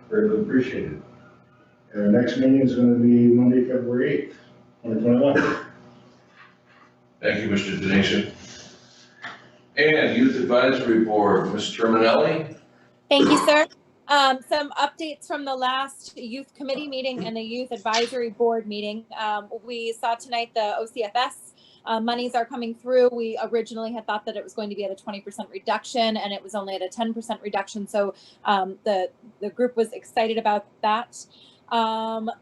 Speaker 14: greatly appreciated. Our next meeting is going to be Monday, February 8th, 2021.
Speaker 1: Thank you, Mr. Denisha. And Youth Advisory Board, Ms. Terminelli.
Speaker 16: Thank you, sir. Some updates from the last youth committee meeting and the youth advisory board meeting. We saw tonight the OCFS monies are coming through. We originally had thought that it was going to be at a 20% reduction, and it was only at a 10% reduction. So the group was excited about that. The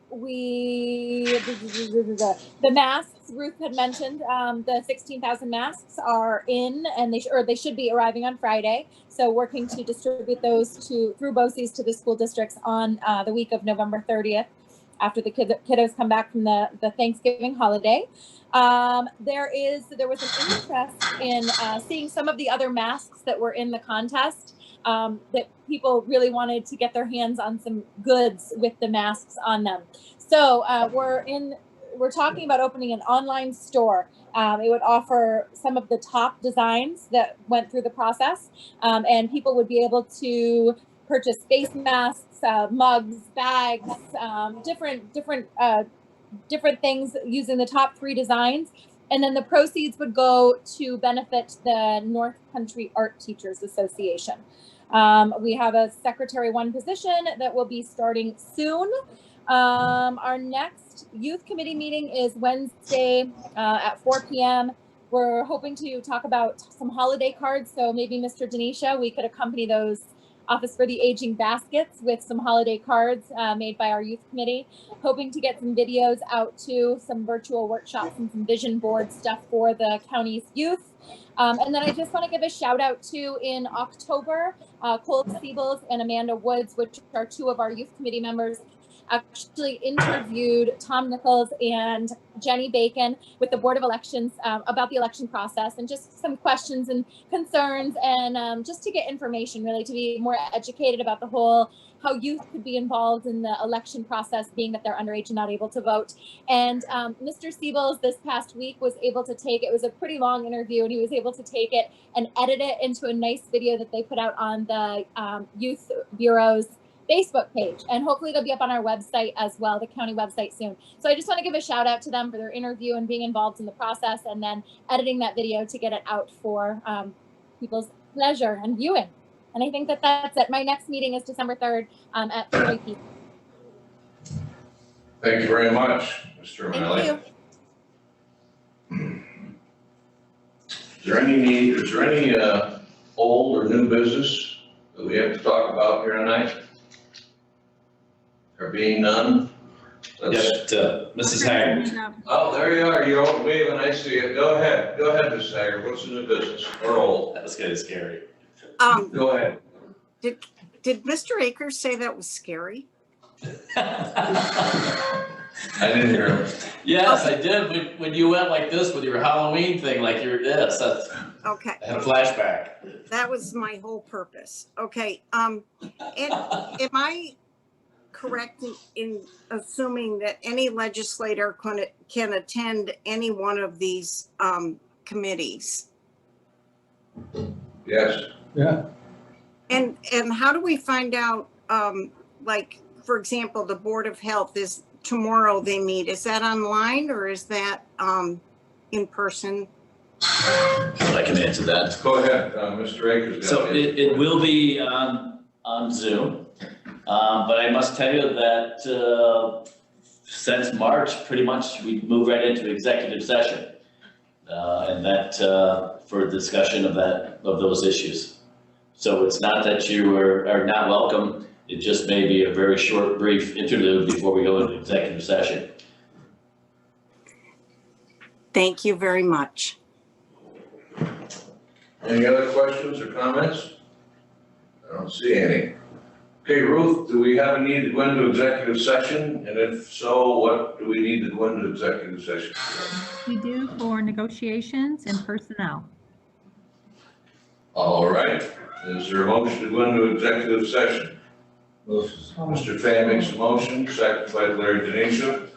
Speaker 16: masks, Ruth had mentioned, the 16,000 masks are in, and they should be arriving on Friday. So working to distribute those through BOCES to the school districts on the week of November 30th, after the kiddos come back from the Thanksgiving holiday. There was an interest in seeing some of the other masks that were in the contest. That people really wanted to get their hands on some goods with the masks on them. So we're talking about opening an online store. It would offer some of the top designs that went through the process, and people would be able to purchase face masks, mugs, bags, different things using the top 3 designs. And then the proceeds would go to benefit the North Country Art Teachers Association. We have a Secretary 1 position that will be starting soon. Our next youth committee meeting is Wednesday at 4 p.m. We're hoping to talk about some holiday cards. So maybe Mr. Denisha, we could accompany those Office for the Aging baskets with some holiday cards made by our youth committee. Hoping to get some videos out to some virtual workshops and some vision board stuff for the county's youth. And then I just want to give a shout out to, in October, Cole Siebels and Amanda Woods, which are 2 of our youth committee members, actually interviewed Tom Nichols and Jenny Bacon with the Board of Elections about the election process, and just some questions and concerns, and just to get information, really to be more educated about the whole, how youth could be involved in the election process, being that they're underage and not able to vote. And Mr. Siebels this past week was able to take, it was a pretty long interview, and he was able to take it and edit it into a nice video that they put out on the Youth Bureau's Facebook page, and hopefully they'll be up on our website as well, the county website, soon. So I just want to give a shout out to them for their interview and being involved in the process, and then editing that video to get it out for people's pleasure and viewing. And I think that that's it. My next meeting is December 3rd at 3 p.m.
Speaker 1: Thank you very much, Mr. O'Malley.
Speaker 16: Thank you.
Speaker 1: Is there any old or new business that we have to talk about here tonight? There being none?
Speaker 5: Mrs. Haggard.
Speaker 1: Oh, there you are. You're waving. I see it. Go ahead, Mrs. Haggard. What's the new business or old?
Speaker 5: That was kind of scary.
Speaker 1: Go ahead.
Speaker 8: Did Mr. Akers say that was scary?
Speaker 1: I didn't hear him.
Speaker 5: Yes, I did. When you went like this with your Halloween thing, like you're this,
Speaker 8: Okay.
Speaker 5: I had a flashback.
Speaker 8: That was my whole purpose. Okay. And am I correct in assuming that any legislator can attend any one of these committees?
Speaker 1: Yes.
Speaker 18: Yeah.
Speaker 8: And how do we find out, like, for example, the Board of Health, is tomorrow they meet, is that online or is that in person?
Speaker 5: I can answer that.
Speaker 1: Go ahead, Mr. Akers.
Speaker 5: So it will be on Zoom, but I must tell you that since March, pretty much we moved right into executive session, and that for discussion of those issues. So it's not that you are not welcome. It just may be a very short, brief interlude before we go into executive session.
Speaker 8: Thank you very much.
Speaker 1: Any other questions or comments? I don't see any. Okay, Ruth, do we have a need to go into executive session? And if so, what do we need to go into executive session?
Speaker 21: We do for negotiations and personnel.
Speaker 1: All right. Is there a motion to go into executive session? Mr. Fay makes a motion, second by Larry Denisha.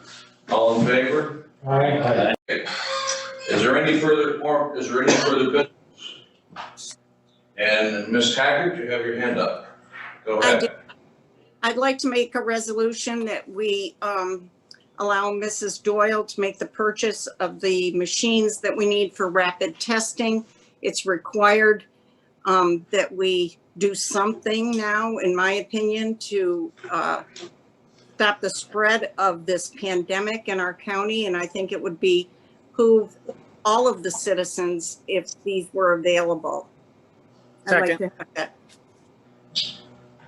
Speaker 1: All in favor?
Speaker 18: Aye.
Speaker 1: Is there any further business? And Ms. Haggard, you have your hand up. Go
Speaker 8: I
Speaker 1: ahead.
Speaker 8: do. I'd like to make a resolution that we allow Mrs. Doyle to make the purchase of the machines that we need for rapid testing. It's required that we do something now, in my opinion, to stop the spread of this pandemic in our county. And I think it would behoove all of the citizens if these were available. I'd like to have that.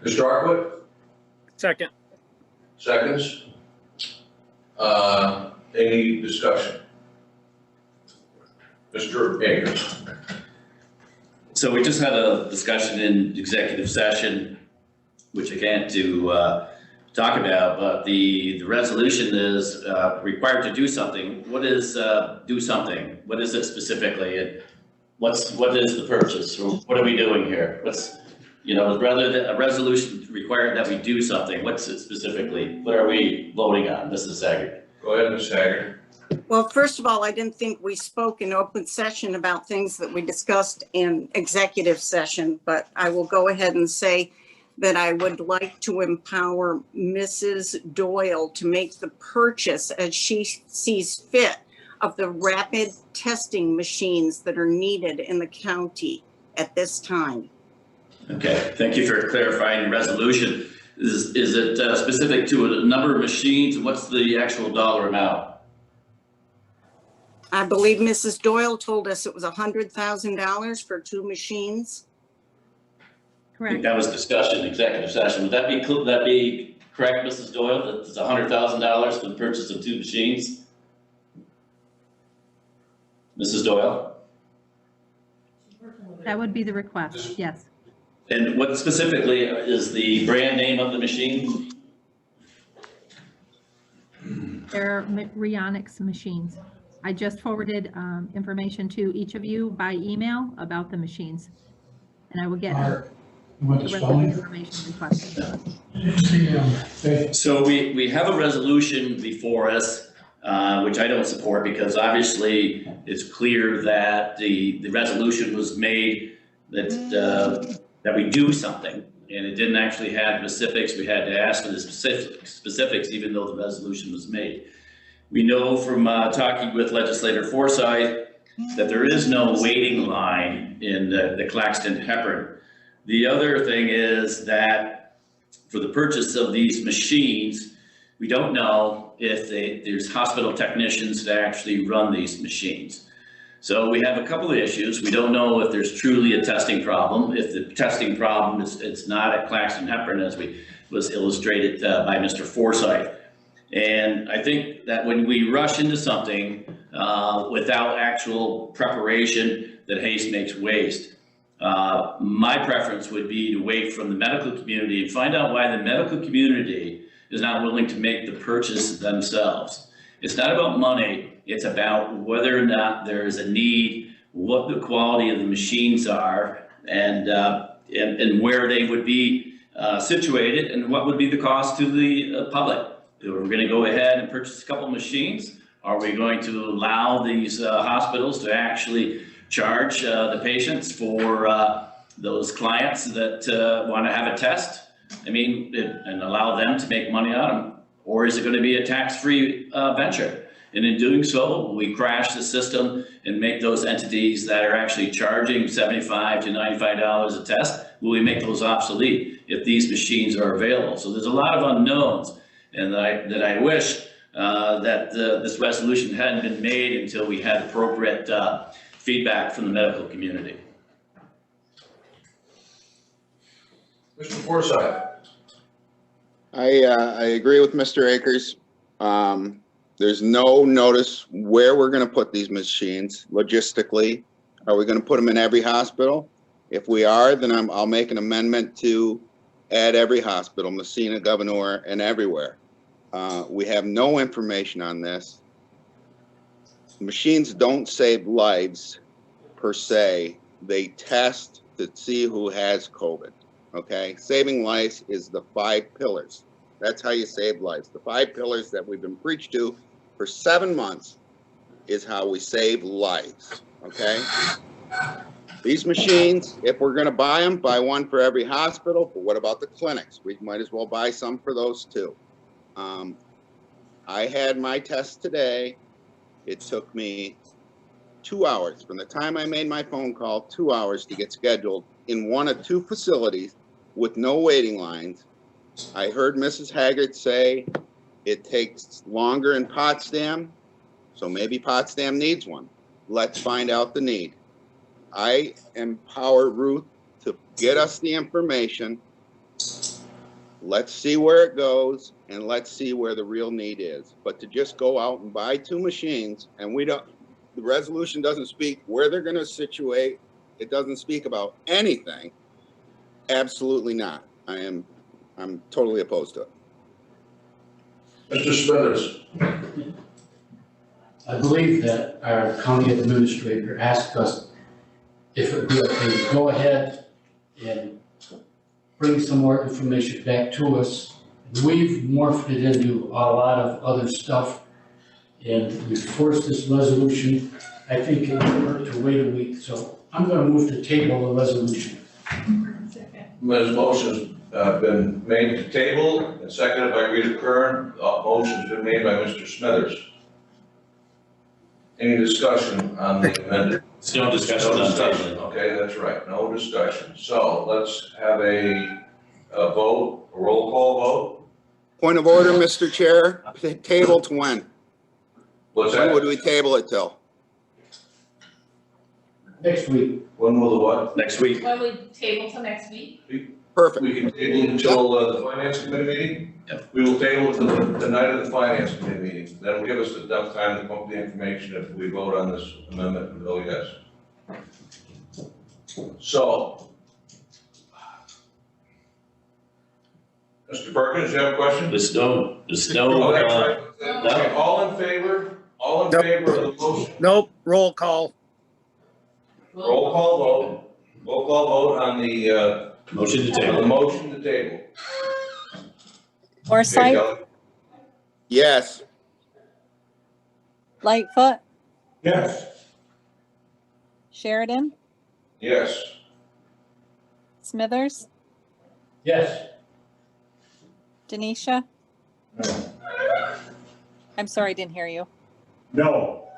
Speaker 1: Mr. Arkwood,
Speaker 6: Second.
Speaker 1: seconds. Any discussion? Mr. Akers.
Speaker 5: So we just had a discussion in executive session, which I can't talk about, but the resolution is required to do something. What is do something? What is it specifically? And what is the purchase? Or what are we doing here? Rather than a resolution required that we do something, what's it specifically? What are we voting on, Mrs. Haggard?
Speaker 1: Go ahead, Ms. Haggard.
Speaker 8: Well, first of all, I didn't think we spoke in open session about things that we discussed in executive session, but I will go ahead and say that I would like to empower Mrs. Doyle to make the purchase as she sees fit of the rapid testing machines that are needed in the county at this time.
Speaker 5: Okay, thank you for clarifying the resolution. Is it specific to a number of machines? What's the actual dollar amount?
Speaker 8: I believe Mrs. Doyle told us it was $100,000 for 2 machines.
Speaker 5: I think that was discussed in executive session. Would that be correct, Mrs. Doyle, that it's $100,000 for the purchase of 2 machines? Mrs. Doyle?
Speaker 21: That would be the request, yes.
Speaker 5: And what specifically is the brand name of the machine?
Speaker 21: They're Rheonics machines. I just forwarded information to each of you by email about the machines. And I will get the rest of the information requested.
Speaker 5: So we have a resolution before us, which I don't support because obviously it's clear that the resolution was made that we do something, and it didn't actually have specifics. We had to ask for the specifics, even though the resolution was made. We know from talking with Legislator Forsyth that there is no waiting line in the Claxton Hepburn. The other thing is that for the purchase of these machines, we don't know if there's hospital technicians that actually run these machines. So we have a couple of issues. We don't know if there's truly a testing problem. If the testing problem it's not at Claxton Hepburn, as was illustrated by Mr. Forsyth. And I think that when we rush into something without actual preparation, that haste makes waste. My preference would be to wait from the medical community and find out why the medical community is not willing to make the purchase themselves. It's not about money. It's about whether or not there is a need, what the quality of the machines are, and where they would be situated, and what would be the cost to the public. If we're going to go ahead and purchase a couple machines, are we going to allow these hospitals to actually charge the patients for those clients that want to have a test? I mean, and allow them to make money on them? Or is it going to be a tax-free venture? And in doing so, we crash the system and make those entities that are actually charging $75 to $95 a test, will we make those obsolete if these machines are available? So there's a lot of unknowns, and that I wish that this resolution hadn't been made until we had appropriate feedback from the medical community.
Speaker 1: Mr. Forsyth.
Speaker 10: I agree with Mr. Akers. There's no notice where we're going to put these machines logistically. Are we going to put them in every hospital? If we are, then I'll make an amendment to add every hospital, Messina, Gouverneur, and everywhere. We have no information on this. Machines don't save lives per se. They test to see who has COVID. okay? Saving lives is the 5 pillars. That's how you save lives. The 5 pillars that we've been preached to for 7 months is how we save lives, okay? These machines, if we're gonna buy them, buy one for every hospital, but what about the clinics? We might as well buy some for those too. I had my test today. It took me 2 hours. From the time I made my phone call, 2 hours to get scheduled in one of 2 facilities with no waiting lines. I heard Mrs. Haggard say it takes longer in Potsdam, so maybe Potsdam needs one. Let's find out the need. I empower Ruth to get us the information. Let's see where it goes, and let's see where the real need is. But to just go out and buy 2 machines, and the resolution doesn't speak where they're gonna situate, it doesn't speak about anything, absolutely not. I'm totally opposed to it.
Speaker 1: Mr. Smithers.
Speaker 2: I believe that our county administrator asked us if it would be okay to go ahead and bring some more information back to us. We've morphed it into a lot of other stuff, and we forced this resolution. I think it would hurt to wait a week, so I'm gonna move to table the resolution.
Speaker 1: Ms. Motion's been made to table and seconded by Rita Kern. Motion's been made by Mr. Smithers. Any discussion on the amendment?
Speaker 5: No discussion on tabling.
Speaker 1: Okay, that's right, no discussion. So let's have a vote, a roll call vote.
Speaker 10: Point of order, Mr. Chair, table to when?
Speaker 1: What's
Speaker 10: When
Speaker 1: that?
Speaker 10: would we table it till?
Speaker 2: Next week.
Speaker 1: When will the what?
Speaker 5: Next week.
Speaker 4: When we table till next week?
Speaker 10: Perfect.
Speaker 1: We can table until the finance committee meeting?
Speaker 5: Yep.
Speaker 1: We will table to the night of the finance committee meeting. That'll give us enough time to come up with the information if we vote on this amendment and vote yes. So, Mr. Perkins, you have a question?
Speaker 5: The snow,
Speaker 1: Oh, that's right. Okay, all in favor of the motion?
Speaker 6: Nope, roll call.
Speaker 1: Roll call vote on the,
Speaker 5: motion to
Speaker 1: on the
Speaker 5: table.
Speaker 1: motion to table. Okay,
Speaker 13: Forsythe,
Speaker 1: Kelly?
Speaker 10: Yes.
Speaker 13: Lightfoot,
Speaker 18: Yes.
Speaker 13: Sheridan,
Speaker 1: Yes.
Speaker 13: Smithers,
Speaker 2: Yes.
Speaker 13: Denisha.
Speaker 14: No.
Speaker 13: I'm sorry, I didn't hear you.
Speaker 14: No.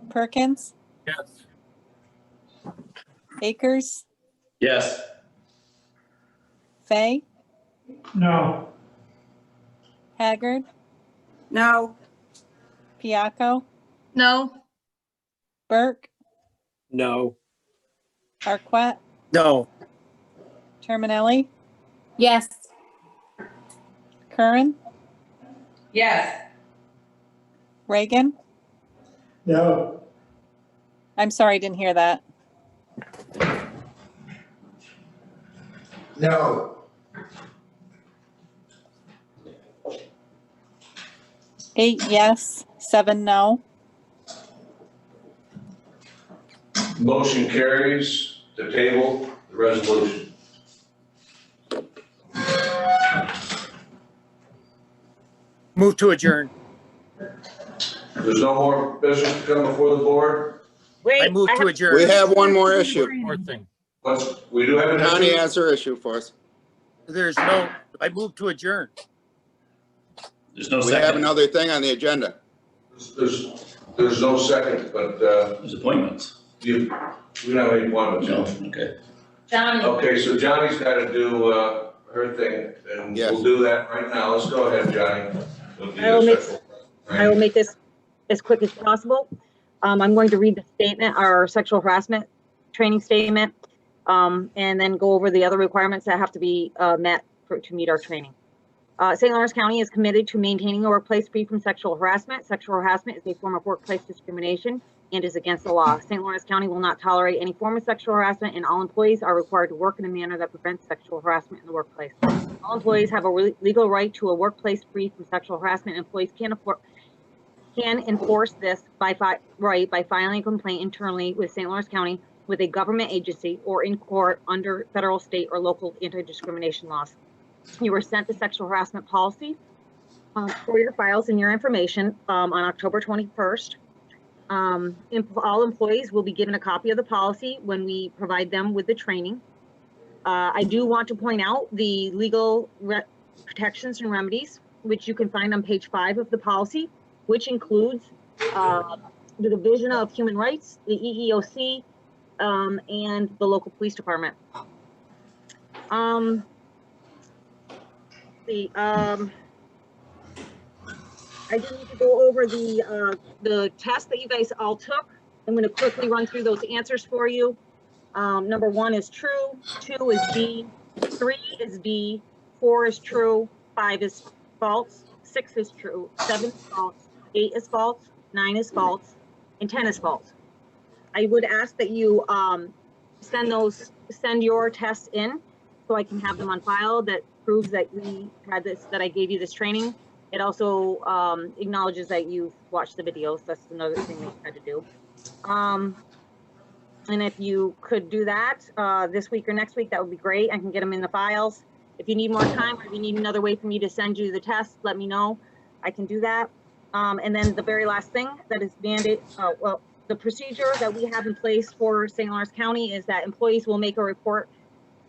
Speaker 13: Perkins,
Speaker 7: Yes.
Speaker 13: Akers,
Speaker 5: Yes.
Speaker 13: Fay,
Speaker 9: No.
Speaker 13: Haggard,
Speaker 8: No.
Speaker 13: Piacco,
Speaker 20: No.
Speaker 13: Burke,
Speaker 7: No.
Speaker 13: Arquette,
Speaker 6: No,
Speaker 13: Terminelli,
Speaker 16: Yes.
Speaker 13: Curran,
Speaker 4: Yes.
Speaker 13: Reagan.
Speaker 14: No.
Speaker 13: I'm sorry, I didn't hear that.
Speaker 14: No.
Speaker 13: 8 yes, 7 no.
Speaker 1: Motion carries to table the resolution.
Speaker 6: move to adjourn.
Speaker 1: There's no more business to come before the board?
Speaker 6: I move to adjourn.
Speaker 10: We have one more issue.
Speaker 7: More thing.
Speaker 1: We do have an
Speaker 10: Connie
Speaker 1: issue?
Speaker 10: has her issue for us.
Speaker 6: I move to adjourn.
Speaker 5: There's no
Speaker 10: We have
Speaker 5: second.
Speaker 10: another thing on the agenda.
Speaker 1: There's no second, but,
Speaker 5: There's appointments.
Speaker 1: we don't have any appointments.
Speaker 5: No, okay.
Speaker 4: Johnny?
Speaker 1: Okay, so Johnny's gotta do, her thing, and
Speaker 10: Yes.
Speaker 1: we'll do that right now. Let's go ahead, Johnny. With the
Speaker 22: I will make-
Speaker 1: sexual-
Speaker 22: I will make this as quick as possible. I'm going to read the statement, our sexual harassment training statement, and then go over the other requirements that have to be met to meet our training. St. Lawrence County is committed to maintaining a workplace free from sexual harassment. Sexual harassment is a form of workplace discrimination and is against the law. St. Lawrence County will not tolerate any form of sexual harassment, and all employees are required to work in a manner that prevents sexual harassment in the workplace. All employees have a legal right to a workplace free from sexual harassment. Employees can enforce this by filing a complaint internally with St. Lawrence County with a government agency or in court under federal, state, or local anti-discrimination laws. You were sent the sexual harassment policy for your files and your information on October 21st. All employees will be given a copy of the policy when we provide them with the training. I do want to point out the legal protections and remedies, which you can find on page 5 of the policy, which includes the Division of Human Rights, the EEOC, and the local police department. I do need to go over the test that you guys all took. I'm going to quickly run through those answers for you. Number 1 is true, 2 is B, 3 is B, 4 is true, 5 is false, 6 is true, 7 is false, 8 is false, 9 is false, and 10 is false. I would ask that you send your tests in so I can have them on file. That proves that we had this, that I gave you this training. It also acknowledges that you've watched the videos. That's another thing that you had to do. And if you could do that this week or next week, that would be great. I can get them in the files. If you need more time or if you need another way for me to send you the test, let me know. I can do that. And then the very last thing that is mandated, well, the procedure that we have in place for St. Lawrence County is that employees will make a report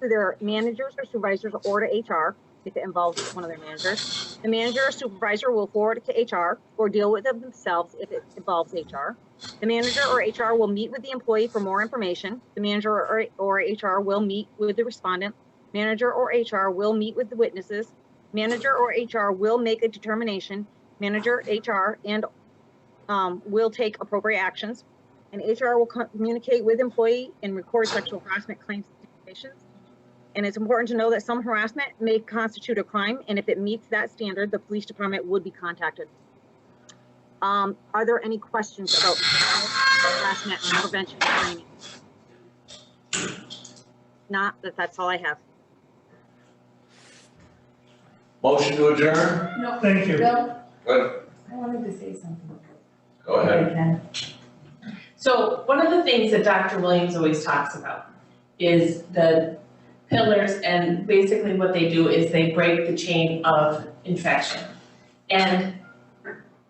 Speaker 22: to their managers or supervisors or to HR if it involves one of their managers. The manager or supervisor will forward it to HR or deal with it themselves if it involves HR. The manager or HR will meet with the employee for more information. The manager or HR will meet with the respondent. Manager or HR will meet with the witnesses. Manager or HR will make a determination. Manager, HR, and will take appropriate actions. And HR will communicate with employee and record sexual harassment claims and situations. And it's important to know that some harassment may constitute a crime, and if it meets that standard, the police department would be contacted. Are there any questions about harassment and prevention training? Not, that's all I have.
Speaker 1: Motion to adjourn?
Speaker 4: No.
Speaker 9: Thank you.
Speaker 4: Bill,
Speaker 1: What?
Speaker 4: I wanted to say something.
Speaker 1: Go ahead.
Speaker 4: Okay. So one of the things that Dr. Williams always talks about is the pillars, and basically what they do is they break the chain of infection. And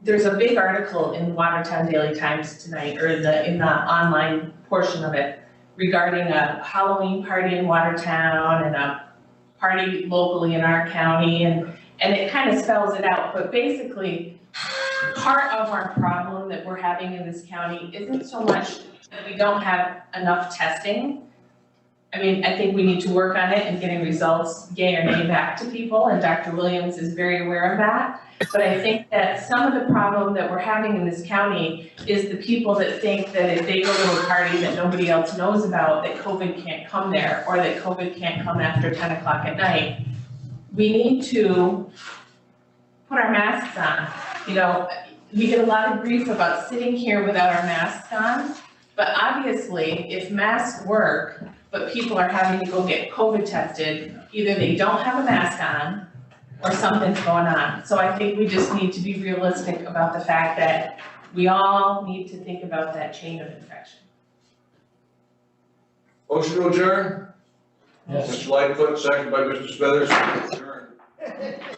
Speaker 4: there's a big article in Watertown Daily Times tonight, or in the online portion of it, regarding a Halloween party in Watertown and a party locally in our county, and it kind of spells it out. But basically, part of our problem that we're having in this county isn't so much that we don't have enough testing. I mean, I think we need to work on it and getting results, yay or nay, back to people, and Dr. Williams is very aware of that. But I think that some of the problem that we're having in this county is the people that think that if they go to a party that nobody else knows about, that COVID can't come there, or that COVID can't come after 10 o'clock at night. We need to put our masks on. You know, we get a lot of grief about sitting here without our masks on, but obviously, if masks work, but people are having to go get COVID tested, either they don't have a mask on or something's going on. So I think we just need to be realistic about the fact that we all need to think about that chain of infection.
Speaker 1: Motion to adjourn?
Speaker 2: Yes.
Speaker 1: Mr. Lightfoot, second by Mr. Smithers. Adjourn.